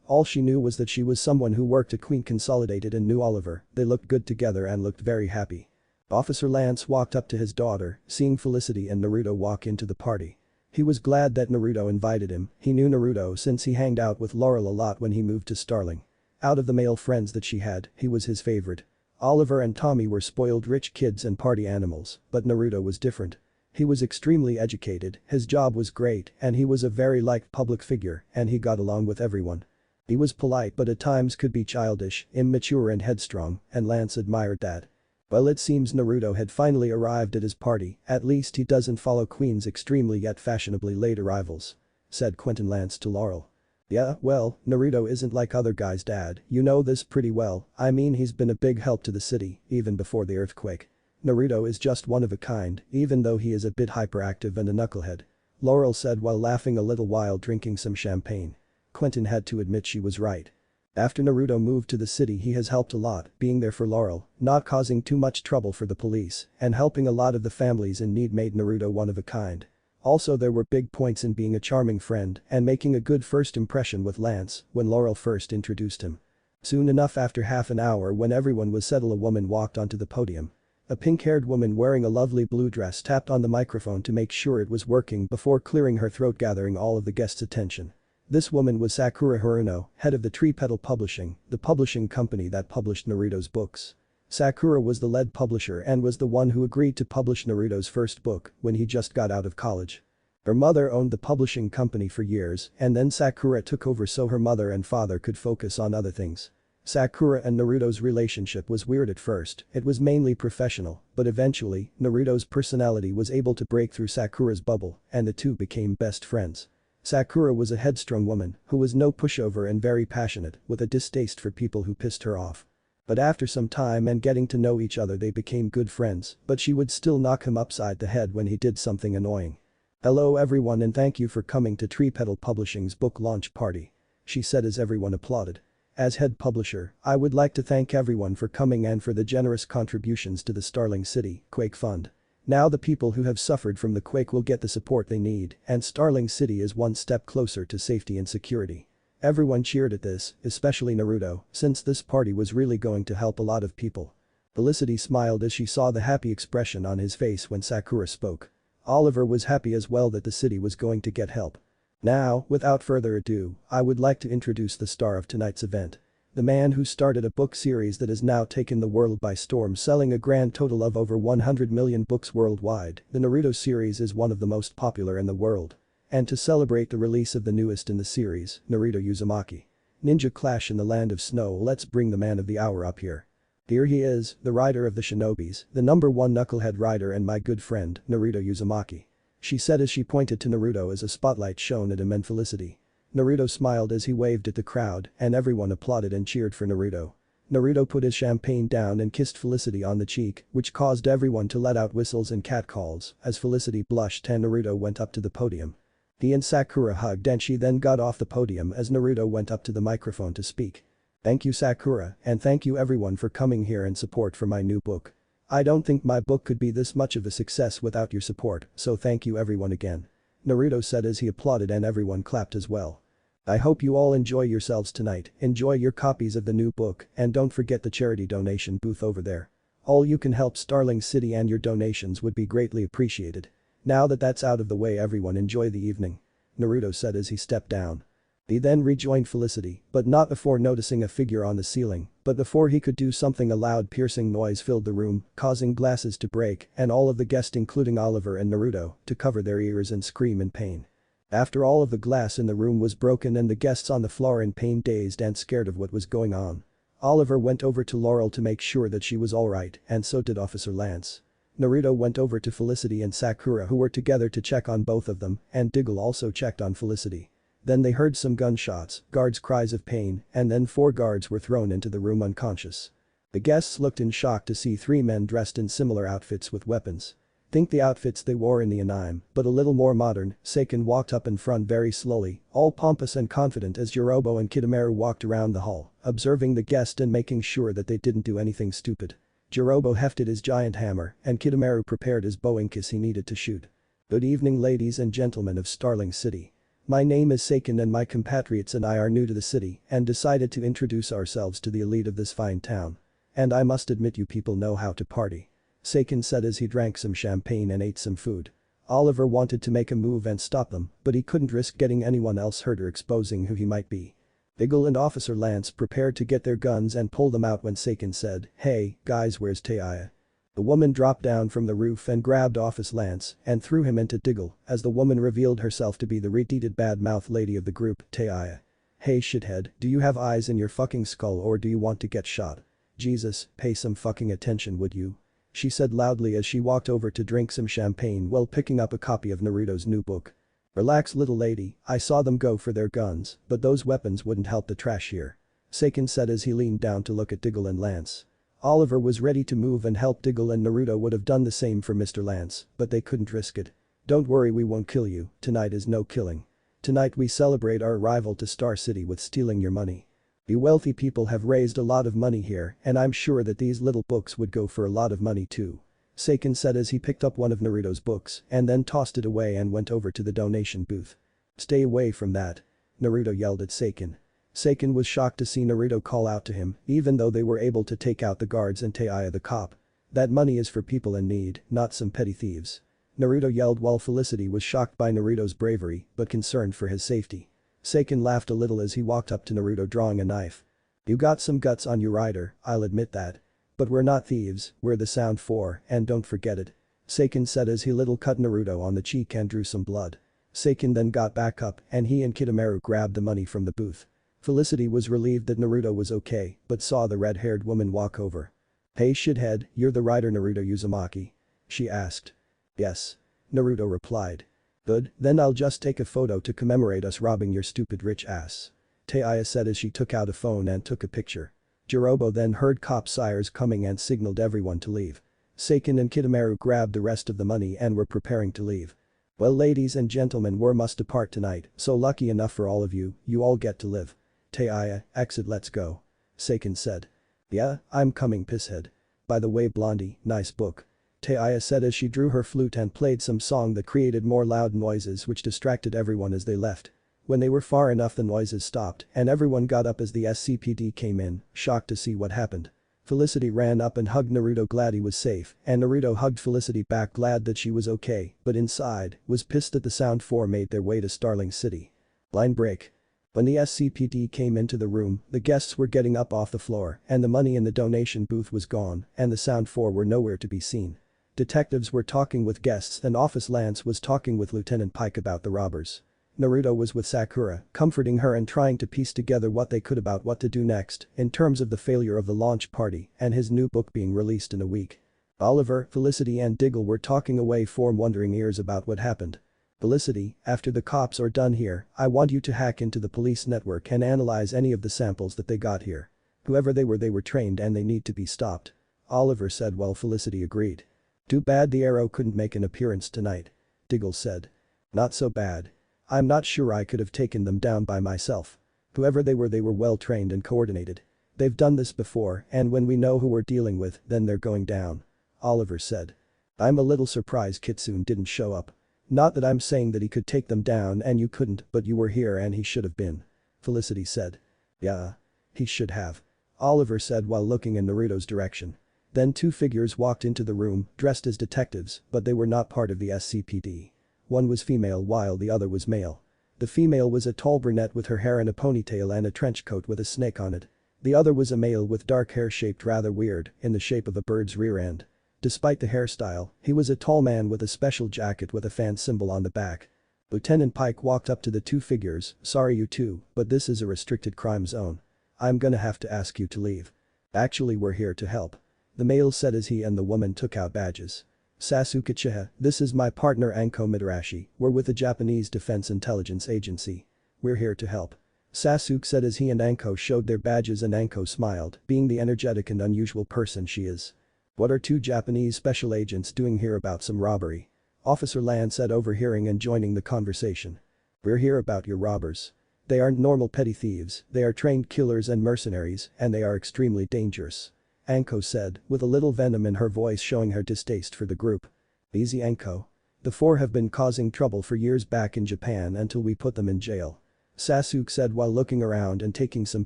all she knew was that she was someone who worked at Queen Consolidated and knew Oliver, they looked good together and looked very happy. Officer Lance walked up to his daughter, seeing Felicity and Naruto walk into the party. He was glad that Naruto invited him, he knew Naruto since he hanged out with Laurel a lot when he moved to Starling. Out of the male friends that she had, he was his favorite. Oliver and Tommy were spoiled rich kids and party animals, but Naruto was different. He was extremely educated, his job was great and he was a very liked public figure and he got along with everyone. He was polite but at times could be childish, immature and headstrong, and Lance admired that. Well it seems Naruto had finally arrived at his party, at least he doesn't follow Queen's extremely yet fashionably late arrivals. Said Quentin Lance to Laurel. Yeah, well, Naruto isn't like other guys dad, you know this pretty well, I mean he's been a big help to the city, even before the earthquake. Naruto is just one of a kind, even though he is a bit hyperactive and a knucklehead. Laurel said while laughing a little while drinking some champagne. Quentin had to admit she was right. After Naruto moved to the city he has helped a lot, being there for Laurel, not causing too much trouble for the police, and helping a lot of the families in need made Naruto one of a kind. Also there were big points in being a charming friend and making a good first impression with Lance when Laurel first introduced him. Soon enough after half an hour when everyone was settled a woman walked onto the podium. A pink-haired woman wearing a lovely blue dress tapped on the microphone to make sure it was working before clearing her throat gathering all of the guests' attention. This woman was Sakura Haruno, head of the Tree Petal Publishing, the publishing company that published Naruto's books. Sakura was the lead publisher and was the one who agreed to publish Naruto's first book when he just got out of college. Her mother owned the publishing company for years and then Sakura took over so her mother and father could focus on other things. Sakura and Naruto's relationship was weird at first, it was mainly professional, but eventually, Naruto's personality was able to break through Sakura's bubble, and the two became best friends. Sakura was a headstrong woman who was no pushover and very passionate, with a distaste for people who pissed her off. But after some time and getting to know each other they became good friends, but she would still knock him upside the head when he did something annoying. "Hello everyone and thank you for coming to Tree Petal Publishing's book launch party," she said as everyone applauded. "As head publisher, I would like to thank everyone for coming and for the generous contributions to the Starling City Quake Fund. Now the people who have suffered from the quake will get the support they need, and Starling City is one step closer to safety and security." Everyone cheered at this, especially Naruto, since this party was really going to help a lot of people. Felicity smiled as she saw the happy expression on his face when Sakura spoke. Oliver was happy as well that the city was going to get help. Now, without further ado, I would like to introduce the star of tonight's event. The man who started a book series that has now taken the world by storm, selling a grand total of over 100 million books worldwide. The Naruto series is one of the most popular in the world. And to celebrate the release of the newest in the series, Naruto Uzumaki. Ninja Clash in the Land of Snow. Let's bring the man of the hour up here. Here he is, the rider of the Shinobis, the #1 knucklehead rider and my good friend, Naruto Uzumaki. She said as she pointed to Naruto as a spotlight shone at him and Felicity. Naruto smiled as he waved at the crowd and everyone applauded and cheered for Naruto. Naruto put his champagne down and kissed Felicity on the cheek, which caused everyone to let out whistles and catcalls as Felicity blushed and Naruto went up to the podium. He and Sakura hugged and she then got off the podium as Naruto went up to the microphone to speak. "Thank you Sakura and thank you everyone for coming here and support for my new book. I don't think my book could be this much of a success without your support, so thank you everyone again," Naruto said as he applauded and everyone clapped as well. "I hope you all enjoy yourselves tonight, enjoy your copies of the new book and don't forget the charity donation booth over there. All you can help Starling City and your donations would be greatly appreciated. Now that that's out of the way everyone enjoy the evening," Naruto said as he stepped down. He then rejoined Felicity, but not before noticing a figure on the ceiling, but before he could do something a loud piercing noise filled the room, causing glasses to break and all of the guests including Oliver and Naruto to cover their ears and scream in pain. After all of the glass in the room was broken and the guests on the floor in pain dazed and scared of what was going on, Oliver went over to Laurel to make sure that she was alright and so did Officer Lance. Naruto went over to Felicity and Sakura who were together to check on both of them and Ghul also checked on Felicity. Then they heard some gunshots, guards' cries of pain, and then 4 guards were thrown into the room unconscious. The guests looked in shock to see 3 men dressed in similar outfits with weapons. Think the outfits they wore in the anime, but a little more modern. Seiken walked up in front very slowly, all pompous and confident as Jirobo and Kidomaru walked around the hall, observing the guest and making sure that they didn't do anything stupid. Jirobo hefted his giant hammer and Kidomaru prepared his bow in case he needed to shoot. "Good evening ladies and gentlemen of Starling City. My name is Seiken and my compatriots and I are new to the city and decided to introduce ourselves to the elite of this fine town. And I must admit you people know how to party," Seiken said as he drank some champagne and ate some food. Oliver wanted to make a move and stop them, but he couldn't risk getting anyone else hurt or exposing who he might be. Ghul and Officer Lance prepared to get their guns and pull them out when Seiken said, "Hey, guys, where's Taiya?" The woman dropped down from the roof and grabbed Officer Lance and threw him into Ghul as the woman revealed herself to be the retarded bad-mouth lady of the group, Taiya. "Hey shithead, do you have eyes in your fucking skull or do you want to get shot? Jesus, pay some fucking attention would you?" she said loudly as she walked over to drink some champagne while picking up a copy of Naruto's new book. "Relax little lady, I saw them go for their guns, but those weapons wouldn't help the trash here," Seiken said as he leaned down to look at Ghul and Lance. Oliver was ready to move and help Ghul and Naruto would have done the same for Mr. Lance, but they couldn't risk it. "Don't worry we won't kill you, tonight is no killing. Tonight we celebrate our arrival to Star City with stealing your money. You wealthy people have raised a lot of money here and I'm sure that these little books would go for a lot of money too," Seiken said as he picked up one of Naruto's books and then tossed it away and went over to the donation booth. "Stay away from that," Naruto yelled at Seiken. Seiken was shocked to see Naruto call out to him even though they were able to take out the guards and Taiya the cop. "That money is for people in need, not some petty thieves," Naruto yelled while Felicity was shocked by Naruto's bravery but concerned for his safety. Seiken laughed a little as he walked up to Naruto drawing a knife. "You got some guts on you rider, I'll admit that. But we're not thieves, we're the Sound 4 and don't forget it," Seiken said as he little cut Naruto on the cheek and drew some blood. Seiken then got back up and he and Kidomaru grabbed the money from the booth. Felicity was relieved that Naruto was okay, but saw the red-haired woman walk over. "Hey shithead, you're the writer Naruto Uzumaki?" she asked. "Yes." Naruto replied. "Good, then I'll just take a photo to commemorate us robbing your stupid rich ass." Taiya said as she took out a phone and took a picture. Jirobo then heard cop sirens coming and signaled everyone to leave. Seiken and Kitamaru grabbed the rest of the money and were preparing to leave. "Well ladies and gentlemen, we must depart tonight, so lucky enough for all of you, you all get to live." Taiya, exit, let's go. Seiken said. "Yeah, I'm coming pisshead. By the way Blondie, nice book." Taiya said as she drew her flute and played some song that created more loud noises which distracted everyone as they left. When they were far enough the noises stopped and everyone got up as the SCPD came in, shocked to see what happened. Felicity ran up and hugged Naruto glad he was safe and Naruto hugged Felicity back glad that she was okay, but inside, was pissed that the Sound 4 made their way to Starling City. Line break. When the SCPD came into the room, the guests were getting up off the floor and the money in the donation booth was gone and the Sound 4 were nowhere to be seen. Detectives were talking with guests and Officer Lance was talking with Lieutenant Pike about the robbers. Naruto was with Sakura, comforting her and trying to piece together what they could about what to do next in terms of the failure of the launch party and his new book being released in a week. Oliver, Felicity and Diggle were talking away from wondering ears about what happened. "Felicity, after the cops are done here, I want you to hack into the police network and analyze any of the samples that they got here. Whoever they were trained and they need to be stopped." Oliver said while Felicity agreed. "Too bad the Arrow couldn't make an appearance tonight." Diggle said. "Not so bad. I'm not sure I could have taken them down by myself. Whoever they were well trained and coordinated. They've done this before and when we know who we're dealing with, then they're going down." Oliver said. "I'm a little surprised Kitsune didn't show up. Not that I'm saying that he could take them down and you couldn't, but you were here and he should have been." Felicity said. "Yeah. He should have." Oliver said while looking in Naruto's direction. Then two figures walked into the room, dressed as detectives, but they were not part of the SCPD. One was female while the other was male. The female was a tall brunette with her hair in a ponytail and a trench coat with a snake on it. The other was a male with dark hair shaped rather weird, in the shape of a bird's rear end. Despite the hairstyle, he was a tall man with a special jacket with a fan symbol on the back. Lieutenant Pike walked up to the two figures. "Sorry you two, but this is a restricted crime zone. I'm gonna have to ask you to leave. Actually we're here to help." The male said as he and the woman took out badges. "Sasuke Chiha, this is my partner Anko Mitarashi, we're with the Japanese Defense Intelligence Agency. We're here to help." Sasuke said as he and Anko showed their badges and Anko smiled, being the energetic and unusual person she is. "What are two Japanese special agents doing here about some robbery?" Officer Lan said overhearing and joining the conversation. "We're here about your robbers. They aren't normal petty thieves, they are trained killers and mercenaries and they are extremely dangerous." Anko said, with a little venom in her voice showing her distaste for the group. "Easy Anko. The four have been causing trouble for years back in Japan until we put them in jail." Sasuke said while looking around and taking some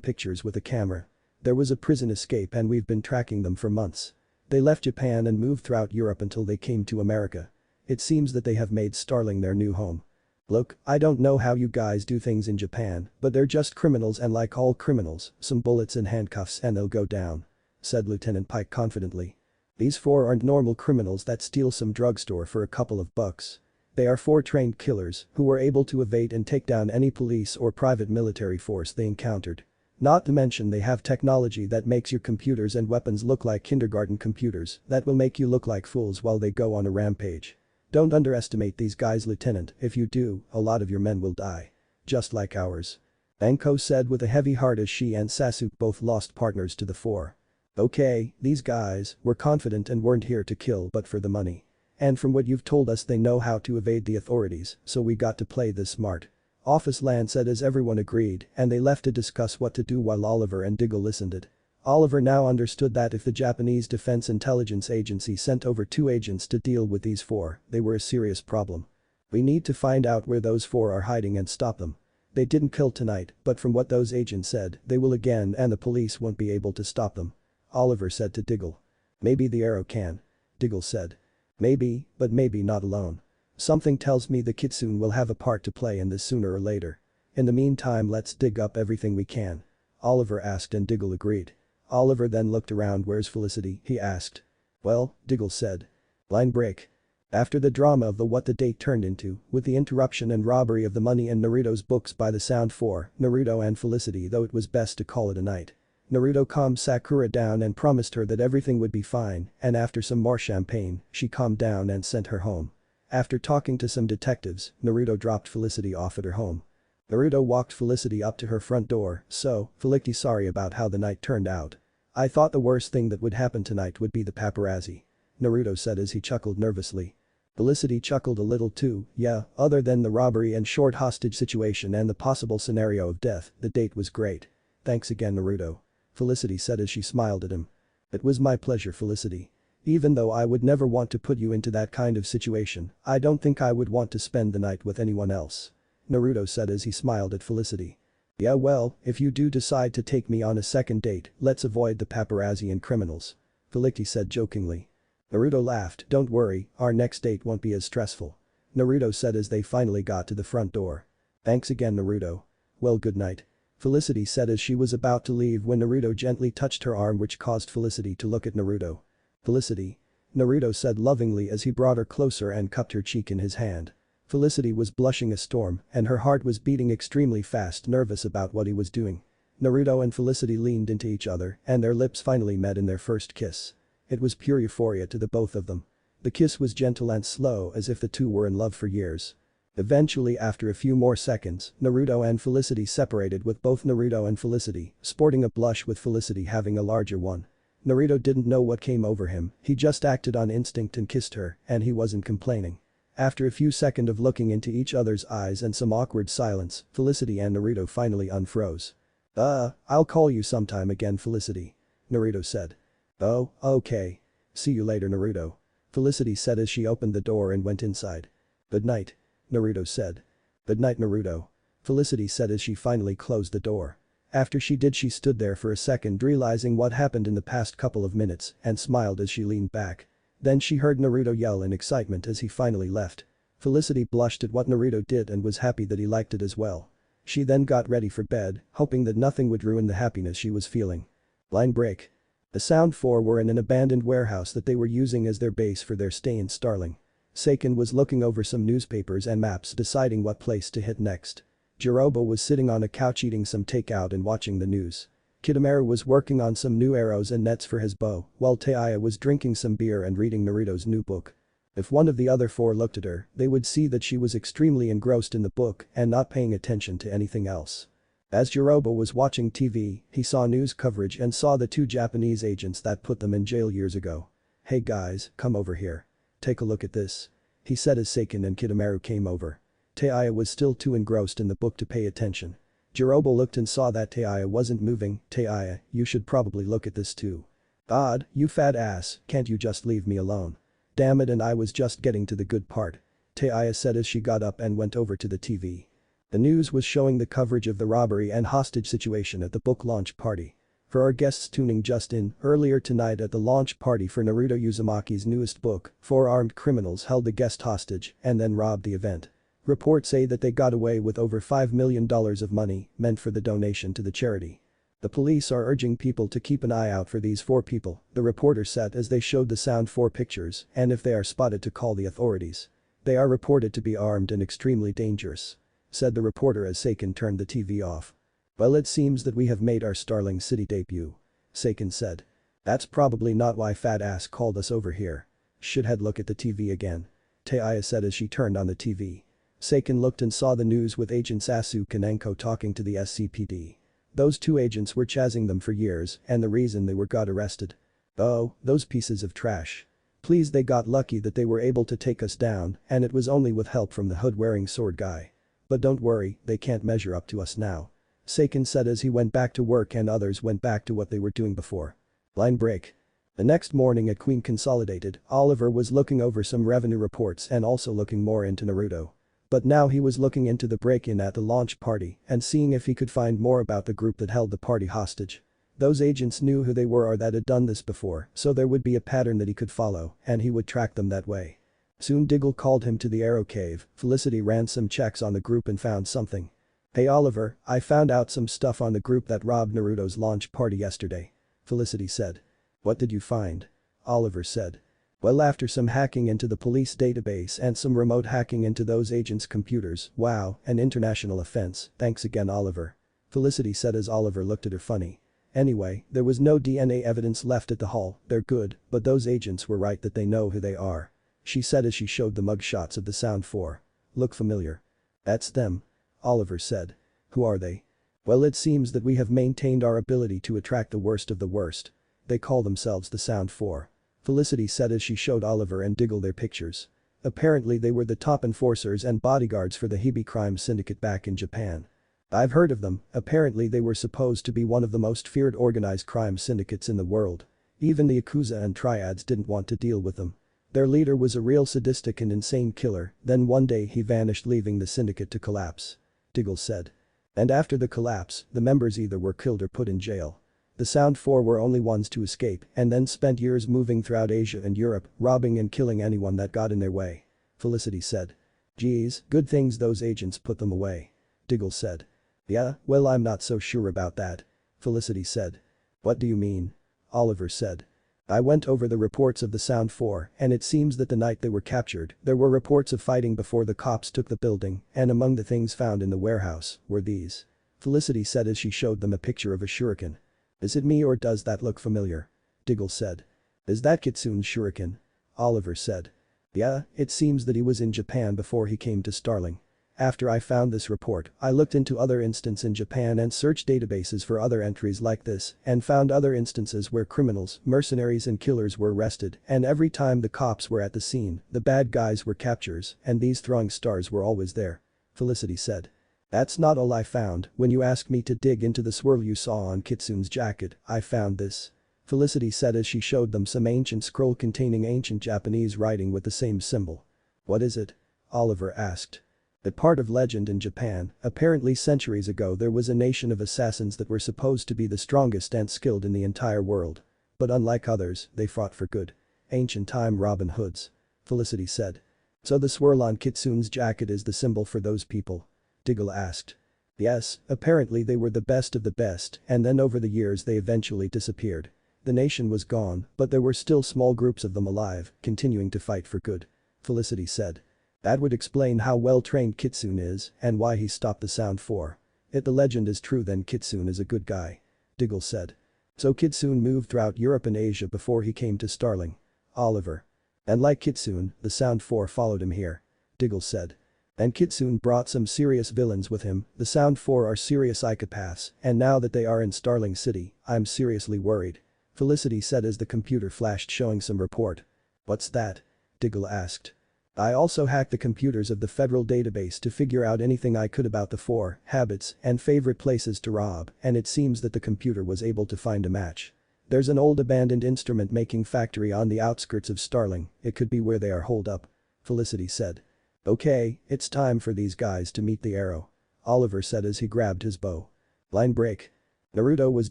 pictures with a camera. "There was a prison escape and we've been tracking them for months. They left Japan and moved throughout Europe until they came to America. It seems that they have made Starling their new home. Look, I don't know how you guys do things in Japan, but they're just criminals and like all criminals, some bullets and handcuffs and they'll go down," said Lieutenant Pike confidently. "These four aren't normal criminals that steal some drugstore for a couple of bucks. They are four trained killers who were able to evade and take down any police or private military force they encountered. Not to mention they have technology that makes your computers and weapons look like kindergarten computers that will make you look like fools while they go on a rampage. Don't underestimate these guys, Lieutenant, if you do, a lot of your men will die. Just like ours." Anko said with a heavy heart as she and Sasuke both lost partners to the four. "Okay, these guys, we're confident and weren't here to kill but for the money. And from what you've told us they know how to evade the authorities, so we got to play this smart." Officer Lan said as everyone agreed and they left to discuss what to do while Oliver and Diggle listened it. Oliver now understood that if the Japanese Defense Intelligence Agency sent over two agents to deal with these four, they were a serious problem. "We need to find out where those four are hiding and stop them. They didn't kill tonight, but from what those agents said, they will again and the police won't be able to stop them," Oliver said to Diggle. "Maybe the Arrow can," Diggle said. "Maybe, but maybe not alone. Something tells me the Kitsune will have a part to play in this sooner or later. In the meantime let's dig up everything we can," Oliver asked and Diggle agreed. Oliver then looked around. "Where's Felicity?" he asked. "Well," Diggle said. "Line break. After the drama of what the date turned into, with the interruption and robbery of the money in Naruto's books by the Sound 4, Naruto and Felicity thought it was best to call it a night. Naruto calmed Sakura down and promised her that everything would be fine, and after some more champagne, she calmed down and sent her home. After talking to some detectives, Naruto dropped Felicity off at her home. Naruto walked Felicity up to her front door, "So, Felicity, sorry about how the night turned out. I thought the worst thing that would happen tonight would be the paparazzi," Naruto said as he chuckled nervously. Felicity chuckled a little too. "Yeah, other than the robbery and short hostage situation and the possible scenario of death, the date was great. Thanks again, Naruto," Felicity said as she smiled at him. "It was my pleasure, Felicity. Even though I would never want to put you into that kind of situation, I don't think I would want to spend the night with anyone else," Naruto said as he smiled at Felicity. "Yeah, well, if you do decide to take me on a second date, let's avoid the paparazzi and criminals," Felicity said jokingly. Naruto laughed. "Don't worry, our next date won't be as stressful," Naruto said as they finally got to the front door. "Thanks again, Naruto. Well, good night," Felicity said as she was about to leave when Naruto gently touched her arm, which caused Felicity to look at Naruto. "Felicity," Naruto said lovingly as he brought her closer and cupped her cheek in his hand. Felicity was blushing a storm and her heart was beating extremely fast, nervous about what he was doing. Naruto and Felicity leaned into each other and their lips finally met in their first kiss. It was pure euphoria to the both of them. The kiss was gentle and slow as if the two were in love for years. Eventually, after a few more seconds, Naruto and Felicity separated, with both Naruto and Felicity sporting a blush, with Felicity having a larger one. Naruto didn't know what came over him, he just acted on instinct and kissed her, and he wasn't complaining. After a few seconds of looking into each other's eyes and some awkward silence, Felicity and Naruto finally unfroze. I'll call you sometime again, Felicity," Naruto said. "Oh, okay. See you later, Naruto," Felicity said as she opened the door and went inside. "Good night," Naruto said. "Good night, Naruto," Felicity said as she finally closed the door. After she did, she stood there for a second, realizing what happened in the past couple of minutes, and smiled as she leaned back. Then she heard Naruto yell in excitement as he finally left. Felicity blushed at what Naruto did and was happy that he liked it as well. She then got ready for bed, hoping that nothing would ruin the happiness she was feeling. Line break. The Sound 4 were in an abandoned warehouse that they were using as their base for their stay in Starling. Seiken was looking over some newspapers and maps, deciding what place to hit next. Jirobo was sitting on a couch eating some takeout and watching the news. Kitamura was working on some new arrows and nets for his bow, while Taiya was drinking some beer and reading Naruto's new book. If one of the other four looked at her, they would see that she was extremely engrossed in the book and not paying attention to anything else. As Jirobo was watching TV, he saw news coverage and saw the two Japanese agents that put them in jail years ago. "Hey guys, come over here. Take a look at this," he said as Seiken and Kitamura came over. Taiya was still too engrossed in the book to pay attention. Jirobo looked and saw that Taiya wasn't moving. "Taiya, you should probably look at this too." "God, you fat ass, can't you just leave me alone?" "Damn it, and I was just getting to the good part," Taiya said as she got up and went over to the TV. The news was showing the coverage of the robbery and hostage situation at the book launch party. For our guests tuning just in, earlier tonight at the launch party for Naruto Uzumaki's newest book, 4 armed criminals held the guest hostage and then robbed the event. Reports say that they got away with over $5 million of money meant for the donation to the charity. "The police are urging people to keep an eye out for these 4 people," the reporter said as they showed the Sound 4 pictures, "and if they are spotted to call the authorities. They are reported to be armed and extremely dangerous," said the reporter as Seiken turned the TV off. "Well, it seems that we have made our Starling City debut," Seiken said. "That's probably not why fat ass called us over here. Shithead, look at the TV again," Taiya said as she turned on the TV. Seiken looked and saw the news with agents Asuke and Enko talking to the SCPD. Those two agents were chasing them for years and the reason they got arrested. "Oh, those pieces of trash. Please, they got lucky that they were able to take us down, and it was only with help from the hood-wearing sword guy. But don't worry, they can't measure up to us now," Seiken said as he went back to work and others went back to what they were doing before. Line break. The next morning at Queen Consolidated, Oliver was looking over some revenue reports and also looking more into Naruto. But now he was looking into the break-in at the launch party and seeing if he could find more about the group that held the party hostage. Those agents knew who they were or that had done this before, so there would be a pattern that he could follow and he would track them that way. Soon Diggle called him to the Arrow Cave. Felicity ran some checks on the group and found something. "Hey Oliver, I found out some stuff on the group that robbed Naruto's launch party yesterday," Felicity said. "What did you find?" Oliver said. Well, after some hacking into the police database and some remote hacking into those agents' computers, wow, an international offense, thanks again Oliver. Felicity said as Oliver looked at her funny. Anyway, there was no DNA evidence left at the hall, they're good, but those agents were right that they know who they are. She said as she showed the mugshots of the Sound 4. Look familiar. That's them. Oliver said. Who are they? Well, it seems that we have maintained our ability to attract the worst of the worst. They call themselves the Sound 4. Felicity said as she showed Oliver and Diggle their pictures. Apparently they were the top enforcers and bodyguards for the Hibi crime syndicate back in Japan. I've heard of them, apparently they were supposed to be one of the most feared organized crime syndicates in the world. Even the Yakuza and Triads didn't want to deal with them. Their leader was a real sadistic and insane killer, then one day he vanished leaving the syndicate to collapse. Diggle said. And after the collapse, the members either were killed or put in jail. The Sound 4 were only ones to escape and then spent years moving throughout Asia and Europe, robbing and killing anyone that got in their way. Felicity said. Geez, good things those agents put them away. Diggle said. Yeah, well I'm not so sure about that. Felicity said. What do you mean? Oliver said. I went over the reports of the Sound 4 and it seems that the night they were captured, there were reports of fighting before the cops took the building and among the things found in the warehouse were these. Felicity said as she showed them a picture of a shuriken. Is it me or does that look familiar? Diggle said. Is that Kitsune's shuriken? Oliver said. Yeah, it seems that he was in Japan before he came to Starling. After I found this report, I looked into other instances in Japan and searched databases for other entries like this and found other instances where criminals, mercenaries and killers were arrested and every time the cops were at the scene, the bad guys were captures and these throwing stars were always there. Felicity said. That's not all I found, when you asked me to dig into the swirl you saw on Kitsune's jacket, I found this. Felicity said as she showed them some ancient scroll containing ancient Japanese writing with the same symbol. What is it? Oliver asked. A part of legend in Japan, apparently centuries ago there was a nation of assassins that were supposed to be the strongest and skilled in the entire world. But unlike others, they fought for good. Ancient time Robin Hoods. Felicity said. So the swirl on Kitsune's jacket is the symbol for those people? Diggle asked. Yes, apparently they were the best of the best and then over the years they eventually disappeared. The nation was gone, but there were still small groups of them alive, continuing to fight for good. Felicity said. That would explain how well-trained Kitsune is and why he stopped the Sound 4. If the legend is true then Kitsune is a good guy. Diggle said. So Kitsune moved throughout Europe and Asia before he came to Starling. Oliver. And like Kitsune, the Sound 4 followed him here. Diggle said. And Kitsune brought some serious villains with him, the Sound 4 are serious psychopaths and now that they are in Starling City, I'm seriously worried. Felicity said as the computer flashed showing some report. What's that? Diggle asked. I also hacked the computers of the federal database to figure out anything I could about the 4 habits and favorite places to rob and it seems that the computer was able to find a match. There's an old abandoned instrument making factory on the outskirts of Starling, it could be where they are holed up. Felicity said. Okay, it's time for these guys to meet the arrow. Oliver said as he grabbed his bow. Line break. Naruto was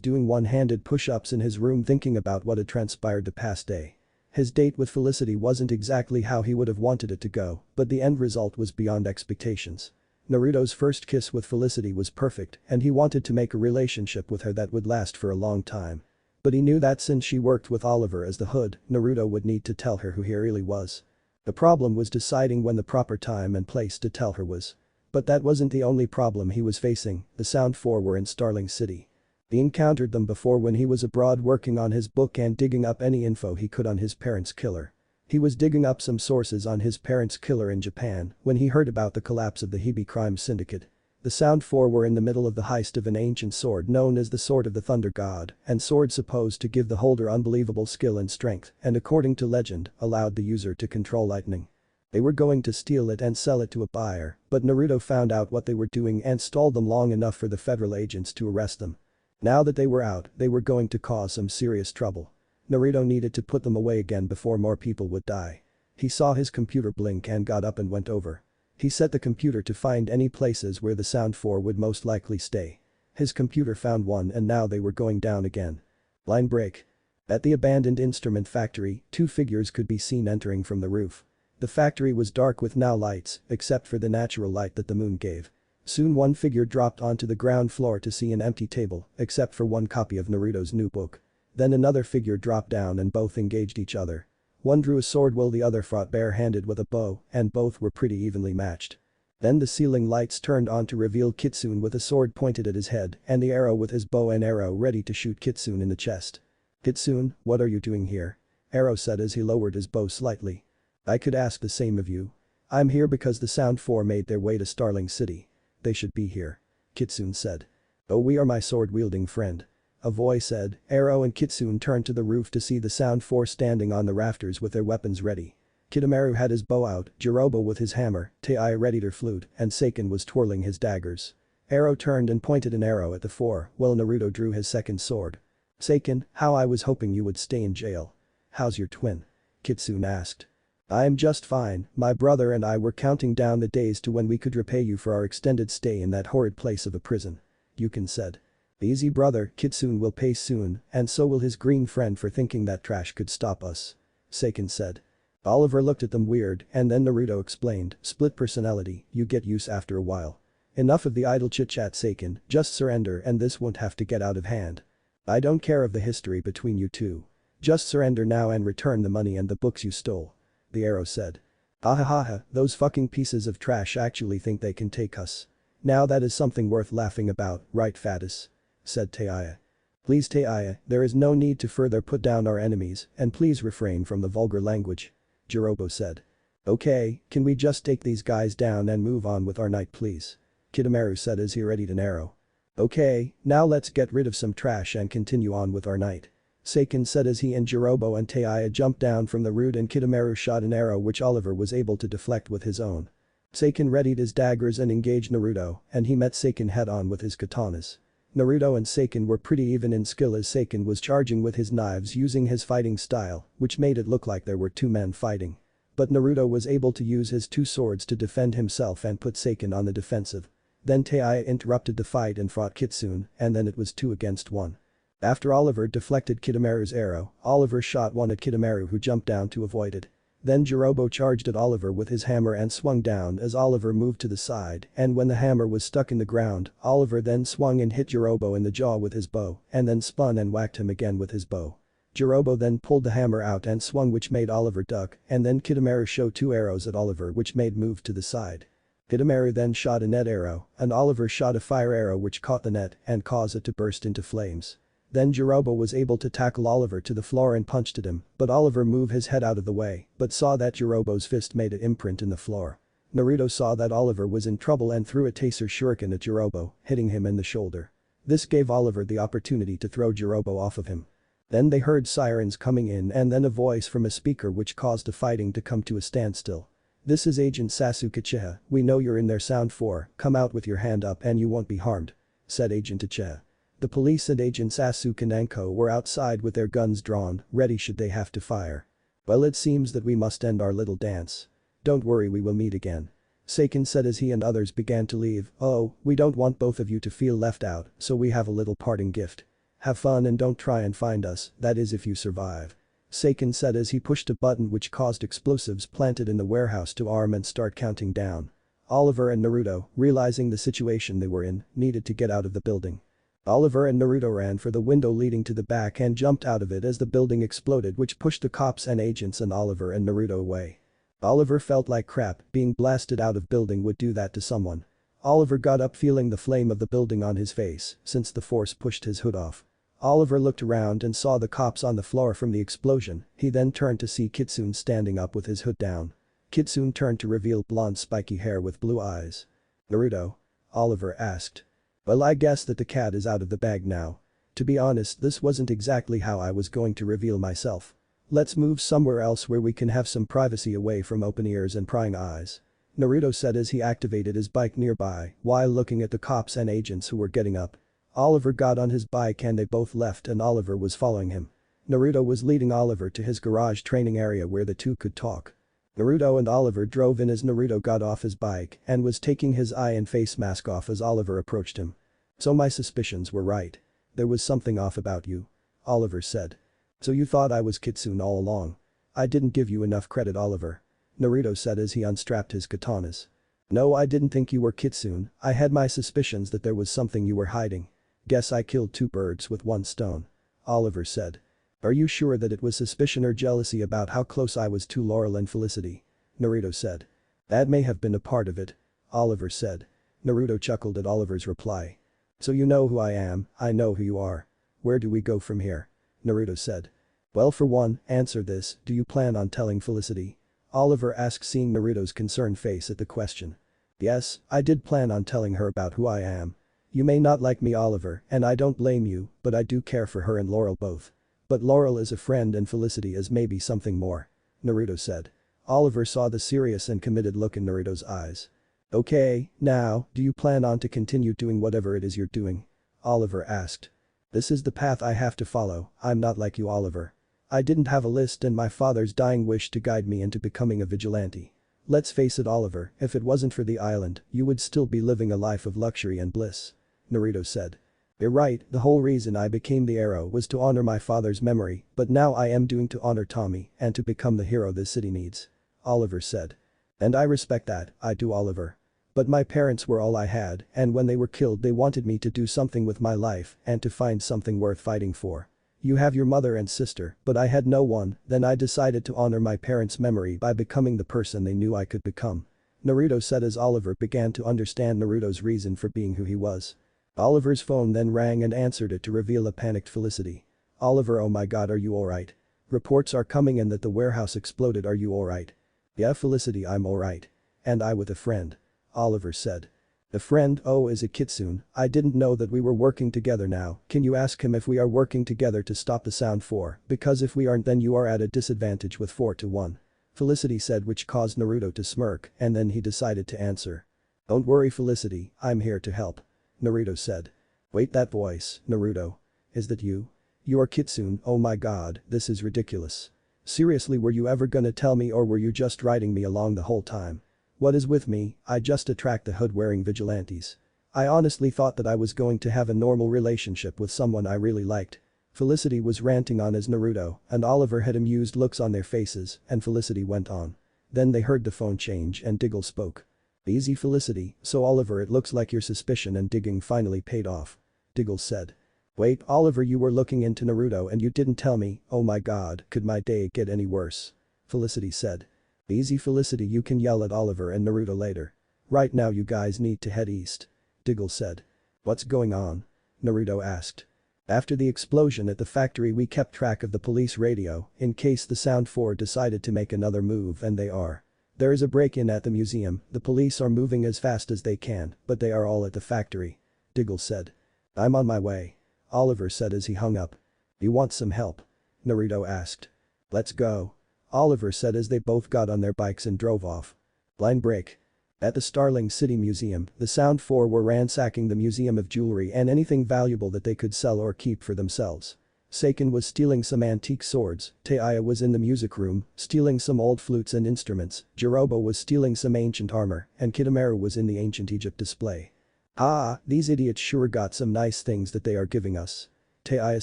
doing one-handed push-ups in his room thinking about what had transpired the past day. His date with Felicity wasn't exactly how he would have wanted it to go, but the end result was beyond expectations. Naruto's first kiss with Felicity was perfect and he wanted to make a relationship with her that would last for a long time. But he knew that since she worked with Oliver as the Hood, Naruto would need to tell her who he really was. The problem was deciding when the proper time and place to tell her was. But that wasn't the only problem he was facing, the Sound 4 were in Starling City. He encountered them before when he was abroad working on his book and digging up any info he could on his parents' killer. He was digging up some sources on his parents' killer in Japan when he heard about the collapse of the Hibi crime syndicate. The Sound 4 were in the middle of the heist of an ancient sword known as the Sword of the Thunder God and sword supposed to give the holder unbelievable skill and strength and according to legend, allowed the user to control lightning. They were going to steal it and sell it to a buyer, but Naruto found out what they were doing and stalled them long enough for the federal agents to arrest them. Now that they were out, they were going to cause some serious trouble. Naruto needed to put them away again before more people would die. He saw his computer blink and got up and went over. He set the computer to find any places where the Sound 4 would most likely stay. His computer found one and now they were going down again. Line break. At the abandoned instrument factory, 2 figures could be seen entering from the roof. The factory was dark with no lights, except for the natural light that the moon gave. Soon one figure dropped onto the ground floor to see an empty table, except for one copy of Naruto's new book. Then another figure dropped down and both engaged each other. One drew a sword while the other fought bare-handed with a bow, and both were pretty evenly matched. Then the ceiling lights turned on to reveal Kitsune with a sword pointed at his head and the arrow with his bow and arrow ready to shoot Kitsune in the chest. "Kitsune, what are you doing here?" Arrow said as he lowered his bow slightly. "I could ask the same of you. I'm here because the Sound 4 made their way to Starling City. They should be here," Kitsune said. "Oh, we are my sword-wielding friend," a voice said. Arrow and Kitsune turned to the roof to see the Sound 4 standing on the rafters with their weapons ready. Kidomaru had his bow out, Jirobo with his hammer, Tei readied her flute, and Seiken was twirling his daggers. Arrow turned and pointed an arrow at the four, while Naruto drew his second sword. "Seiken, how I was hoping you would stay in jail. How's your twin?" Kitsune asked. "I am just fine, my brother and I were counting down the days to when we could repay you for our extended stay in that horrid place of a prison," Yukin said. "Easy brother, Kitsune will pay soon, and so will his green friend for thinking that trash could stop us," Seiken said. Oliver looked at them weird, and then Naruto explained, "Split personality, you get used after a while. Enough of the idle chit-chat, Seiken, just surrender and this won't have to get out of hand. I don't care of the history between you two. Just surrender now and return the money and the books you stole," the arrow said. "Ahahaha, those fucking pieces of trash actually think they can take us. Now that is something worth laughing about, right Fatus?" said Teiya. "Please Teiya, there is no need to further put down our enemies, and please refrain from the vulgar language," Jirobo said. "Okay, can we just take these guys down and move on with our night please?" Kidomaru said as he readied an arrow. "Okay, now let's get rid of some trash and continue on with our night," Seiken said as he and Jirobo and Teiya jumped down from the root and Kidomaru shot an arrow which Oliver was able to deflect with his own. Seiken readied his daggers and engaged Naruto, and he met Seiken head-on with his katanas. Naruto and Seiken were pretty even in skill as Seiken was charging with his knives using his fighting style, which made it look like there were two men fighting. But Naruto was able to use his two swords to defend himself and put Seiken on the defensive. Then Teiya interrupted the fight and fought Kitsune, and then it was 2 against 1. After Oliver deflected Kidomaru's arrow, Oliver shot one at Kidomaru who jumped down to avoid it. Then Jirobo charged at Oliver with his hammer and swung down as Oliver moved to the side, and when the hammer was stuck in the ground, Oliver then swung and hit Jirobo in the jaw with his bow, and then spun and whacked him again with his bow. Jirobo then pulled the hammer out and swung which made Oliver duck, and then Kidomaru shot 2 arrows at Oliver which made move to the side. Kidomaru then shot a net arrow, and Oliver shot a fire arrow which caught the net and caused it to burst into flames. Then Jirobo was able to tackle Oliver to the floor and punched at him, but Oliver moved his head out of the way, but saw that Jirobo's fist made an imprint in the floor. Naruto saw that Oliver was in trouble and threw a taser shuriken at Jirobo, hitting him in the shoulder. This gave Oliver the opportunity to throw Jirobo off of him. Then they heard sirens coming in and then a voice from a speaker which caused the fighting to come to a standstill. "This is Agent Sasuke Uchiha, we know you're in there Sound 4, come out with your hand up and you won't be harmed," said Agent Uchiha. The police and Agent Sasuke Nanko were outside with their guns drawn, ready should they have to fire. "Well, it seems that we must end our little dance. Don't worry, we will meet again," Seiken said as he and others began to leave. "Oh, we don't want both of you to feel left out, so we have a little parting gift. Have fun and don't try and find us, that is if you survive," Seiken said as he pushed a button which caused explosives planted in the warehouse to arm and start counting down. Oliver and Naruto, realizing the situation they were in, needed to get out of the building. Oliver and Naruto ran for the window leading to the back and jumped out of it as the building exploded which pushed the cops and agents and Oliver and Naruto away. Oliver felt like crap, being blasted out of building would do that to someone. Oliver got up feeling the flame of the building on his face since the force pushed his hood off. Oliver looked around and saw the cops on the floor from the explosion, he then turned to see Kitsune standing up with his hood down. Kitsune turned to reveal blonde spiky hair with blue eyes. "Naruto?" Oliver asked. "Well, I guess that the cat is out of the bag now. To be honest, this wasn't exactly how I was going to reveal myself. Let's move somewhere else where we can have some privacy away from open ears and prying eyes," Naruto said as he activated his bike nearby while looking at the cops and agents who were getting up. Oliver got on his bike and they both left and Oliver was following him. Naruto was leading Oliver to his garage training area where the two could talk. Naruto and Oliver drove in as Naruto got off his bike and was taking his eye and face mask off as Oliver approached him. "So my suspicions were right. There was something off about you," Oliver said. "So you thought I was Kitsune all along. I didn't give you enough credit, Oliver," Naruto said as he unstrapped his katanas. "No, I didn't think you were Kitsune, I had my suspicions that there was something you were hiding. Guess I killed 2 birds with 1 stone," Oliver said. Are you sure that it was suspicion or jealousy about how close I was to Laurel and Felicity? Naruto said. That may have been a part of it. Oliver said. Naruto chuckled at Oliver's reply. So you know who I am, I know who you are. Where do we go from here? Naruto said. Well, for one, answer this, do you plan on telling Felicity? Oliver asked, seeing Naruto's concerned face at the question. Yes, I did plan on telling her about who I am. You may not like me, Oliver, and I don't blame you, but I do care for her and Laurel both. But Laurel is a friend and Felicity is maybe something more. Naruto said. Oliver saw the serious and committed look in Naruto's eyes. Okay, now, do you plan on to continue doing whatever it is you're doing? Oliver asked. This is the path I have to follow, I'm not like you, Oliver. I didn't have a list and my father's dying wish to guide me into becoming a vigilante. Let's face it, Oliver, if it wasn't for the island, you would still be living a life of luxury and bliss. Naruto said. You're right, the whole reason I became the Arrow was to honor my father's memory, but now I am doing to honor Tommy and to become the hero this city needs. Oliver said. And I respect that, I do, Oliver. But my parents were all I had, and when they were killed they wanted me to do something with my life and to find something worth fighting for. You have your mother and sister, but I had no one, then I decided to honor my parents' memory by becoming the person they knew I could become. Naruto said as Oliver began to understand Naruto's reason for being who he was. Oliver's phone then rang and answered it to reveal a panicked Felicity. Oliver, oh my god, are you alright? Reports are coming in that the warehouse exploded, are you alright? Yeah, Felicity, I'm alright. And I with a friend. Oliver said. A friend, oh, is it Kitsune? I didn't know that we were working together now, can you ask him if we are working together to stop the Sound 4, because if we aren't then you are at a disadvantage with 4-1. Felicity said, which caused Naruto to smirk and then he decided to answer. Don't worry Felicity, I'm here to help. Naruto said. Wait, that voice, Naruto. Is that you? You are Kitsune, oh my god, this is ridiculous. Seriously, were you ever gonna tell me or were you just riding me along the whole time? What is with me, I just attract the hood-wearing vigilantes. I honestly thought that I was going to have a normal relationship with someone I really liked. Felicity was ranting on as Naruto and Oliver had amused looks on their faces and Felicity went on. Then they heard the phone change and Diggle spoke. Easy Felicity, so Oliver, it looks like your suspicion and digging finally paid off. Diggle said. Wait, Oliver, you were looking into Naruto and you didn't tell me, oh my god, could my day get any worse? Felicity said. Easy Felicity, you can yell at Oliver and Naruto later. Right now you guys need to head east. Diggle said. What's going on? Naruto asked. After the explosion at the factory we kept track of the police radio in case the Sound 4 decided to make another move and they are. There is a break-in at the museum, the police are moving as fast as they can, but they are all at the factory. Diggle said. I'm on my way. Oliver said as he hung up. You want some help? Naruto asked. Let's go. Oliver said as they both got on their bikes and drove off. Line break. At the Starling City Museum, the Sound 4 were ransacking the museum of jewelry and anything valuable that they could sell or keep for themselves. Seiken was stealing some antique swords, Taiya was in the music room, stealing some old flutes and instruments, Jirobo was stealing some ancient armor, and Kitamaru was in the ancient Egypt display. Ah, these idiots sure got some nice things that they are giving us. Taiya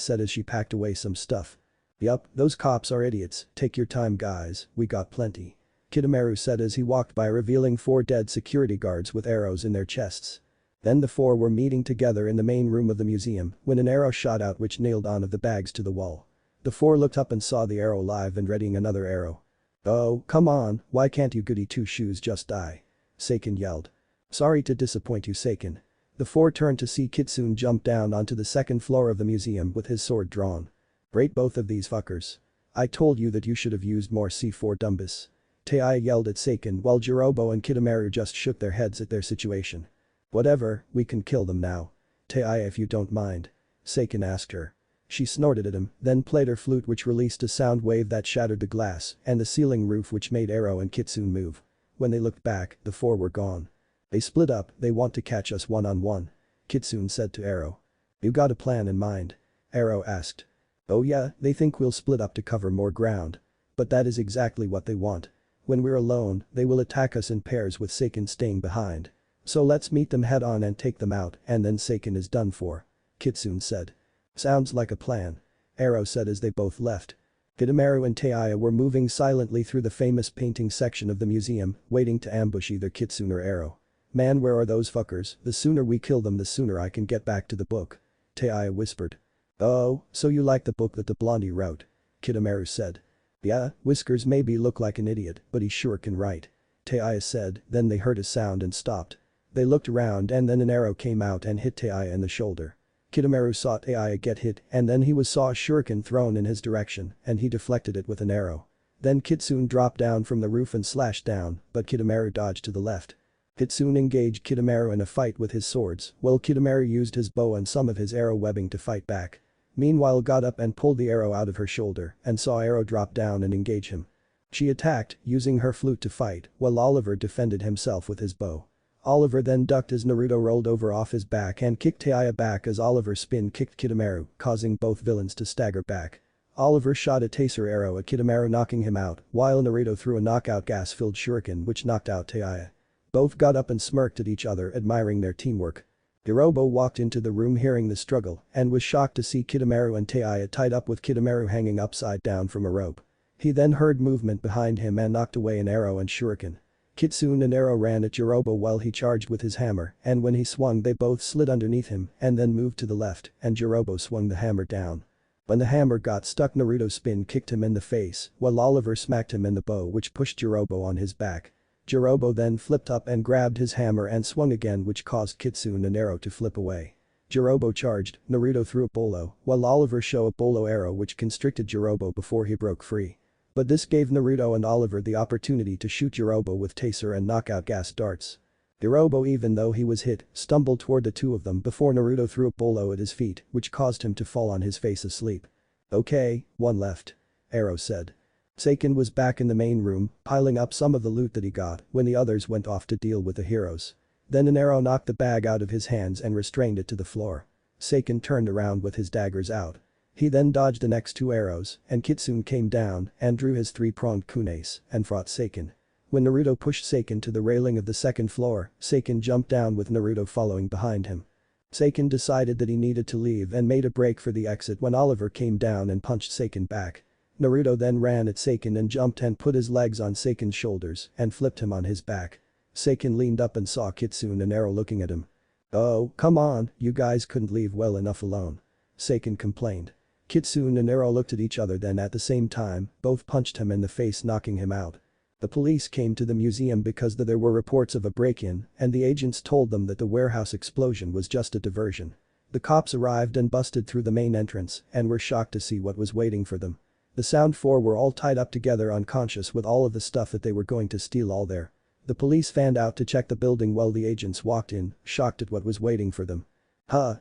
said as she packed away some stuff. Yup, those cops are idiots, take your time guys, we got plenty. Kitamaru said as he walked by revealing 4 dead security guards with arrows in their chests. Then the 4 were meeting together in the main room of the museum when an arrow shot out which nailed one of the bags to the wall. The 4 looked up and saw the arrow live and readying another arrow. Oh, come on, why can't you goody 2-shoes just die? Seiken yelled. Sorry to disappoint you, Seiken. The 4 turned to see Kitsune jump down onto the second floor of the museum with his sword drawn. Great, both of these fuckers. I told you that you should have used more C4 dumbus. Taiya yelled at Seiken while Jirobo and Kitamaru just shook their heads at their situation. Whatever, we can kill them now. Taiya, if you don't mind. Seiken asked her. She snorted at him, then played her flute which released a sound wave that shattered the glass and the ceiling roof which made Arrow and Kitsune move. When they looked back, the 4 were gone. They split up, they want to catch us one-on-one. Kitsune said to Arrow. You got a plan in mind? Arrow asked. Oh yeah, they think we'll split up to cover more ground. But that is exactly what they want. When we're alone, they will attack us in pairs with Seiken staying behind. So let's meet them head on and take them out and then Seiken is done for. Kitsune said. Sounds like a plan. Arrow said as they both left. Kitamaru and Taiya were moving silently through the famous painting section of the museum, waiting to ambush either Kitsune or Arrow. Man, where are those fuckers? The sooner we kill them the sooner I can get back to the book. Taiya whispered. "Oh, so you like the book that the blondie wrote?" Kitamaru said. "Yeah, Whiskers maybe look like an idiot, but he sure can write," Taiya said, then they heard a sound and stopped. They looked around and then an arrow came out and hit Taiya in the shoulder. Kitamaru saw Taiya get hit and then he saw a shuriken thrown in his direction and he deflected it with an arrow. Then Kitsune dropped down from the roof and slashed down, but Kitamaru dodged to the left. Kitsune engaged Kitamaru in a fight with his swords, while Kitamaru used his bow and some of his arrow webbing to fight back. Meanwhile got up and pulled the arrow out of her shoulder and saw arrow drop down and engage him. She attacked, using her flute to fight, while Oliver defended himself with his bow. Oliver then ducked as Naruto rolled over off his back and kicked Taiya back as Oliver spin-kicked Kitamaru, causing both villains to stagger back. Oliver shot a taser arrow at Kitamaru knocking him out, while Naruto threw a knockout gas-filled shuriken which knocked out Taiya. Both got up and smirked at each other admiring their teamwork. Hirobo walked into the room hearing the struggle and was shocked to see Kitamaru and Taiya tied up with Kitamaru hanging upside down from a rope. He then heard movement behind him and knocked away an arrow and shuriken. Kitsune and Arrow ran at Jirobo while he charged with his hammer and when he swung they both slid underneath him and then moved to the left and Jirobo swung the hammer down. When the hammer got stuck Naruto spin-kicked him in the face while Oliver smacked him in the bow which pushed Jirobo on his back. Jirobo then flipped up and grabbed his hammer and swung again which caused Kitsune and Arrow to flip away. Jirobo charged, Naruto threw a bolo, while Oliver shot a bolo arrow which constricted Jirobo before he broke free. But this gave Naruto and Oliver the opportunity to shoot Jirobo with taser and knockout gas darts. Jirobo even though he was hit, stumbled toward the two of them before Naruto threw a bolo at his feet which caused him to fall on his face asleep. "Okay, one left," Arrow said. Seiken was back in the main room, piling up some of the loot that he got when the others went off to deal with the heroes. Then an arrow knocked the bag out of his hands and restrained it to the floor. Seiken turned around with his daggers out. He then dodged the next two arrows and Kitsune came down and drew his three-pronged kunais and fought Seiken. When Naruto pushed Seiken to the railing of the second floor, Seiken jumped down with Naruto following behind him. Seiken decided that he needed to leave and made a break for the exit when Oliver came down and punched Seiken back. Naruto then ran at Seiken and jumped and put his legs on Seiken's shoulders and flipped him on his back. Seiken leaned up and saw Kitsune and Arrow looking at him. "Oh, come on, you guys couldn't leave well enough alone," Seiken complained. Kitsune and Arrow looked at each other then at the same time, both punched him in the face knocking him out. The police came to the museum because there were reports of a break-in and the agents told them that the warehouse explosion was just a diversion. The cops arrived and busted through the main entrance and were shocked to see what was waiting for them. The Sound Four were all tied up together unconscious with all of the stuff that they were going to steal all there. The police fanned out to check the building while the agents walked in, shocked at what was waiting for them.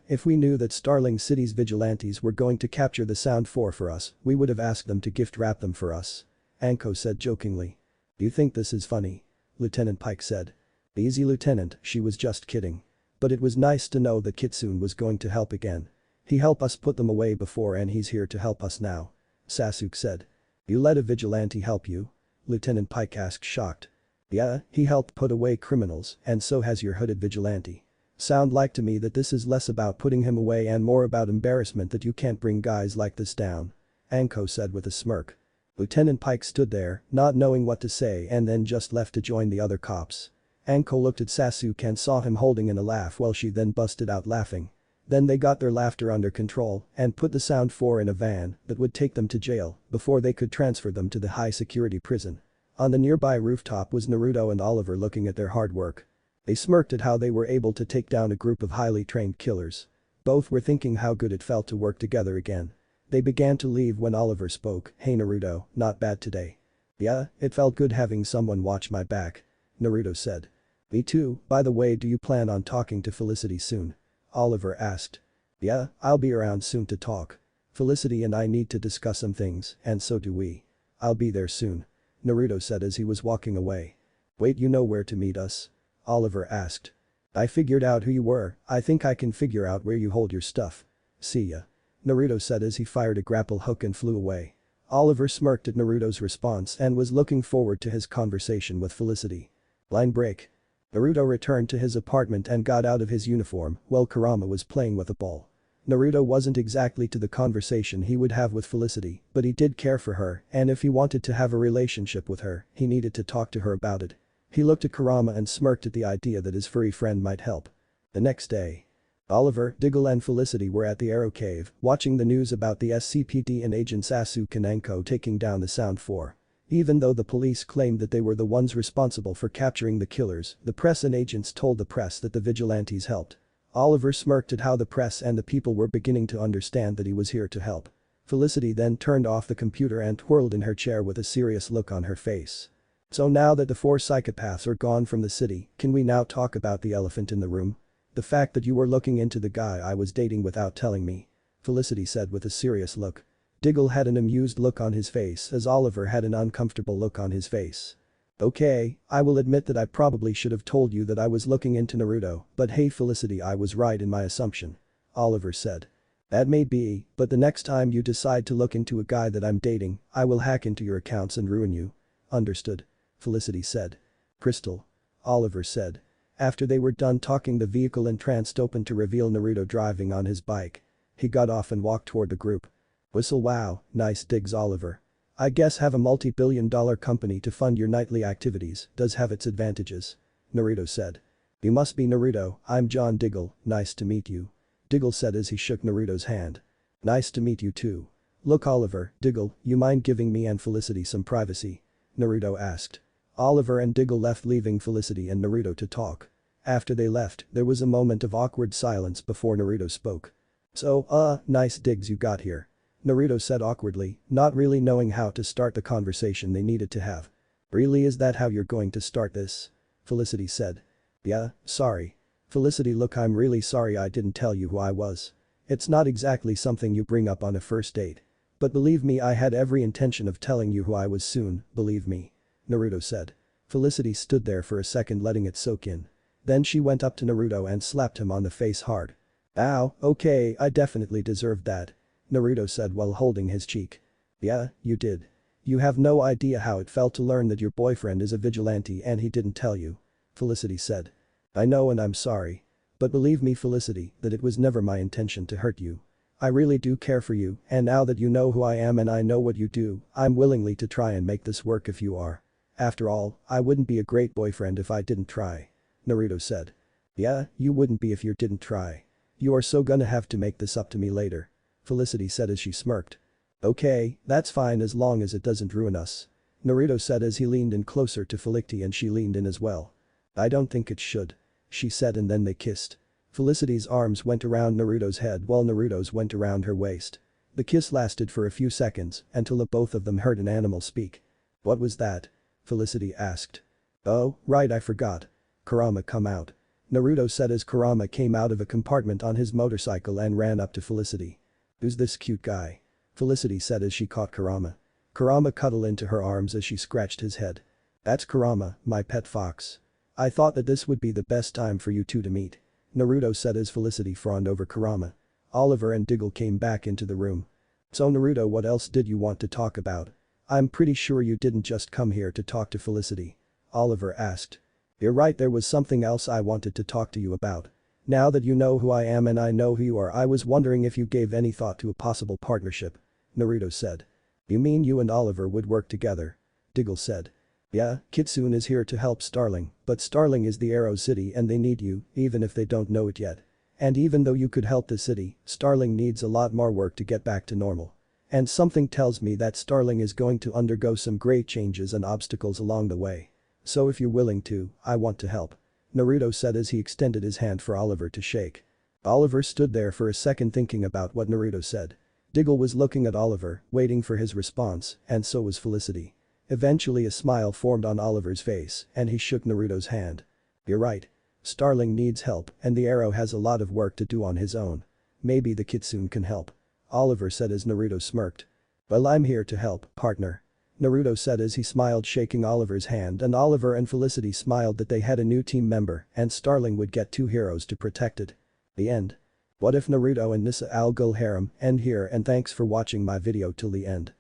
If we knew that Starling City's vigilantes were going to capture the Sound Four for us, we would have asked them to gift wrap them for us," Anko said jokingly. "You think this is funny?" Lieutenant Pike said. "Easy Lieutenant, she was just kidding. But it was nice to know that Kitsune was going to help again. He helped us put them away before and he's here to help us now," Sasuke said. "You let a vigilante help you?" Lieutenant Pike asked shocked. "Yeah, he helped put away criminals and so has your hooded vigilante. Sound like to me that this is less about putting him away and more about embarrassment that you can't bring guys like this down," Anko said with a smirk. Lieutenant Pike stood there, not knowing what to say and then just left to join the other cops. Anko looked at Sasuke and saw him holding in a laugh while she then busted out laughing. Then they got their laughter under control and put the Sound Four in a van that would take them to jail before they could transfer them to the high-security prison. On the nearby rooftop was Naruto and Oliver looking at their hard work. They smirked at how they were able to take down a group of highly trained killers. Both were thinking how good it felt to work together again. They began to leave when Oliver spoke, "Hey Naruto, not bad today." "Yeah, it felt good having someone watch my back," Naruto said. "Me too, by the way do you plan on talking to Felicity soon?" Oliver asked. "Yeah, I'll be around soon to talk. Felicity and I need to discuss some things and so do we. I'll be there soon," Naruto said as he was walking away. "Wait, you know where to meet us?" Oliver asked. "I figured out who you were, I think I can figure out where you hold your stuff. See ya," Naruto said as he fired a grapple hook and flew away. Oliver smirked at Naruto's response and was looking forward to his conversation with Felicity. Line break. Naruto returned to his apartment and got out of his uniform while Kurama was playing with a ball. Naruto wasn't exactly to the conversation he would have with Felicity, but he did care for her and if he wanted to have a relationship with her, he needed to talk to her about it. He looked at Kurama and smirked at the idea that his furry friend might help. The next day. Oliver, Diggle and Felicity were at the Arrow Cave, watching the news about the SCPD and Agent Sasu Kanenko taking down the Sound 4. Even though the police claimed that they were the ones responsible for capturing the killers, the press and agents told the press that the vigilantes helped. Oliver smirked at how the press and the people were beginning to understand that he was here to help. Felicity then turned off the computer and twirled in her chair with a serious look on her face. So now that the 4 psychopaths are gone from the city, can we now talk about the elephant in the room? The fact that you were looking into the guy I was dating without telling me. Felicity said with a serious look. Diggle had an amused look on his face as Oliver had an uncomfortable look on his face. Okay, I will admit that I probably should have told you that I was looking into Naruto, but hey Felicity, I was right in my assumption. Oliver said. That may be, but the next time you decide to look into a guy that I'm dating, I will hack into your accounts and ruin you. Understood? Felicity said. Crystal. Oliver said. After they were done talking, the vehicle entranced opened to reveal Naruto driving on his bike. He got off and walked toward the group. Whistle, wow, nice digs Oliver. I guess have a multi-billion-dollar company to fund your nightly activities does have its advantages. Naruto said. You must be Naruto, I'm John Diggle, nice to meet you. Diggle said as he shook Naruto's hand. Nice to meet you too. Look Oliver, Diggle, you mind giving me and Felicity some privacy? Naruto asked. Oliver and Diggle left, leaving Felicity and Naruto to talk. After they left, there was a moment of awkward silence before Naruto spoke. So, nice digs you got here. Naruto said awkwardly, not really knowing how to start the conversation they needed to have. Really, is that how you're going to start this? Felicity said. Yeah, sorry. Felicity, look, I'm really sorry I didn't tell you who I was. It's not exactly something you bring up on a first date. But believe me, I had every intention of telling you who I was soon, believe me. Naruto said. Felicity stood there for a second, letting it soak in. Then she went up to Naruto and slapped him on the face hard. Ow, okay, I definitely deserved that. Naruto said while holding his cheek. Yeah, you did. You have no idea how it felt to learn that your boyfriend is a vigilante and he didn't tell you. Felicity said. I know and I'm sorry. But believe me Felicity, that it was never my intention to hurt you. I really do care for you, and now that you know who I am and I know what you do, I'm willingly to try and make this work if you are. After all, I wouldn't be a great boyfriend if I didn't try. Naruto said. Yeah, you wouldn't be if you didn't try. You are so gonna have to make this up to me later. Felicity said as she smirked. Okay, that's fine as long as it doesn't ruin us. Naruto said as he leaned in closer to Felicity and she leaned in as well. I don't think it should. She said, and then they kissed. Felicity's arms went around Naruto's head while Naruto's went around her waist. The kiss lasted for a few seconds until the both of them heard an animal speak. What was that? Felicity asked. Oh, right, I forgot. Kurama come out. Naruto said as Kurama came out of a compartment on his motorcycle and ran up to Felicity. Who's this cute guy? Felicity said as she caught Kurama. Kurama cuddled into her arms as she scratched his head. That's Kurama, my pet fox. I thought that this would be the best time for you two to meet. Naruto said as Felicity fawned over Kurama. Oliver and Diggle came back into the room. So Naruto, what else did you want to talk about? I'm pretty sure you didn't just come here to talk to Felicity. Oliver asked. You're right, there was something else I wanted to talk to you about. Now that you know who I am and I know who you are, I was wondering if you gave any thought to a possible partnership. Naruto said. You mean you and Oliver would work together? Diggle said. Yeah, Kitsune is here to help Starling, but Starling is the Arrow City and they need you, even if they don't know it yet. And even though you could help the city, Starling needs a lot more work to get back to normal. And something tells me that Starling is going to undergo some great changes and obstacles along the way. So if you're willing to, I want to help. Naruto said as he extended his hand for Oliver to shake. Oliver stood there for a second thinking about what Naruto said. Diggle was looking at Oliver, waiting for his response, and so was Felicity. Eventually a smile formed on Oliver's face and he shook Naruto's hand. You're right. Starling needs help and the Arrow has a lot of work to do on his own. Maybe the Kitsune can help. Oliver said as Naruto smirked. Well, I'm here to help, partner. Naruto said as he smiled, shaking Oliver's hand, and Oliver and Felicity smiled that they had a new team member and Starling would get 2 heroes to protect it. The end. What if Naruto and Nyssa Ghul harem end here, and thanks for watching my video till the end.